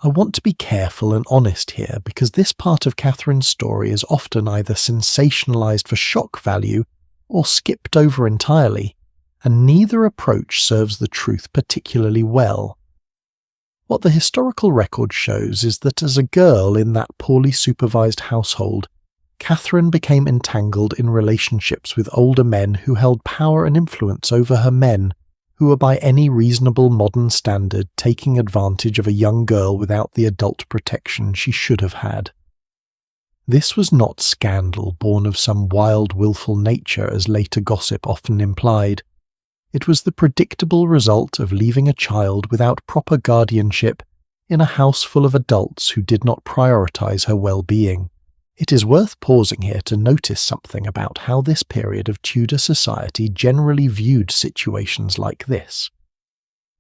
I want to be careful and honest here because this part of Catherine's story is often either sensationalized for shock value or skipped over entirely, and neither approach serves the truth particularly well. What the historical record shows is that as a girl in that poorly supervised household, Catherine became entangled in relationships with older men who held power and influence over her men, who were by any reasonable modern standard taking advantage of a young girl without the adult protection she should have had. This was not scandal born of some wild, willful nature as later gossip often implied. It was the predictable result of leaving a child without proper guardianship in a house full of adults who did not prioritize her well-being. It is worth pausing here to notice something about how this period of Tudor society generally viewed situations like this.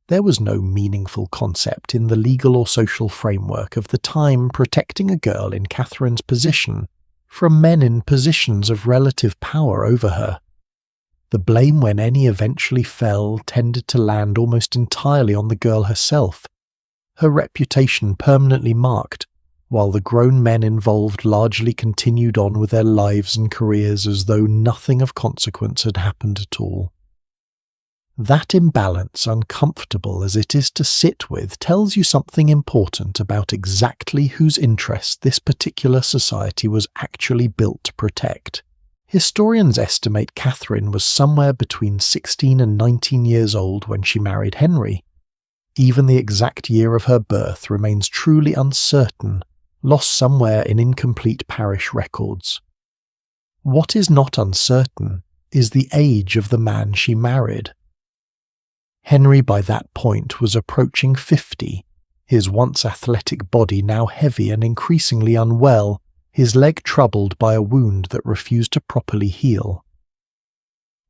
There was no meaningful concept in the legal or social framework of the time protecting a girl in Catherine's position from men in positions of relative power over her. The blame, when any eventually fell, tended to land almost entirely on the girl herself, her reputation permanently marked, while the grown men involved largely continued on with their lives and careers as though nothing of consequence had happened at all. That imbalance, uncomfortable as it is to sit with, tells you something important about exactly whose interests this particular society was actually built to protect. Historians estimate Catherine was somewhere between 16 and 19 years old when she married Henry. Even the exact year of her birth remains truly uncertain, lost somewhere in incomplete parish records. What is not uncertain is the age of the man she married. Henry by that point was approaching 50, his once athletic body now heavy and increasingly unwell, his leg troubled by a wound that refused to properly heal.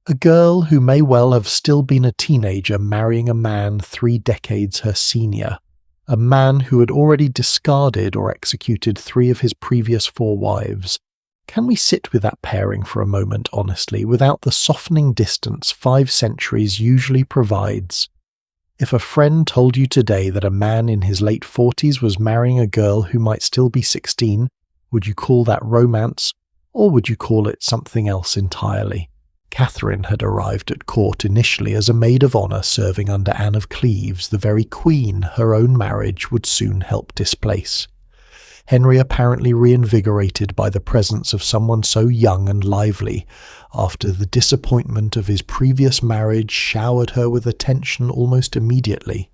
A girl who may well have still been a teenager marrying a man 3 decades her senior, a man who had already discarded or executed 3 of his previous 4 wives. Can we sit with that pairing for a moment honestly, without the softening distance 5 centuries usually provides? If a friend told you today that a man in his late 40s was marrying a girl who might still be 16, would you call that romance, or would you call it something else entirely? Catherine had arrived at court initially as a maid of honour serving under Anne of Cleves, the very queen her own marriage would soon help displace. Henry, apparently reinvigorated by the presence of someone so young and lively, after the disappointment of his previous marriage, showered her with attention almost immediately.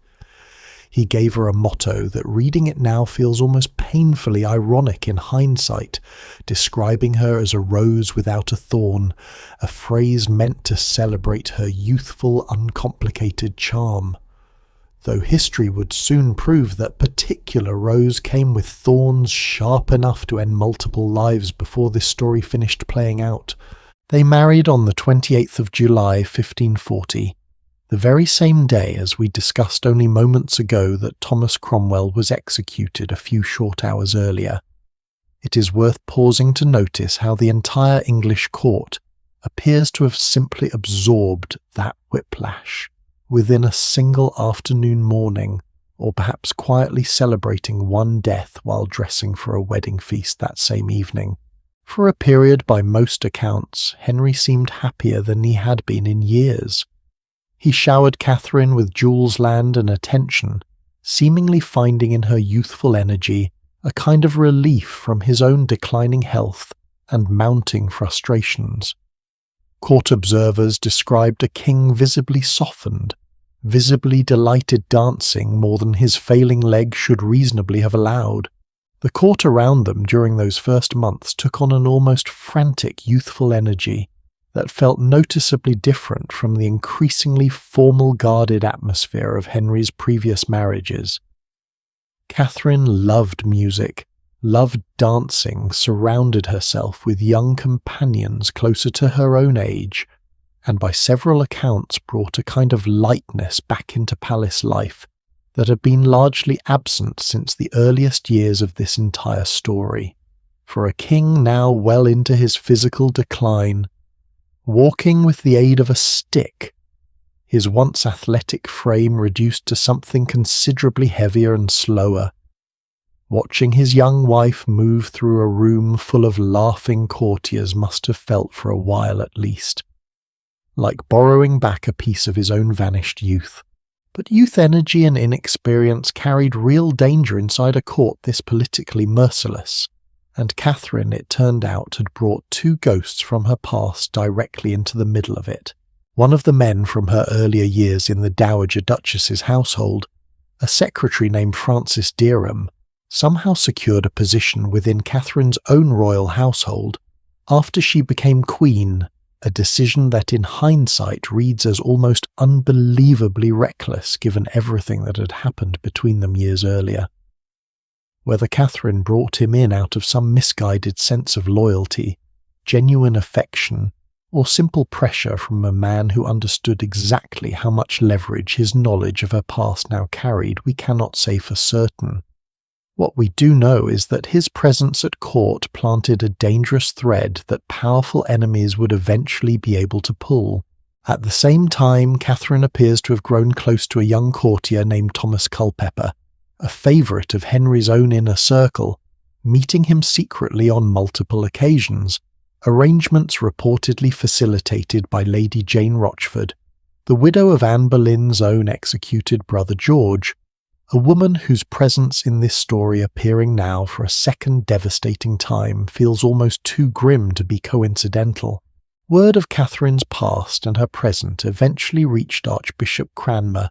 He gave her a motto that, reading it now, feels almost painfully ironic in hindsight, describing her as a rose without a thorn, a phrase meant to celebrate her youthful, uncomplicated charm. Though history would soon prove that particular rose came with thorns sharp enough to end multiple lives before this story finished playing out. They married on the 28th of July, 1540, the very same day as we discussed only moments ago that Thomas Cromwell was executed a few short hours earlier. It is worth pausing to notice how the entire English court, appears to have simply absorbed that whiplash within a single afternoon morning, or perhaps quietly celebrating one death while dressing for a wedding feast that same evening. For a period, by most accounts, Henry seemed happier than he had been in years. He showered Catherine with jewels, land, and attention, seemingly finding in her youthful energy a kind of relief from his own declining health and mounting frustrations. Court observers described a king visibly softened, visibly delighted dancing more than his failing leg should reasonably have allowed. The court around them during those first months took on an almost frantic youthful energy that felt noticeably different from the increasingly formal guarded atmosphere of Henry's previous marriages. Catherine loved music, loved dancing, surrounded herself with young companions closer to her own age, and by several accounts brought a kind of lightness back into palace life that had been largely absent since the earliest years of this entire story. For a king now well into his physical decline, walking with the aid of a stick, his once athletic frame reduced to something considerably heavier and slower, watching his young wife move through a room full of laughing courtiers must have felt for a while at least like borrowing back a piece of his own vanished youth. But youth energy and inexperience carried real danger inside a court this politically merciless, and Catherine, it turned out, had brought two ghosts from her past directly into the middle of it. One of the men from her earlier years in the Dowager Duchess's household, a secretary named Francis Derham, somehow secured a position within Catherine's own royal household after she became queen, a decision that in hindsight reads as almost unbelievably reckless given everything that had happened between them years earlier. Whether Catherine brought him in out of some misguided sense of loyalty, genuine affection, or simple pressure from a man who understood exactly how much leverage his knowledge of her past now carried, we cannot say for certain. What we do know is that his presence at court planted a dangerous thread that powerful enemies would eventually be able to pull. At the same time, Catherine appears to have grown close to a young courtier named Thomas Culpeper, a favourite of Henry's own inner circle, meeting him secretly on multiple occasions, arrangements reportedly facilitated by Lady Jane Rochford, the widow of Anne Boleyn's own executed brother George, a woman whose presence in this story appearing now for a second devastating time feels almost too grim to be coincidental. Word of Catherine's past and her present eventually reached Archbishop Cranmer,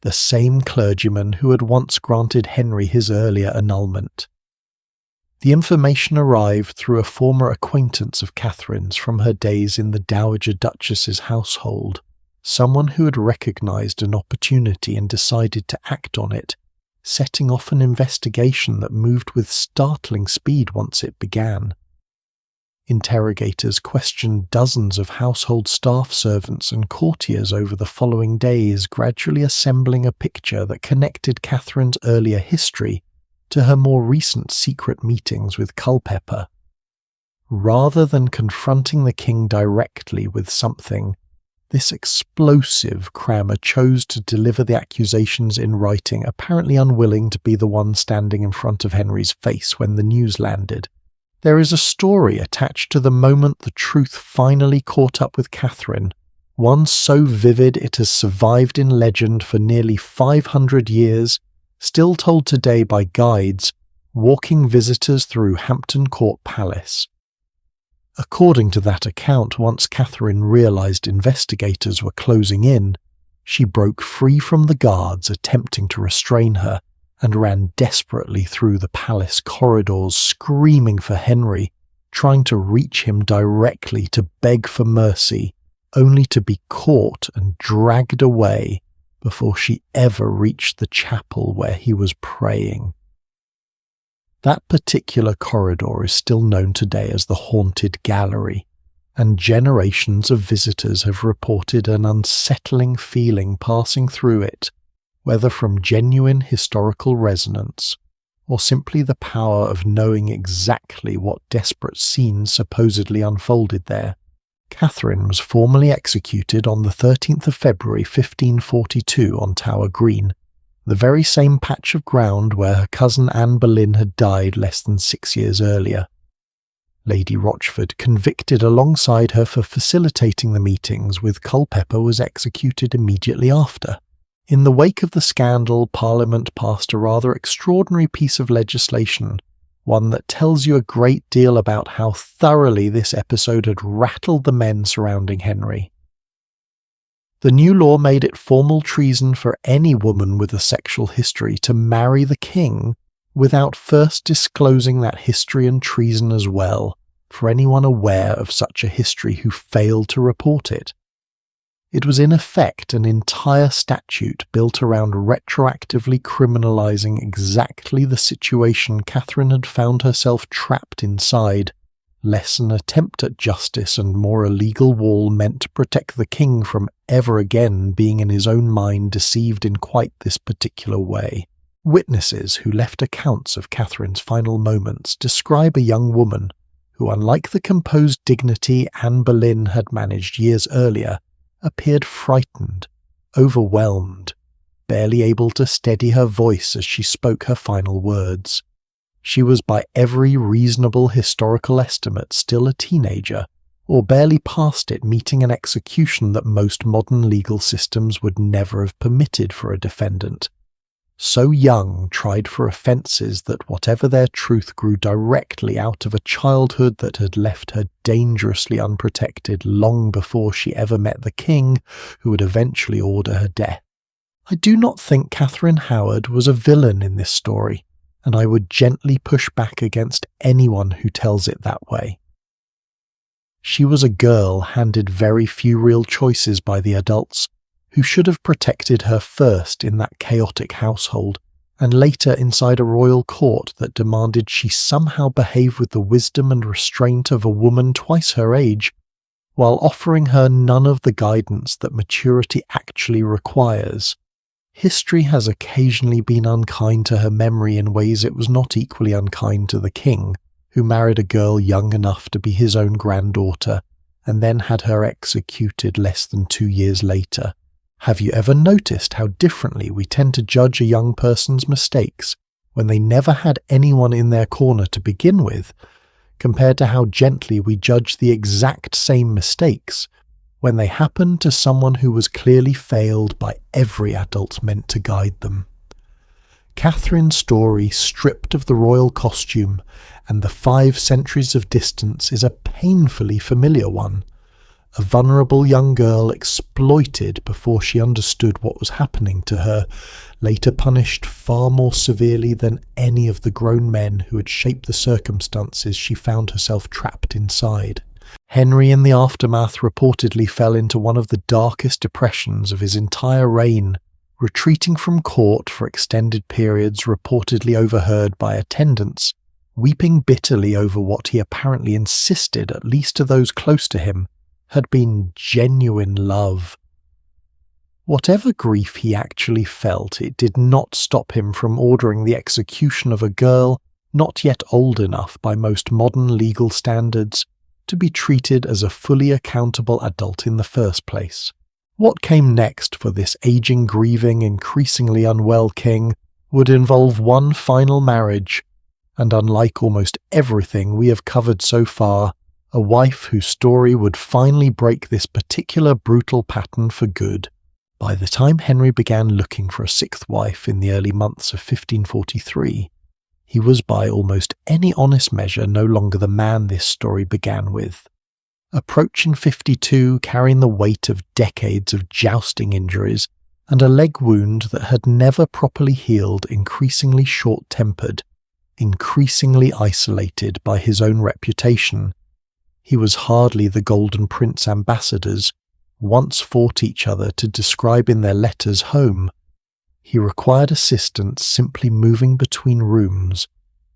the same clergyman who had once granted Henry his earlier annulment. The information arrived through a former acquaintance of Catherine's from her days in the Dowager Duchess's household, someone who had recognised an opportunity and decided to act on it, setting off an investigation that moved with startling speed once it began. Interrogators questioned dozens of household staff, servants and courtiers over the following days, gradually assembling a picture that connected Catherine's earlier history to her more recent secret meetings with Culpeper. Rather than confronting the king directly with something, this explosive Cranmer chose to deliver the accusations in writing, apparently unwilling to be the one standing in front of Henry's face when the news landed. There is a story attached to the moment the truth finally caught up with Catherine, one so vivid it has survived in legend for nearly 500 years, still told today by guides walking visitors through Hampton Court Palace. According to that account, once Catherine realised investigators were closing in, she broke free from the guards attempting to restrain her and ran desperately through the palace corridors, screaming for Henry, trying to reach him directly to beg for mercy, only to be caught and dragged away before she ever reached the chapel where he was praying. That particular corridor is still known today as the Haunted Gallery, and generations of visitors have reported an unsettling feeling passing through it, whether from genuine historical resonance or simply the power of knowing exactly what desperate scenes supposedly unfolded there. Catherine was formally executed on the 13th of February 1542 on Tower Green, the very same patch of ground where her cousin Anne Boleyn had died less than 6 years earlier. Lady Rochford, convicted alongside her for facilitating the meetings with Culpeper, was executed immediately after. In the wake of the scandal, Parliament passed a rather extraordinary piece of legislation, one that tells you a great deal about how thoroughly this episode had rattled the men surrounding Henry. The new law made it formal treason for any woman with a sexual history to marry the king without first disclosing that history and treason as well, for anyone aware of such a history who failed to report it. It was in effect an entire statute built around retroactively criminalising exactly the situation Catherine had found herself trapped inside, less an attempt at justice and more a legal wall meant to protect the king from ever again being in his own mind deceived in quite this particular way. Witnesses who left accounts of Catherine's final moments describe a young woman who, unlike the composed dignity Anne Boleyn had managed years earlier, appeared frightened, overwhelmed, barely able to steady her voice as she spoke her final words. She was by every reasonable historical estimate still a teenager, or barely past it, meeting an execution that most modern legal systems would never have permitted for a defendant. So young, tried for offences that whatever their truth grew directly out of a childhood that had left her dangerously unprotected long before she ever met the king who would eventually order her death. I do not think Catherine Howard was a villain in this story, and I would gently push back against anyone who tells it that way. She was a girl handed very few real choices by the adults, who should have protected her first in that chaotic household, and later inside a royal court that demanded she somehow behave with the wisdom and restraint of a woman twice her age, while offering her none of the guidance that maturity actually requires. History has occasionally been unkind to her memory in ways it was not equally unkind to the king, who married a girl young enough to be his own granddaughter, and then had her executed less than 2 years later. Have you ever noticed how differently we tend to judge a young person's mistakes when they never had anyone in their corner to begin with, compared to how gently we judge the exact same mistakes when they happen to someone who was clearly failed by every adult meant to guide them? Catherine's story, stripped of the royal costume and the 5 centuries of distance, is a painfully familiar one. A vulnerable young girl exploited before she understood what was happening to her, later punished far more severely than any of the grown men who had shaped the circumstances she found herself trapped inside. Henry in the aftermath reportedly fell into one of the darkest depressions of his entire reign, retreating from court for extended periods reportedly overheard by attendants, weeping bitterly over what he apparently insisted, at least to those close to him, had been genuine love. Whatever grief he actually felt, it did not stop him from ordering the execution of a girl not yet old enough by most modern legal standards to be treated as a fully accountable adult in the first place. What came next for this aging, grieving, increasingly unwell king would involve one final marriage, and unlike almost everything we have covered so far, a wife whose story would finally break this particular brutal pattern for good. By the time Henry began looking for a 6th wife in the early months of 1543, he was by almost any honest measure no longer the man this story began with. Approaching 52, carrying the weight of decades of jousting injuries and a leg wound that had never properly healed, increasingly short-tempered, increasingly isolated by his own reputation, he was hardly the Golden Prince ambassadors once fought each other to describe in their letters home. He required assistance simply moving between rooms.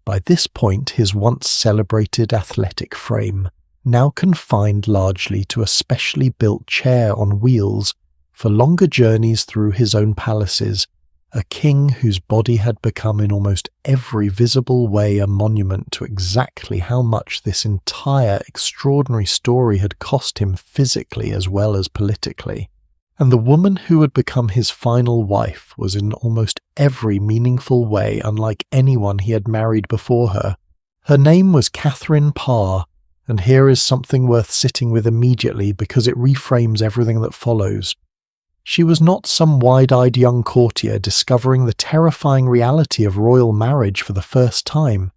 By this point, his once celebrated athletic frame, now confined largely to a specially built chair on wheels for longer journeys through his own palaces, a king whose body had become in almost every visible way a monument to exactly how much this entire extraordinary story had cost him physically as well as politically. And the woman who had become his final wife was in almost every meaningful way unlike anyone he had married before her. Her name was Catherine Parr, and here is something worth sitting with immediately because it reframes everything that follows. She was not some wide-eyed young courtier discovering the terrifying reality of royal marriage for the first time.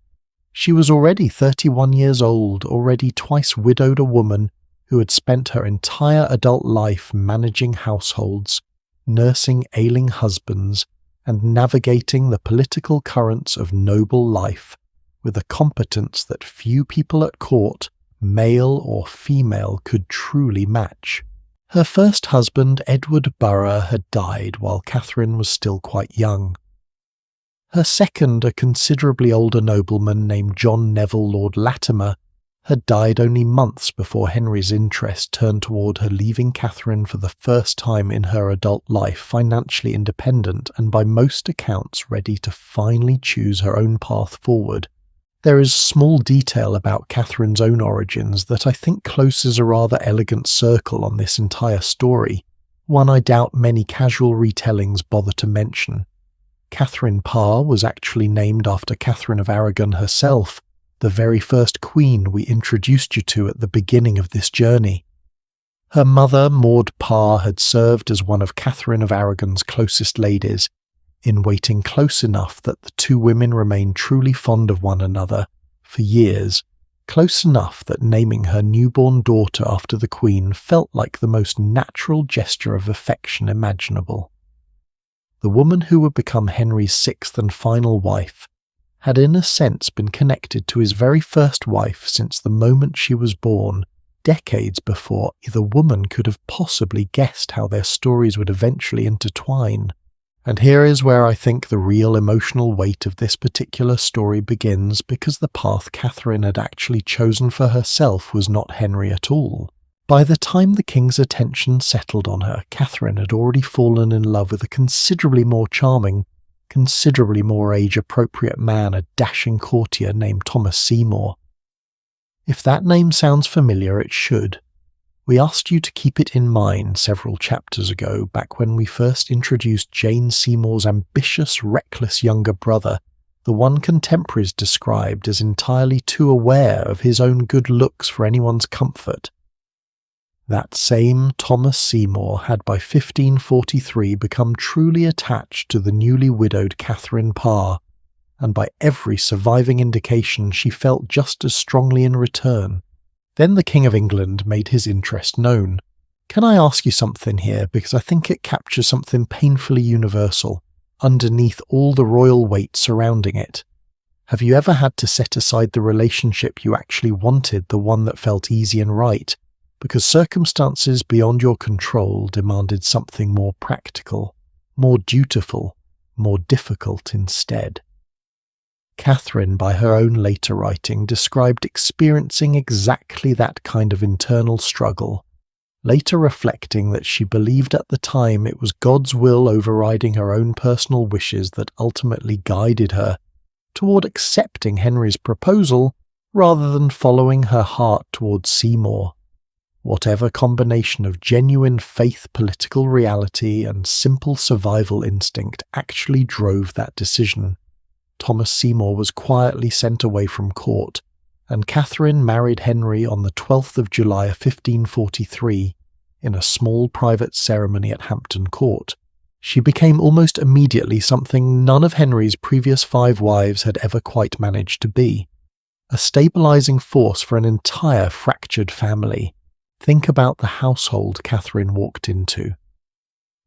She was already 31 years old, already twice widowed, a woman who had spent her entire adult life managing households, nursing ailing husbands, and navigating the political currents of noble life with a competence that few people at court, male or female, could truly match. Her first husband, Edward Burgh, had died while Catherine was still quite young. Her second, a considerably older nobleman named John Neville Lord Latimer, had died only months before Henry's interest turned toward her, leaving Catherine for the first time in her adult life financially independent and by most accounts ready to finally choose her own path forward. There is small detail about Catherine's own origins that I think closes a rather elegant circle on this entire story, one I doubt many casual retellings bother to mention. Catherine Parr was actually named after Catherine of Aragon herself, the very first queen we introduced you to at the beginning of this journey. Her mother, Maud Parr, had served as one of Catherine of Aragon's closest ladies, in waiting close enough that the two women remained truly fond of one another for years, close enough that naming her newborn daughter after the Queen felt like the most natural gesture of affection imaginable. The woman who would become Henry's sixth and final wife had in a sense been connected to his very first wife since the moment she was born, decades before either woman could have possibly guessed how their stories would eventually intertwine. And here is where I think the real emotional weight of this particular story begins, because the path Catherine had actually chosen for herself was not Henry at all. By the time the king's attention settled on her, Catherine had already fallen in love with a considerably more charming, considerably more age-appropriate man, a dashing courtier named Thomas Seymour. If that name sounds familiar, it should. We asked you to keep it in mind several chapters ago, back when we first introduced Jane Seymour's ambitious, reckless younger brother, the one contemporaries described as entirely too aware of his own good looks for anyone's comfort. That same Thomas Seymour had by 1543 become truly attached to the newly widowed Catherine Parr, and by every surviving indication she felt just as strongly in return. Then the King of England made his interest known. Can I ask you something here, because I think it captures something painfully universal, underneath all the royal weight surrounding it? Have you ever had to set aside the relationship you actually wanted, the one that felt easy and right, because circumstances beyond your control demanded something more practical, more dutiful, more difficult instead? Catherine, by her own later writing, described experiencing exactly that kind of internal struggle, later reflecting that she believed at the time it was God's will overriding her own personal wishes that ultimately guided her toward accepting Henry's proposal rather than following her heart towards Seymour. Whatever combination of genuine faith, political reality, and simple survival instinct actually drove that decision, Thomas Seymour was quietly sent away from court, and Catherine married Henry on the 12th of July 1543 in a small private ceremony at Hampton Court. She became almost immediately something none of Henry's previous 5 wives had ever quite managed to be, a stabilizing force for an entire fractured family. Think about the household Catherine walked into.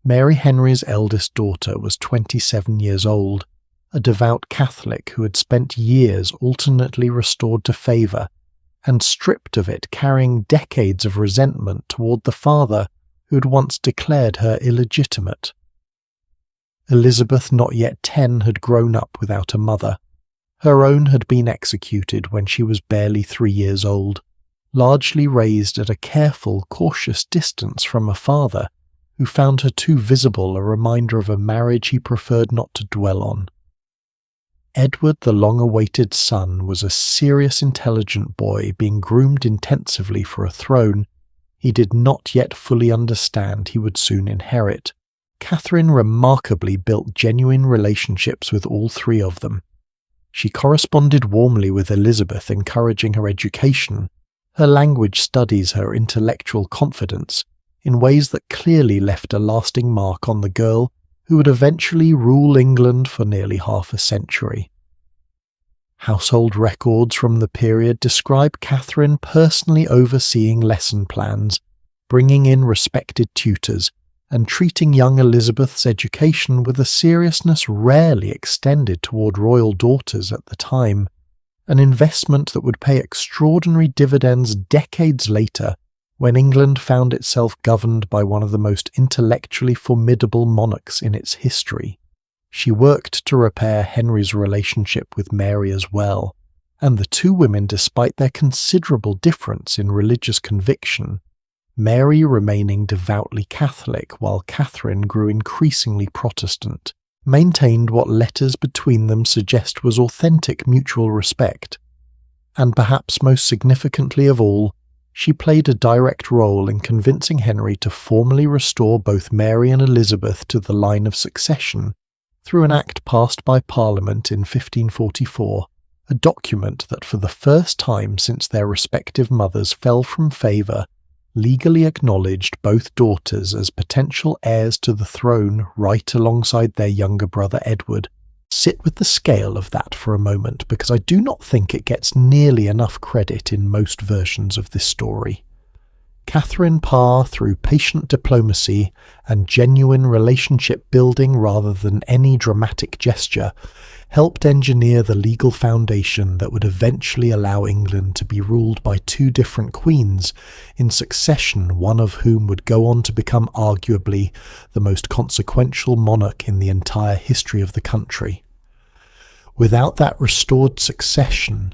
Mary Henry's eldest daughter was 27 years old, a devout Catholic who had spent years alternately restored to favour and stripped of it, carrying decades of resentment toward the father who had once declared her illegitimate. Elizabeth, not yet 10, had grown up without a mother. Her own had been executed when she was barely 3 years old, largely raised at a careful, cautious distance from a father who found her too visible a reminder of a marriage he preferred not to dwell on. Edward, the long-awaited son, was a serious, intelligent boy being groomed intensively for a throne he did not yet fully understand he would soon inherit. Catherine remarkably built genuine relationships with all three of them. She corresponded warmly with Elizabeth, encouraging her education, her language studies, her intellectual confidence, in ways that clearly left a lasting mark on the girl who would eventually rule England for nearly half a century. Household records from the period describe Catherine personally overseeing lesson plans, bringing in respected tutors, and treating young Elizabeth's education with a seriousness rarely extended toward royal daughters at the time, an investment that would pay extraordinary dividends decades later when England found itself governed by one of the most intellectually formidable monarchs in its history. She worked to repair Henry's relationship with Mary as well, and the two women, despite their considerable difference in religious conviction, Mary remaining devoutly Catholic while Catherine grew increasingly Protestant, maintained what letters between them suggest was authentic mutual respect. And perhaps most significantly of all, she played a direct role in convincing Henry to formally restore both Mary and Elizabeth to the line of succession through an act passed by Parliament in 1544, a document that for the first time since their respective mothers fell from favour legally acknowledged both daughters as potential heirs to the throne right alongside their younger brother Edward. Sit with the scale of that for a moment, because I do not think it gets nearly enough credit in most versions of this story. Catherine Parr, through patient diplomacy and genuine relationship building rather than any dramatic gesture, helped engineer the legal foundation that would eventually allow England to be ruled by two different queens in succession, one of whom would go on to become arguably the most consequential monarch in the entire history of the country. Without that restored succession,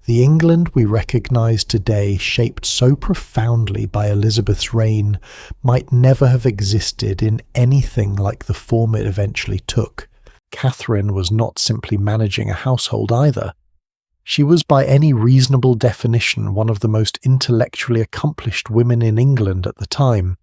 the England we recognise today, shaped so profoundly by Elizabeth's reign, might never have existed in anything like the form it eventually took. Catherine was not simply managing a household either. She was by any reasonable definition one of the most intellectually accomplished women in England at the time.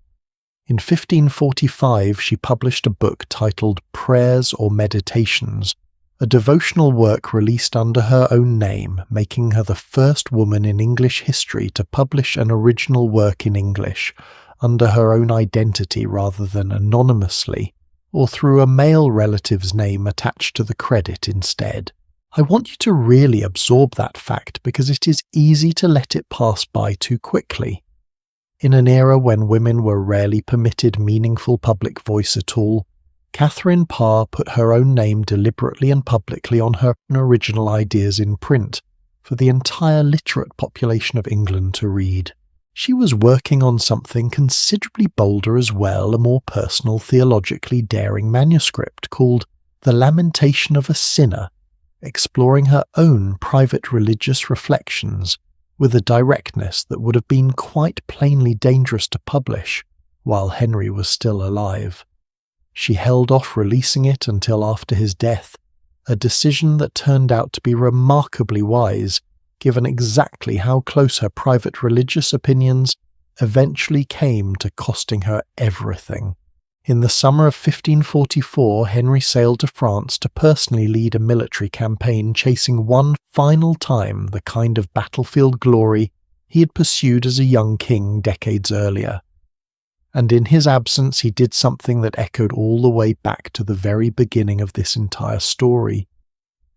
In 1545 she published a book titled Prayers or Meditations, a devotional work released under her own name, making her the first woman in English history to publish an original work in English, under her own identity rather than anonymously, or through a male relative's name attached to the credit instead. I want you to really absorb that fact because it is easy to let it pass by too quickly. In an era when women were rarely permitted meaningful public voice at all, Catherine Parr put her own name deliberately and publicly on her original ideas in print for the entire literate population of England to read. She was working on something considerably bolder as well, a more personal, theologically daring manuscript called The Lamentation of a Sinner, exploring her own private religious reflections with a directness that would have been quite plainly dangerous to publish while Henry was still alive. She held off releasing it until after his death, a decision that turned out to be remarkably wise, given exactly how close her private religious opinions eventually came to costing her everything. In the summer of 1544, Henry sailed to France to personally lead a military campaign, chasing one final time the kind of battlefield glory he had pursued as a young king decades earlier. And in his absence he did something that echoed all the way back to the very beginning of this entire story.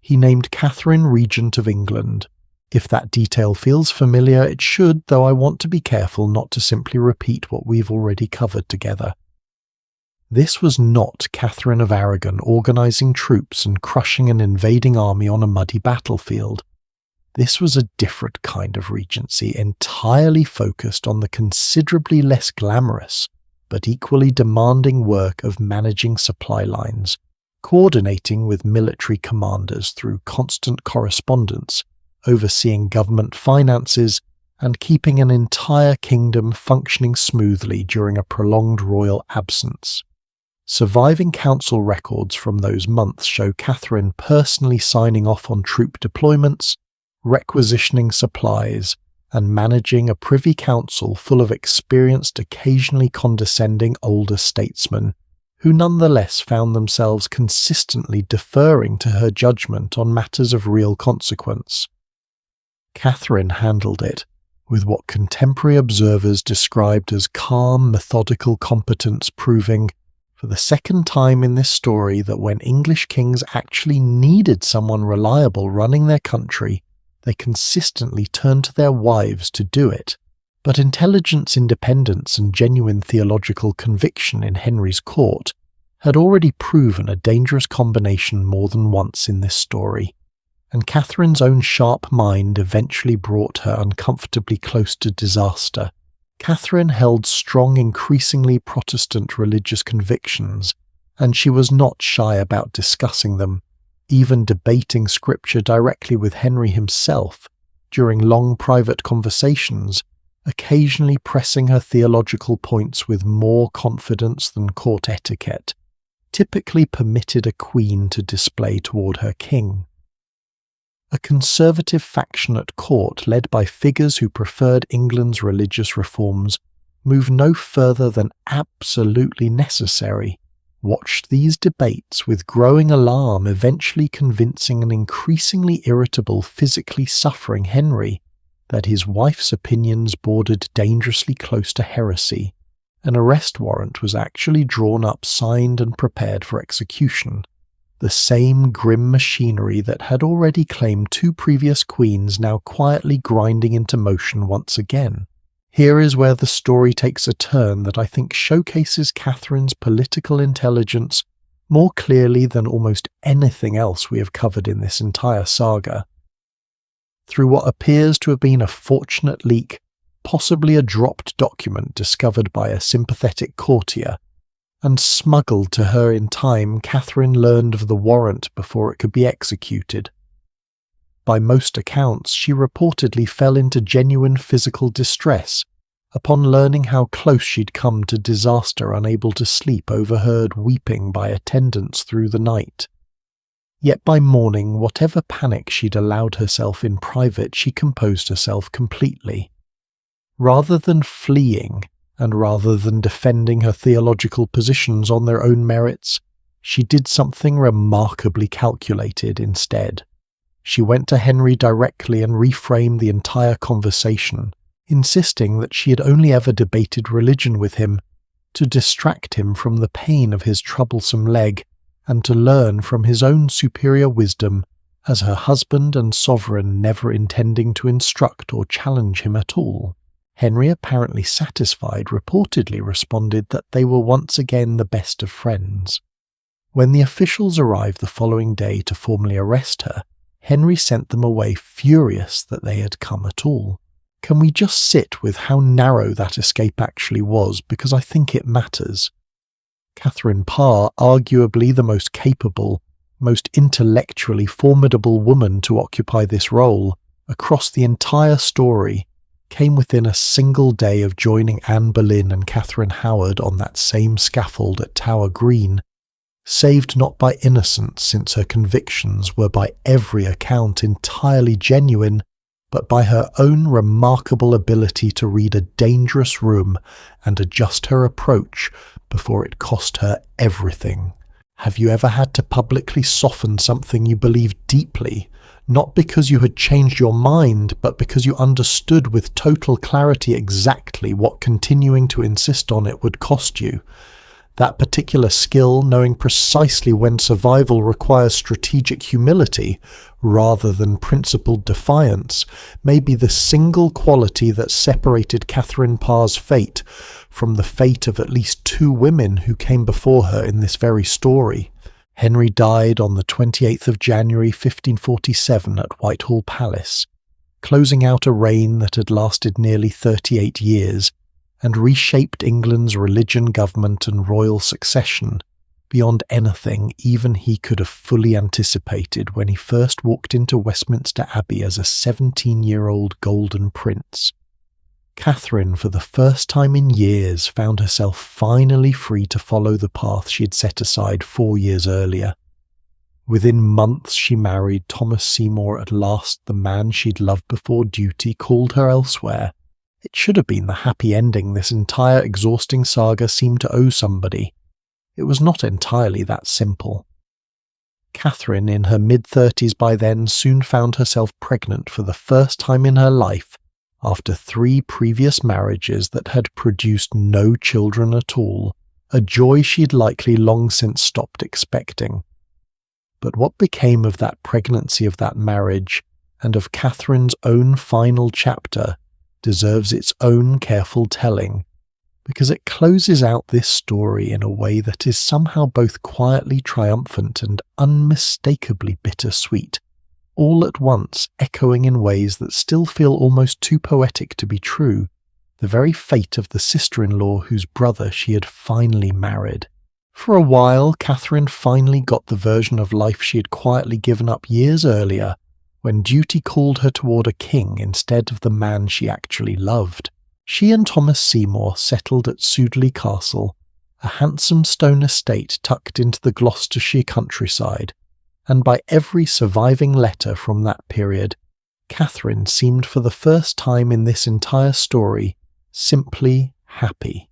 He named Catherine Regent of England. If that detail feels familiar, it should, though I want to be careful not to simply repeat what we've already covered together. This was not Catherine of Aragon organising troops and crushing an invading army on a muddy battlefield. This was a different kind of regency, entirely focused on the considerably less glamorous, but equally demanding work of managing supply lines, coordinating with military commanders through constant correspondence, overseeing government finances, and keeping an entire kingdom functioning smoothly during a prolonged royal absence. Surviving council records from those months show Catherine personally signing off on troop deployments, requisitioning supplies, and managing a privy council full of experienced, occasionally condescending older statesmen, who nonetheless found themselves consistently deferring to her judgment on matters of real consequence. Catherine handled it with what contemporary observers described as calm, methodical competence, proving, for the second time in this story, that when English kings actually needed someone reliable running their country, they consistently turned to their wives to do it. But intelligence, independence, and genuine theological conviction in Henry's court had already proven a dangerous combination more than once in this story, and Catherine's own sharp mind eventually brought her uncomfortably close to disaster. Catherine held strong, increasingly Protestant religious convictions, and she was not shy about discussing them, even debating scripture directly with Henry himself during long private conversations, occasionally pressing her theological points with more confidence than court etiquette typically permitted a queen to display toward her king. A conservative faction at court led by figures who preferred England's religious reforms moved no further than absolutely necessary, watched these debates with growing alarm, eventually convincing an increasingly irritable, physically suffering Henry that his wife's opinions bordered dangerously close to heresy. An arrest warrant was actually drawn up, signed and prepared for execution. The same grim machinery that had already claimed two previous queens now quietly grinding into motion once again. Here is where the story takes a turn that I think showcases Catherine's political intelligence more clearly than almost anything else we have covered in this entire saga. Through what appears to have been a fortunate leak, possibly a dropped document discovered by a sympathetic courtier, and smuggled to her in time, Catherine learned of the warrant before it could be executed. By most accounts, she reportedly fell into genuine physical distress upon learning how close she'd come to disaster, unable to sleep, overheard weeping by attendants through the night. Yet by morning, whatever panic she'd allowed herself in private, she composed herself completely. Rather than fleeing, and rather than defending her theological positions on their own merits, she did something remarkably calculated instead. She went to Henry directly and reframed the entire conversation, insisting that she had only ever debated religion with him to distract him from the pain of his troublesome leg and to learn from his own superior wisdom as her husband and sovereign, never intending to instruct or challenge him at all. Henry, apparently satisfied, reportedly responded that they were once again the best of friends. When the officials arrived the following day to formally arrest her, Henry sent them away furious that they had come at all. Can we just sit with how narrow that escape actually was, because I think it matters. Catherine Parr, arguably the most capable, most intellectually formidable woman to occupy this role, across the entire story, came within a single day of joining Anne Boleyn and Catherine Howard on that same scaffold at Tower Green, saved not by innocence, since her convictions were by every account entirely genuine, but by her own remarkable ability to read a dangerous room and adjust her approach before it cost her everything. Have you ever had to publicly soften something you believed deeply, not because you had changed your mind, but because you understood with total clarity exactly what continuing to insist on it would cost you? That particular skill, knowing precisely when survival requires strategic humility rather than principled defiance, may be the single quality that separated Catherine Parr's fate from the fate of at least two women who came before her in this very story. Henry died on the 28th of January 1547 at Whitehall Palace, closing out a reign that had lasted nearly 38 years and reshaped England's religion, government and royal succession beyond anything even he could have fully anticipated when he first walked into Westminster Abbey as a 17-year-old golden prince. Catherine, for the first time in years, found herself finally free to follow the path she had set aside 4 years earlier. Within months she married Thomas Seymour at last, the man she'd loved before duty called her elsewhere. It should have been the happy ending this entire exhausting saga seemed to owe somebody. It was not entirely that simple. Catherine, in her mid-30s by then, soon found herself pregnant for the first time in her life after 3 previous marriages that had produced no children at all, a joy she'd likely long since stopped expecting. But what became of that pregnancy, of that marriage, and of Catherine's own final chapter deserves its own careful telling, because it closes out this story in a way that is somehow both quietly triumphant and unmistakably bittersweet, all at once echoing in ways that still feel almost too poetic to be true, the very fate of the sister-in-law whose brother she had finally married. For a while, Catherine finally got the version of life she had quietly given up years earlier, when duty called her toward a king instead of the man she actually loved. She and Thomas Seymour settled at Sudeley Castle, a handsome stone estate tucked into the Gloucestershire countryside, and by every surviving letter from that period, Catherine seemed for the first time in this entire story simply happy.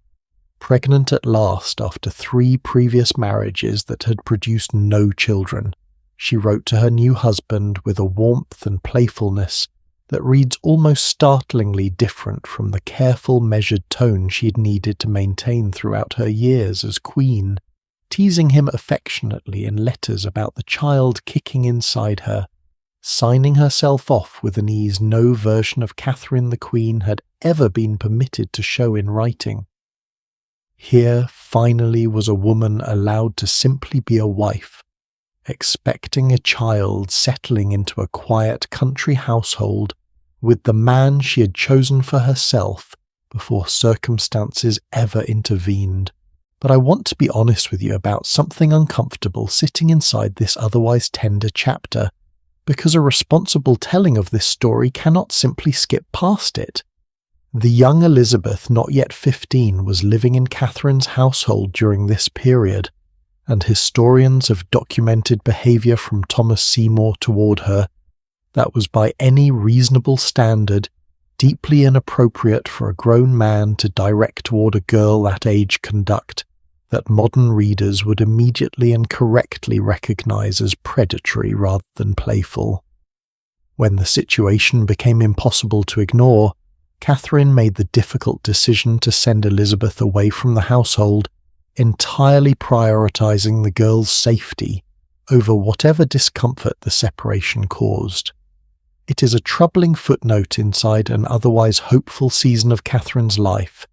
Pregnant at last after 3 previous marriages that had produced no children, she wrote to her new husband with a warmth and playfulness that reads almost startlingly different from the careful, measured tone she had needed to maintain throughout her years as queen, teasing him affectionately in letters about the child kicking inside her, signing herself off with an ease no version of Catherine the Queen had ever been permitted to show in writing. Here, finally, was a woman allowed to simply be a wife, expecting a child, settling into a quiet country household with the man she had chosen for herself before circumstances ever intervened. But I want to be honest with you about something uncomfortable sitting inside this otherwise tender chapter, because a responsible telling of this story cannot simply skip past it. The young Elizabeth, not yet 15, was living in Catherine's household during this period, and historians have documented behaviour from Thomas Seymour toward her that was by any reasonable standard deeply inappropriate for a grown man to direct toward a girl that age conduct that modern readers would immediately and correctly recognise as predatory rather than playful. When the situation became impossible to ignore, Catherine made the difficult decision to send Elizabeth away from the household, entirely prioritising the girl's safety over whatever discomfort the separation caused. It is a troubling footnote inside an otherwise hopeful season of Catherine's life,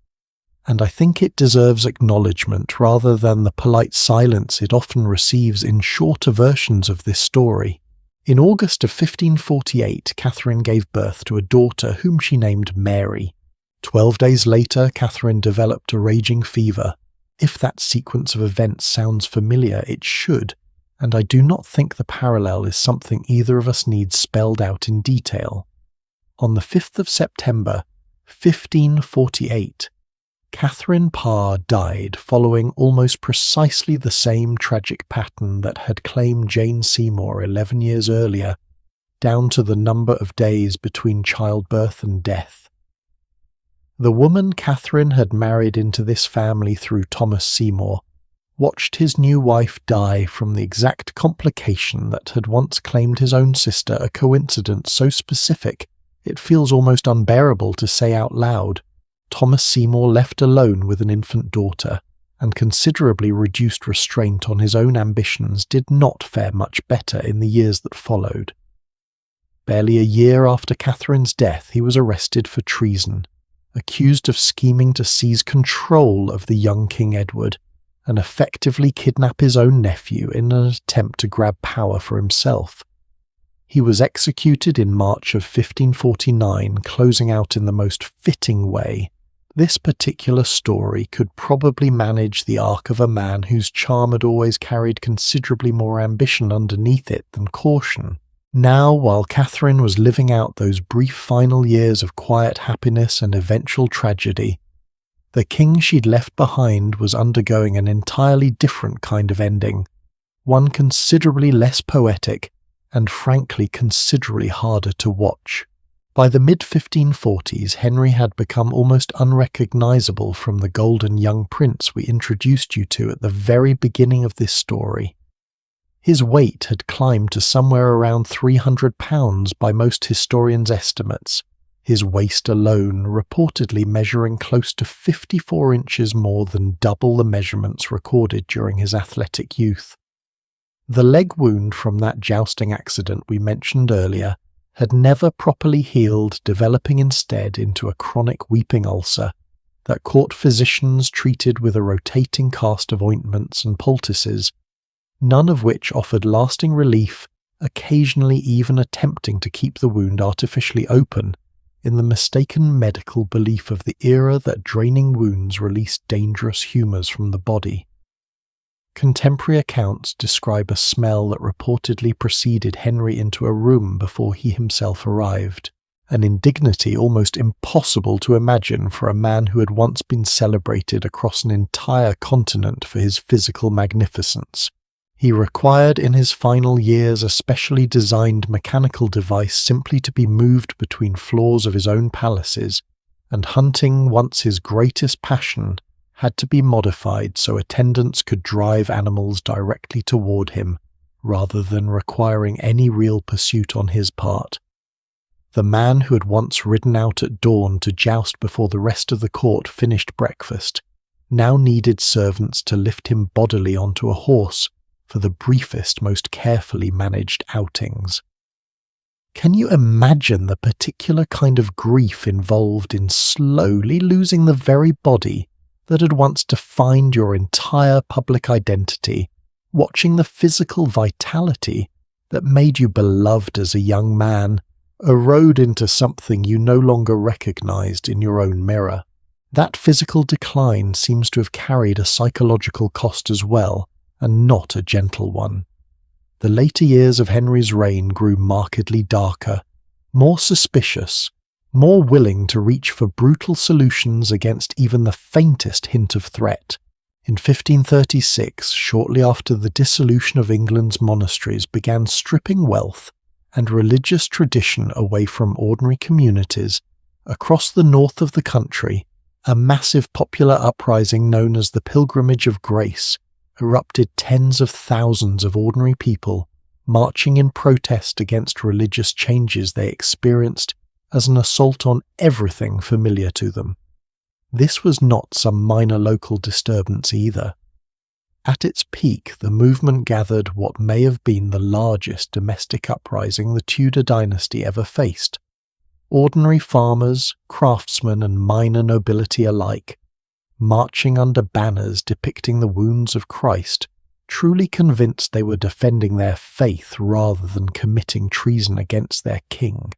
and I think it deserves acknowledgement rather than the polite silence it often receives in shorter versions of this story. In August of 1548, Catherine gave birth to a daughter whom she named Mary. 12 days later, Catherine developed a raging fever. If that sequence of events sounds familiar, it should, and I do not think the parallel is something either of us needs spelled out in detail. On the 5th of September, 1548, Catherine Parr died following almost precisely the same tragic pattern that had claimed Jane Seymour 11 years earlier, down to the number of days between childbirth and death. The woman Catherine had married into this family through Thomas Seymour watched his new wife die from the exact complication that had once claimed his own sister, a coincidence so specific it feels almost unbearable to say out loud. Thomas Seymour, left alone with an infant daughter, and considerably reduced restraint on his own ambitions, did not fare much better in the years that followed. Barely a year after Catherine's death, he was arrested for treason, accused of scheming to seize control of the young King Edward and effectively kidnap his own nephew in an attempt to grab power for himself. He was executed in March of 1549, closing out in the most fitting way. This particular story could probably manage the arc of a man whose charm had always carried considerably more ambition underneath it than caution. Now, while Catherine was living out those brief final years of quiet happiness and eventual tragedy, the king she'd left behind was undergoing an entirely different kind of ending, one considerably less poetic and frankly considerably harder to watch. By the mid-1540s, Henry had become almost unrecognisable from the golden young prince we introduced you to at the very beginning of this story. His weight had climbed to somewhere around 300 pounds by most historians' estimates, his waist alone reportedly measuring close to 54 inches more than double the measurements recorded during his athletic youth. The leg wound from that jousting accident we mentioned earlier had never properly healed, developing instead into a chronic weeping ulcer that court physicians treated with a rotating cast of ointments and poultices, none of which offered lasting relief, occasionally even attempting to keep the wound artificially open, in the mistaken medical belief of the era that draining wounds released dangerous humours from the body. Contemporary accounts describe a smell that reportedly preceded Henry into a room before he himself arrived, an indignity almost impossible to imagine for a man who had once been celebrated across an entire continent for his physical magnificence. He required in his final years a specially designed mechanical device simply to be moved between floors of his own palaces, and hunting, once his greatest passion, had to be modified so attendants could drive animals directly toward him, rather than requiring any real pursuit on his part. The man who had once ridden out at dawn to joust before the rest of the court finished breakfast, now needed servants to lift him bodily onto a horse for the briefest, most carefully managed outings. Can you imagine the particular kind of grief involved in slowly losing the very body that had once defined your entire public identity, watching the physical vitality that made you beloved as a young man erode into something you no longer recognized in your own mirror? That physical decline seems to have carried a psychological cost as well, and not a gentle one. The later years of Henry's reign grew markedly darker, more suspicious, more willing to reach for brutal solutions against even the faintest hint of threat. In 1536, shortly after the dissolution of England's monasteries began stripping wealth and religious tradition away from ordinary communities, across the north of the country, a massive popular uprising known as the Pilgrimage of Grace erupted. Tens of thousands of ordinary people marching in protest against religious changes they experienced as an assault on everything familiar to them. This was not some minor local disturbance either. At its peak, the movement gathered what may have been the largest domestic uprising the Tudor dynasty ever faced. Ordinary farmers, craftsmen, and minor nobility alike, marching under banners depicting the wounds of Christ, truly convinced they were defending their faith rather than committing treason against their king.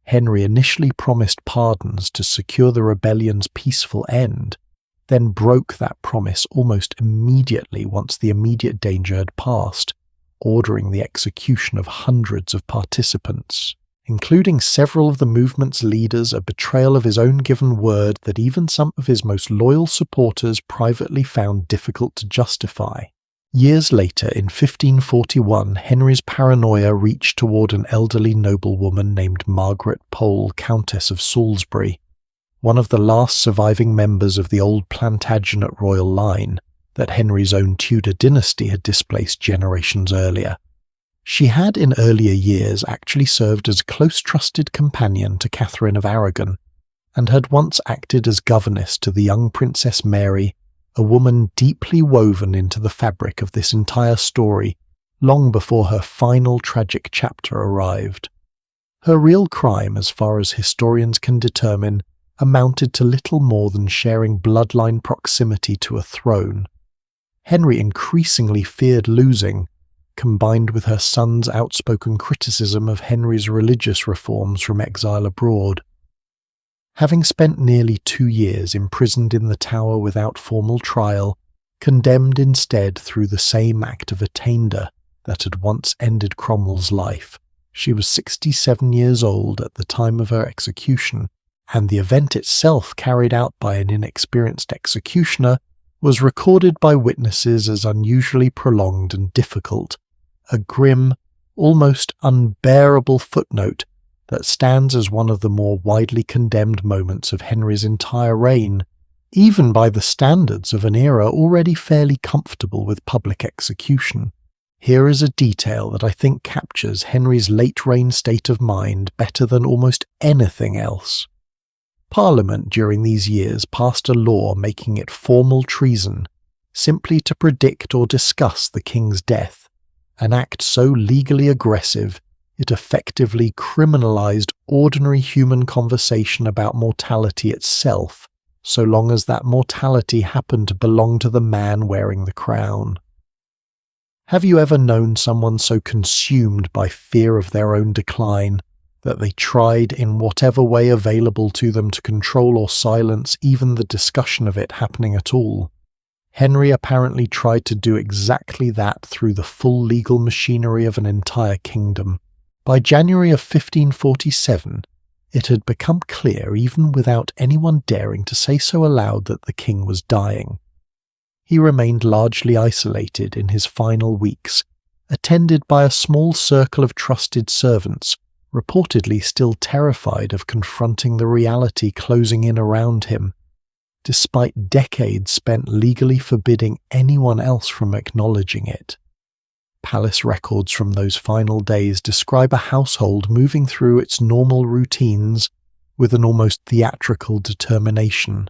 Henry initially promised pardons to secure the rebellion's peaceful end, then broke that promise almost immediately once the immediate danger had passed, ordering the execution of hundreds of participants, including several of the movement's leaders, a betrayal of his own given word that even some of his most loyal supporters privately found difficult to justify. Years later, in 1541, Henry's paranoia reached toward an elderly noblewoman named Margaret Pole, Countess of Salisbury, one of the last surviving members of the old Plantagenet royal line that Henry's own Tudor dynasty had displaced generations earlier. She had in earlier years actually served as a close trusted companion to Catherine of Aragon, and had once acted as governess to the young Princess Mary, a woman deeply woven into the fabric of this entire story long before her final tragic chapter arrived. Her real crime, as far as historians can determine, amounted to little more than sharing bloodline proximity to a throne. Henry increasingly feared losing, combined with her son's outspoken criticism of Henry's religious reforms from exile abroad. Having spent nearly 2 years imprisoned in the Tower without formal trial, condemned instead through the same act of attainder that had once ended Cromwell's life, She was 67 years old at the time of her execution, and the event itself, carried out by an inexperienced executioner, was recorded by witnesses as unusually prolonged and difficult, a grim, almost unbearable footnote that stands as one of the more widely condemned moments of Henry's entire reign, even by the standards of an era already fairly comfortable with public execution. Here is a detail that I think captures Henry's late-reign state of mind better than almost anything else. Parliament during these years passed a law making it formal treason simply to predict or discuss the king's death, an act so legally aggressive it effectively criminalized ordinary human conversation about mortality itself, so long as that mortality happened to belong to the man wearing the crown. Have you ever known someone so consumed by fear of their own decline that they tried in whatever way available to them to control or silence even the discussion of it happening at all? Henry apparently tried to do exactly that through the full legal machinery of an entire kingdom. By January of 1547, it had become clear, even without anyone daring to say so aloud, that the king was dying. He remained largely isolated in his final weeks, attended by a small circle of trusted servants, reportedly still terrified of confronting the reality closing in around him, despite decades spent legally forbidding anyone else from acknowledging it. Palace records from those final days describe a household moving through its normal routines with an almost theatrical determination.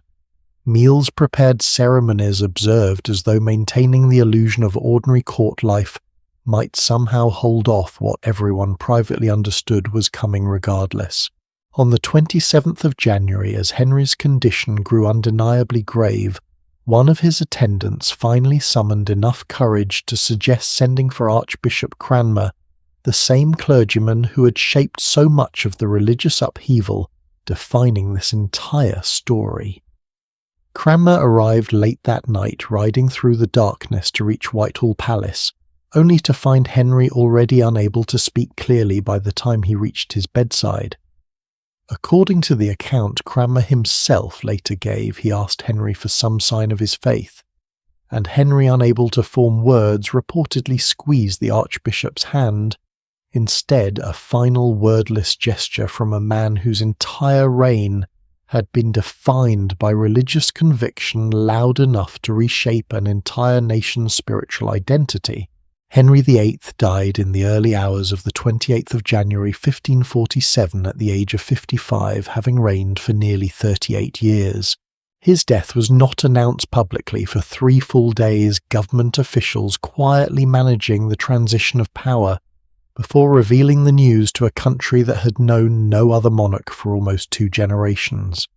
Meals prepared, ceremonies observed as though maintaining the illusion of ordinary court life might somehow hold off what everyone privately understood was coming regardless. On the 27th of January, as Henry's condition grew undeniably grave, one of his attendants finally summoned enough courage to suggest sending for Archbishop Cranmer, the same clergyman who had shaped so much of the religious upheaval defining this entire story. Cranmer arrived late that night, riding through the darkness to reach Whitehall Palace, only to find Henry already unable to speak clearly by the time he reached his bedside. According to the account Cranmer himself later gave, he asked Henry for some sign of his faith, and Henry, unable to form words, reportedly squeezed the Archbishop's hand, instead a final wordless gesture from a man whose entire reign had been defined by religious conviction loud enough to reshape an entire nation's spiritual identity. Henry VIII died in the early hours of the 28th of January 1547 at the age of 55, having reigned for nearly 38 years. His death was not announced publicly for 3 full days, government officials quietly managing the transition of power before revealing the news to a country that had known no other monarch for almost 2 generations.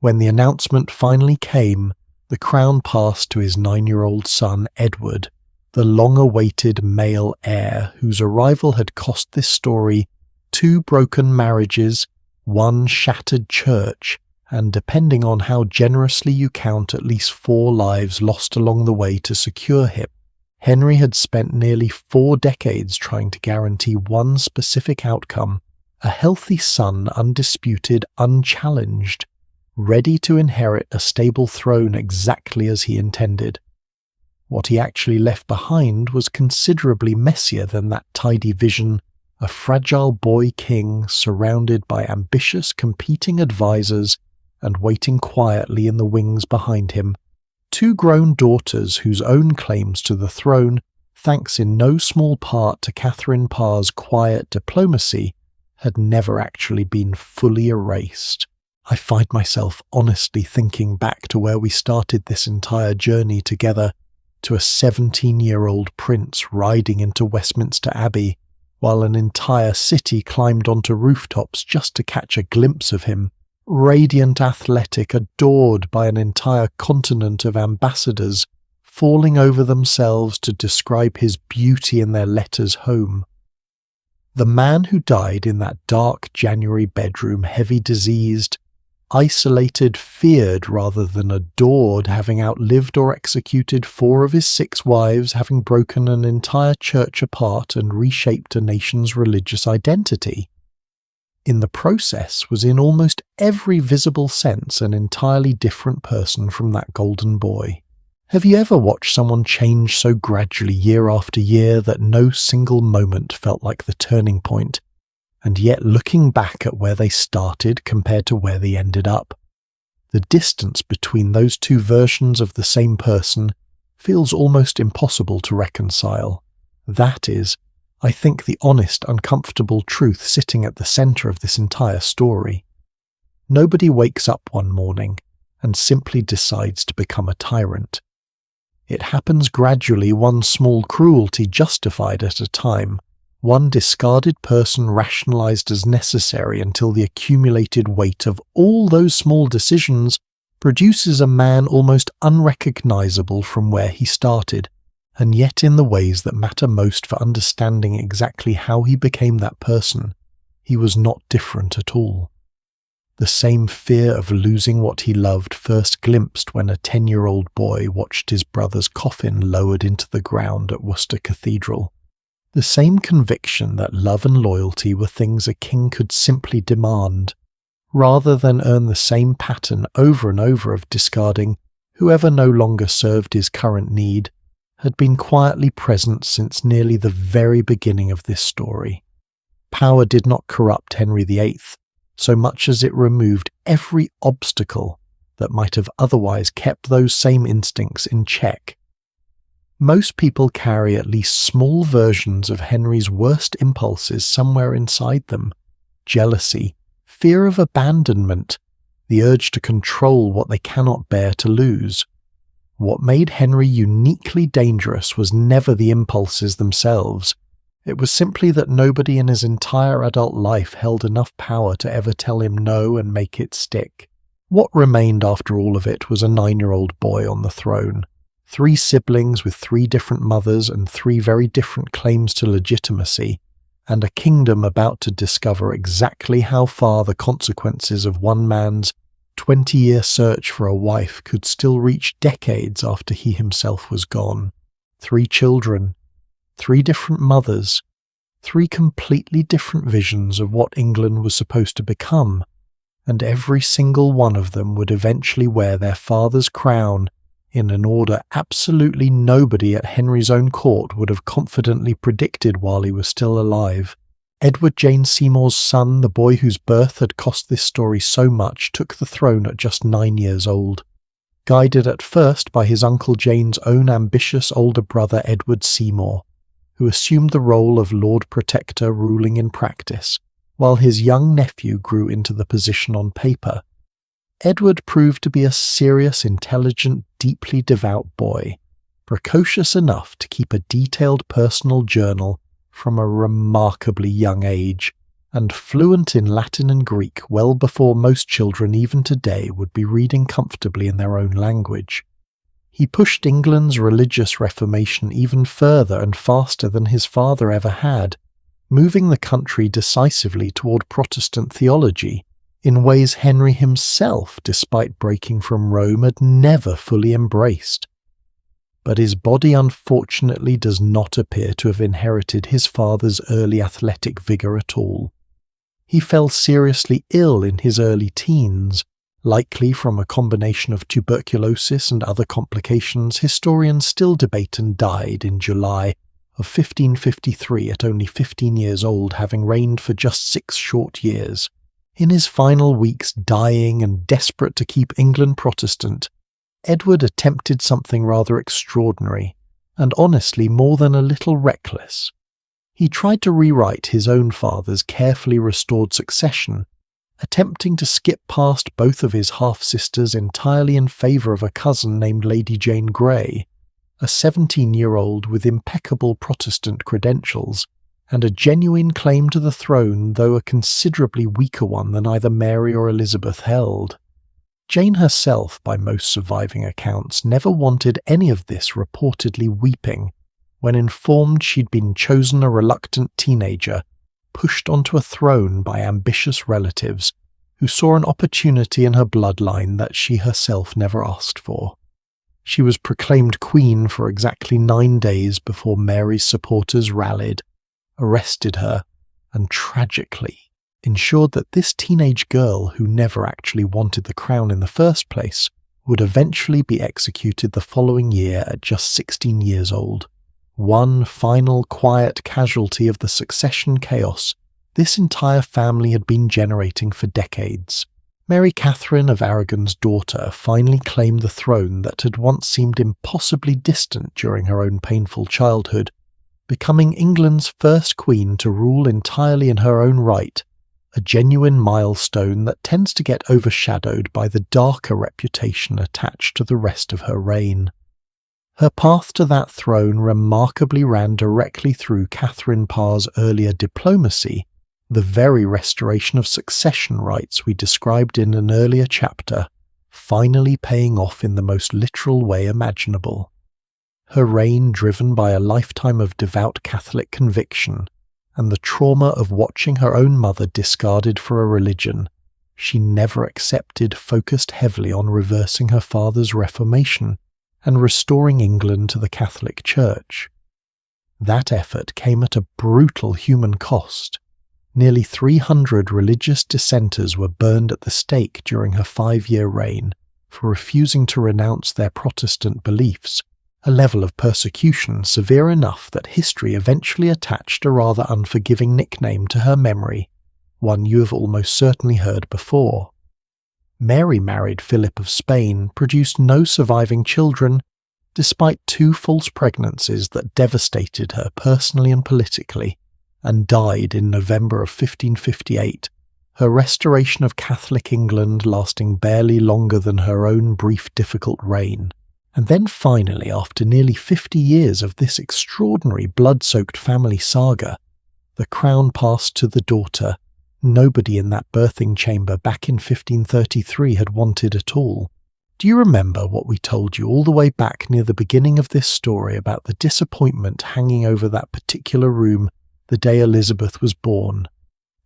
When the announcement finally came, the crown passed to his 9-year-old son Edward, the long-awaited male heir whose arrival had cost this story 2 broken marriages, 1 shattered church, and, depending on how generously you count, at least 4 lives lost along the way to secure him. Henry had spent nearly 4 decades trying to guarantee one specific outcome: a healthy son, undisputed, unchallenged, ready to inherit a stable throne exactly as he intended. What he actually left behind was considerably messier than that tidy vision: a fragile boy king surrounded by ambitious competing advisors and waiting quietly in the wings behind him. 2 grown daughters whose own claims to the throne, thanks in no small part to Catherine Parr's quiet diplomacy, had never actually been fully erased. I find myself honestly thinking back to where we started this entire journey together, to a 17-year-old prince riding into Westminster Abbey, while an entire city climbed onto rooftops just to catch a glimpse of him, radiant, athletic, adored by an entire continent of ambassadors, falling over themselves to describe his beauty in their letters home. The man who died in that dark January bedroom, heavy diseased, isolated, feared rather than adored, having outlived or executed 4 of his 6 wives, having broken an entire church apart and reshaped a nation's religious identity. In the process was in almost every visible sense an entirely different person from that golden boy. Have you ever watched someone change so gradually year after year that no single moment felt like the turning point, and yet looking back at where they started compared to where they ended up, the distance between those 2 versions of the same person feels almost impossible to reconcile? That is, I think, the honest, uncomfortable truth sitting at the centre of this entire story. Nobody wakes up one morning and simply decides to become a tyrant. It happens gradually, one small cruelty justified at a time, one discarded person rationalised as necessary until the accumulated weight of all those small decisions produces a man almost unrecognisable from where he started, and yet in the ways that matter most for understanding exactly how he became that person, he was not different at all. The same fear of losing what he loved first glimpsed when a 10-year-old boy watched his brother's coffin lowered into the ground at Worcester Cathedral. The same conviction that love and loyalty were things a king could simply demand, rather than earn the same pattern over and over of discarding whoever no longer served his current need, had been quietly present since nearly the very beginning of this story. Power did not corrupt Henry VIII, so much as it removed every obstacle that might have otherwise kept those same instincts in check. Most people carry at least small versions of Henry's worst impulses somewhere inside them: jealousy, fear of abandonment, the urge to control what they cannot bear to lose. What made Henry uniquely dangerous was never the impulses themselves. It was simply that nobody in his entire adult life held enough power to ever tell him no and make it stick. What remained after all of it was a 9-year-old boy on the throne, 3 siblings with 3 different mothers and 3 very different claims to legitimacy, and a kingdom about to discover exactly how far the consequences of one man's 20-year search for a wife could still reach decades after he himself was gone. 3 children, 3 different mothers, 3 completely different visions of what England was supposed to become, and every single one of them would eventually wear their father's crown in an order absolutely nobody at Henry's own court would have confidently predicted while he was still alive. Edward Jane Seymour's son, the boy whose birth had cost this story so much, took the throne at just 9 years old. Guided at first by his Uncle Jane's own ambitious older brother Edward Seymour, who assumed the role of Lord Protector ruling in practice, while his young nephew grew into the position on paper. Edward proved to be a serious, intelligent, deeply devout boy, precocious enough to keep a detailed personal journal from a remarkably young age, and fluent in Latin and Greek well before most children even today would be reading comfortably in their own language. He pushed England's religious reformation even further and faster than his father ever had, moving the country decisively toward Protestant theology, in ways Henry himself, despite breaking from Rome, had never fully embraced. But his body unfortunately does not appear to have inherited his father's early athletic vigour at all. He fell seriously ill in his early teens, likely from a combination of tuberculosis and other complications historians still debate, and died in July of 1553 at only 15 years old, having reigned for just 6 short years. In his final weeks, dying and desperate to keep England Protestant, Edward attempted something rather extraordinary, and honestly more than a little reckless. He tried to rewrite his own father's carefully restored succession, attempting to skip past both of his half-sisters entirely in favour of a cousin named Lady Jane Grey, a 17-year-old with impeccable Protestant credentials, and a genuine claim to the throne, though a considerably weaker one than either Mary or Elizabeth held. Jane herself, by most surviving accounts, never wanted any of this, reportedly weeping when informed she'd been chosen a reluctant teenager, pushed onto a throne by ambitious relatives who saw an opportunity in her bloodline that she herself never asked for. She was proclaimed queen for exactly 9 days before Mary's supporters rallied, arrested her, and tragically ensured that this teenage girl, who never actually wanted the crown in the first place, would eventually be executed the following year at just 16 years old. One final quiet casualty of the succession chaos this entire family had been generating for decades. Mary Catherine of Aragon's daughter finally claimed the throne that had once seemed impossibly distant during her own painful childhood, becoming England's first queen to rule entirely in her own right, a genuine milestone that tends to get overshadowed by the darker reputation attached to the rest of her reign. Her path to that throne remarkably ran directly through Catherine Parr's earlier diplomacy, the very restoration of succession rights we described in an earlier chapter, finally paying off in the most literal way imaginable. Her reign driven by a lifetime of devout Catholic conviction, and the trauma of watching her own mother discarded for a religion she never accepted, focused heavily on reversing her father's reformation and restoring England to the Catholic Church. That effort came at a brutal human cost. Nearly 300 religious dissenters were burned at the stake during her 5-year reign for refusing to renounce their Protestant beliefs, a level of persecution severe enough that history eventually attached a rather unforgiving nickname to her memory, one you have almost certainly heard before. Mary married Philip of Spain, produced no surviving children, despite 2 false pregnancies that devastated her personally and politically, and died in November of 1558, her restoration of Catholic England lasting barely longer than her own brief difficult reign. And then finally, after nearly 50 years of this extraordinary blood-soaked family saga, the crown passed to the daughter nobody in that birthing chamber back in 1533 had wanted at all. Do you remember what we told you all the way back near the beginning of this story about the disappointment hanging over that particular room the day Elizabeth was born?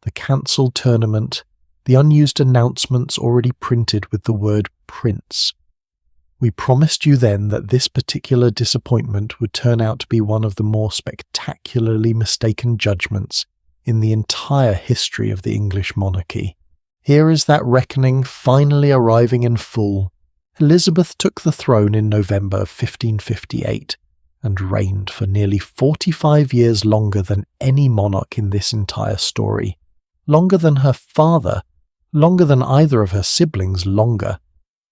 The cancelled tournament, the unused announcements already printed with the word Prince. We promised you then that this particular disappointment would turn out to be one of the more spectacularly mistaken judgments in the entire history of the English monarchy. Here is that reckoning finally arriving in full. Elizabeth took the throne in November of 1558 and reigned for nearly 45 years longer than any monarch in this entire story. Longer than her father, longer than either of her siblings, longer,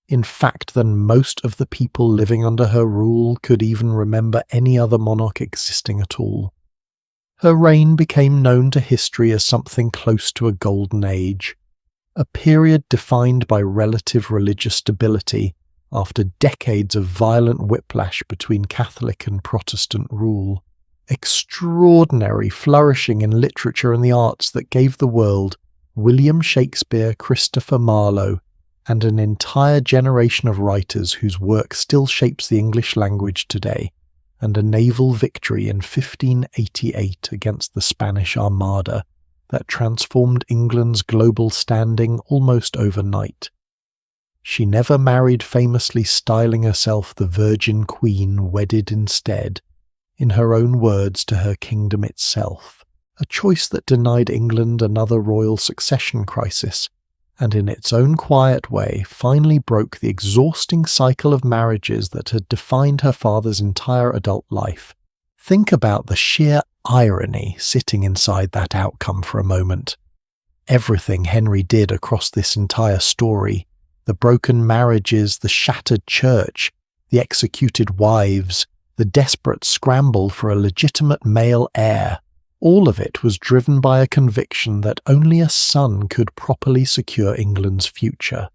in fact, than most of the people living under her rule could even remember any other monarch existing at all. Her reign became known to history as something close to a golden age, a period defined by relative religious stability after decades of violent whiplash between Catholic and Protestant rule, extraordinary flourishing in literature and the arts that gave the world William Shakespeare, Christopher Marlowe, and an entire generation of writers whose work still shapes the English language today, and a naval victory in 1588 against the Spanish Armada that transformed England's global standing almost overnight. She never married, famously styling herself the Virgin Queen, wedded instead, in her own words, to her kingdom itself, a choice that denied England another royal succession crisis, and in its own quiet way finally broke the exhausting cycle of marriages that had defined her father's entire adult life. Think about the sheer irony sitting inside that outcome for a moment. Everything Henry did across this entire story, the broken marriages, the shattered church, the executed wives, the desperate scramble for a legitimate male heir, all of it was driven by a conviction that only a son could properly secure England's future.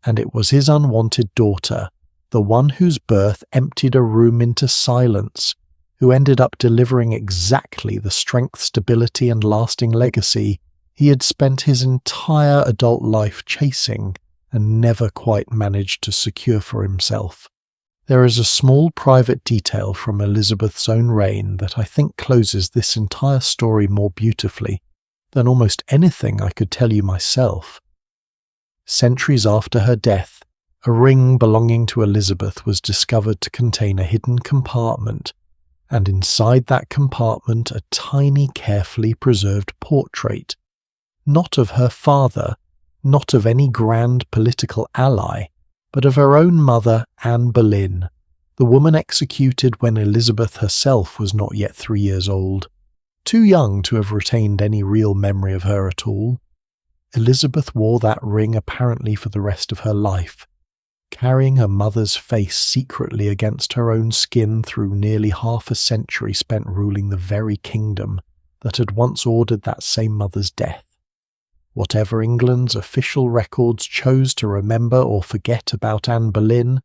And it was his unwanted daughter, the one whose birth emptied a room into silence, who ended up delivering exactly the strength, stability, and lasting legacy he had spent his entire adult life chasing and never quite managed to secure for himself. There is a small private detail from Elizabeth's own reign that I think closes this entire story more beautifully than almost anything I could tell you myself. Centuries after her death, a ring belonging to Elizabeth was discovered to contain a hidden compartment, and inside that compartment a tiny, carefully preserved portrait, not of her father, not of any grand political ally, but of her own mother, Anne Boleyn, the woman executed when Elizabeth herself was not yet 3 years old, too young to have retained any real memory of her at all. Elizabeth wore that ring apparently for the rest of her life, carrying her mother's face secretly against her own skin through nearly half a century spent ruling the very kingdom that had once ordered that same mother's death. Whatever England's official records chose to remember or forget about Anne Boleyn,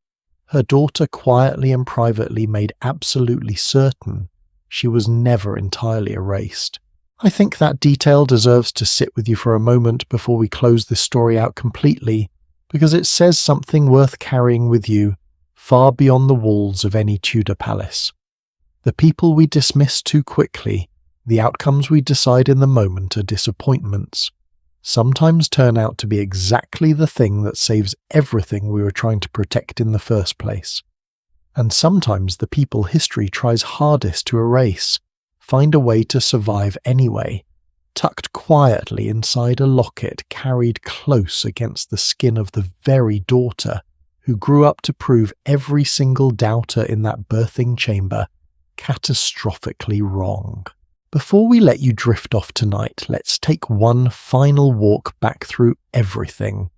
her daughter quietly and privately made absolutely certain she was never entirely erased. I think that detail deserves to sit with you for a moment before we close this story out completely, because it says something worth carrying with you far beyond the walls of any Tudor palace. The people we dismiss too quickly, the outcomes we decide in the moment are disappointments, sometimes turn out to be exactly the thing that saves everything we were trying to protect in the first place. And sometimes the people history tries hardest to erase find a way to survive anyway, tucked quietly inside a locket carried close against the skin of the very daughter who grew up to prove every single doubter in that birthing chamber catastrophically wrong. Before we let you drift off tonight, let's take one final walk back through everything.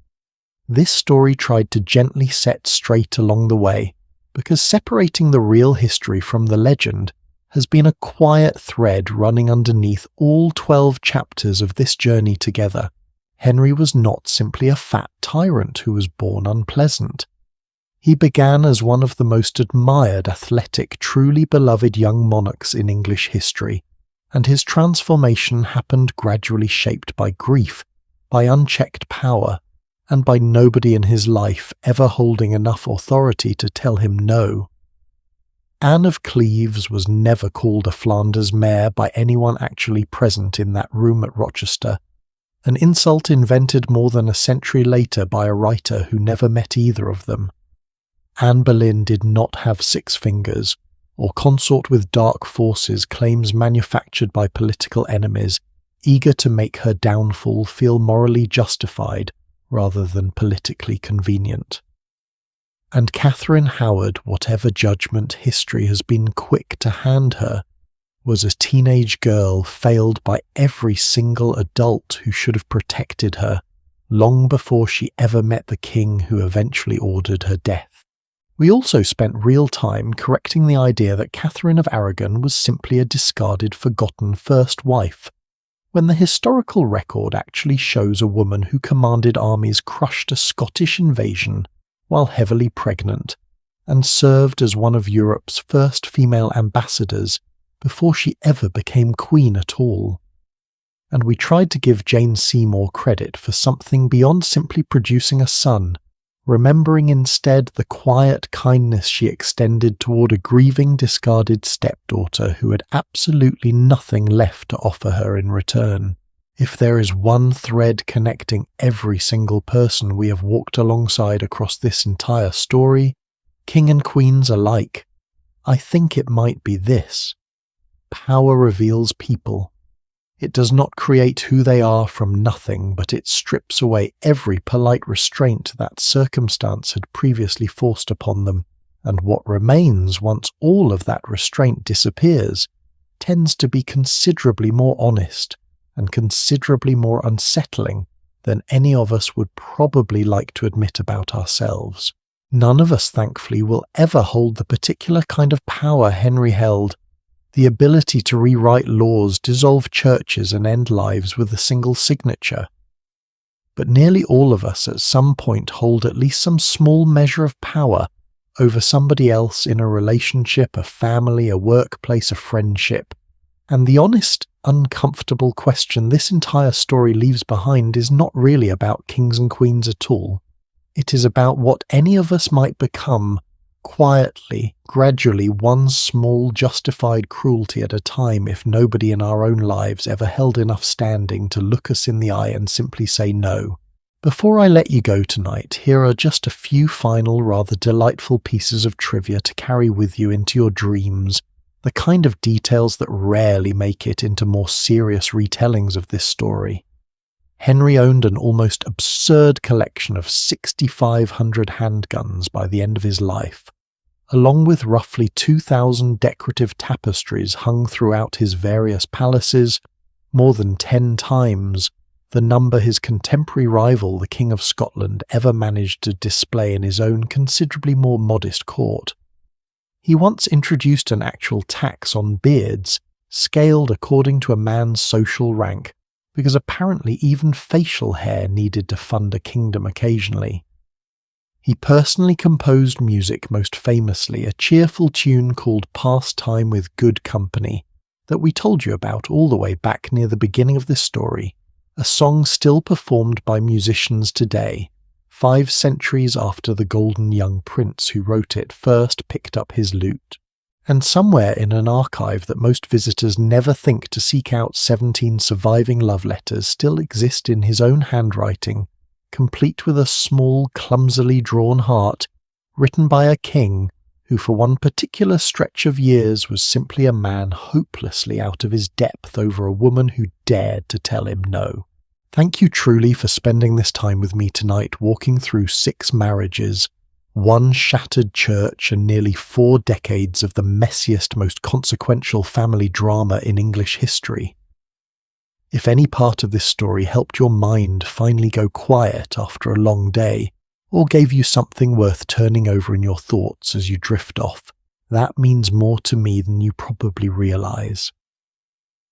This story tried to gently set straight along the way, because separating the real history from the legend has been a quiet thread running underneath all 12 chapters of this journey together. Henry was not simply a fat tyrant who was born unpleasant. He began as one of the most admired, athletic, truly beloved young monarchs in English history, and his transformation happened gradually shaped by grief, by unchecked power, and by nobody in his life ever holding enough authority to tell him no. Anne of Cleves was never called a Flanders mare by anyone actually present in that room at Rochester, an insult invented more than a century later by a writer who never met either of them. Anne Boleyn did not have 6 fingers, or consort with dark forces, claims manufactured by political enemies, eager to make her downfall feel morally justified rather than politically convenient. And Catherine Howard, whatever judgment history has been quick to hand her, was a teenage girl failed by every single adult who should have protected her, long before she ever met the king who eventually ordered her death. We also spent real time correcting the idea that Catherine of Aragon was simply a discarded, forgotten first wife, when the historical record actually shows a woman who commanded armies crushed a Scottish invasion while heavily pregnant, and served as one of Europe's first female ambassadors before she ever became queen at all. And we tried to give Jane Seymour credit for something beyond simply producing a son, remembering instead the quiet kindness she extended toward a grieving, discarded stepdaughter who had absolutely nothing left to offer her in return. If there is one thread connecting every single person we have walked alongside across this entire story, king and queens alike, I think it might be this. Power reveals people. It does not create who they are from nothing, but it strips away every polite restraint that circumstance had previously forced upon them, and what remains once all of that restraint disappears tends to be considerably more honest and considerably more unsettling than any of us would probably like to admit about ourselves. None of us, thankfully, will ever hold the particular kind of power Henry held, the ability to rewrite laws, dissolve churches, and end lives with a single signature. But nearly all of us at some point hold at least some small measure of power over somebody else in a relationship, a family, a workplace, a friendship. And the honest, uncomfortable question this entire story leaves behind is not really about kings and queens at all. It is about what any of us might become, quietly, gradually, one small justified cruelty at a time, if nobody in our own lives ever held enough standing to look us in the eye and simply say no. Before I let you go tonight, here are just a few final, rather delightful pieces of trivia to carry with you into your dreams, the kind of details that rarely make it into more serious retellings of this story. Henry owned an almost absurd collection of 6,500 handguns by the end of his life, along with roughly 2,000 decorative tapestries hung throughout his various palaces, more than 10 times the number his contemporary rival, the King of Scotland, ever managed to display in his own considerably more modest court. He once introduced an actual tax on beards, scaled according to a man's social rank, because apparently even facial hair needed to fund a kingdom occasionally. He personally composed music, most famously a cheerful tune called Pastime with Good Company, that we told you about all the way back near the beginning of this story, a song still performed by musicians today, 5 centuries after the golden young prince who wrote it first picked up his lute. And somewhere in an archive that most visitors never think to seek out 17 surviving love letters still exist in his own handwriting, complete with a small, clumsily drawn heart, written by a king who for one particular stretch of years was simply a man hopelessly out of his depth over a woman who dared to tell him no. Thank you truly for spending this time with me tonight, walking through 6 marriages, 1 shattered church, and nearly 4 decades of the messiest, most consequential family drama in English history. If any part of this story helped your mind finally go quiet after a long day, or gave you something worth turning over in your thoughts as you drift off, that means more to me than you probably realize.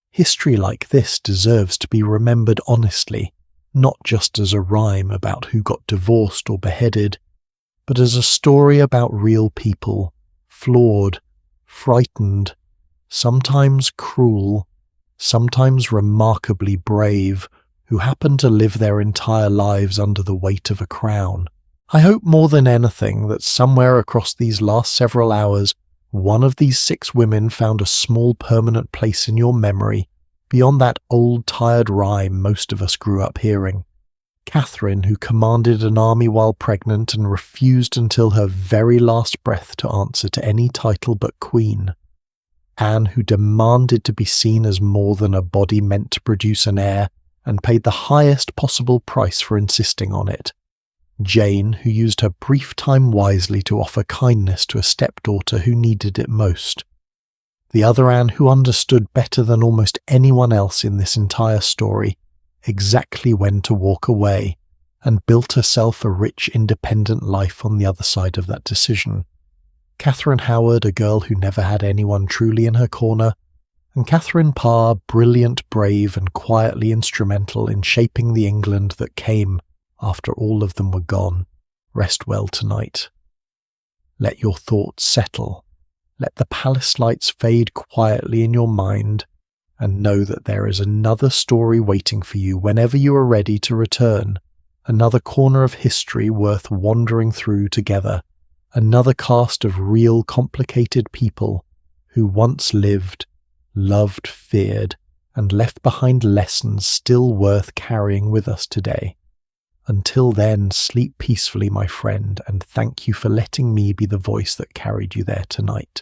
History like this deserves to be remembered honestly, not just as a rhyme about who got divorced or beheaded, but as a story about real people, flawed, frightened, sometimes cruel, sometimes remarkably brave, who happen to live their entire lives under the weight of a crown. I hope more than anything that somewhere across these last several hours, one of these 6 women found a small permanent place in your memory, beyond that old tired rhyme most of us grew up hearing. Catherine, who commanded an army while pregnant and refused until her very last breath to answer to any title but Queen. Anne, who demanded to be seen as more than a body meant to produce an heir, and paid the highest possible price for insisting on it. Jane, who used her brief time wisely to offer kindness to a stepdaughter who needed it most. The other Anne, who understood better than almost anyone else in this entire story exactly when to walk away, and built herself a rich, independent life on the other side of that decision. Catherine Howard, a girl who never had anyone truly in her corner, and Catherine Parr, brilliant, brave, and quietly instrumental in shaping the England that came after all of them were gone. Rest well tonight. Let your thoughts settle. Let the palace lights fade quietly in your mind, and know that there is another story waiting for you whenever you are ready to return, another corner of history worth wandering through together, another cast of real complicated people who once lived, loved, feared, and left behind lessons still worth carrying with us today. Until then, sleep peacefully, my friend, and thank you for letting me be the voice that carried you there tonight.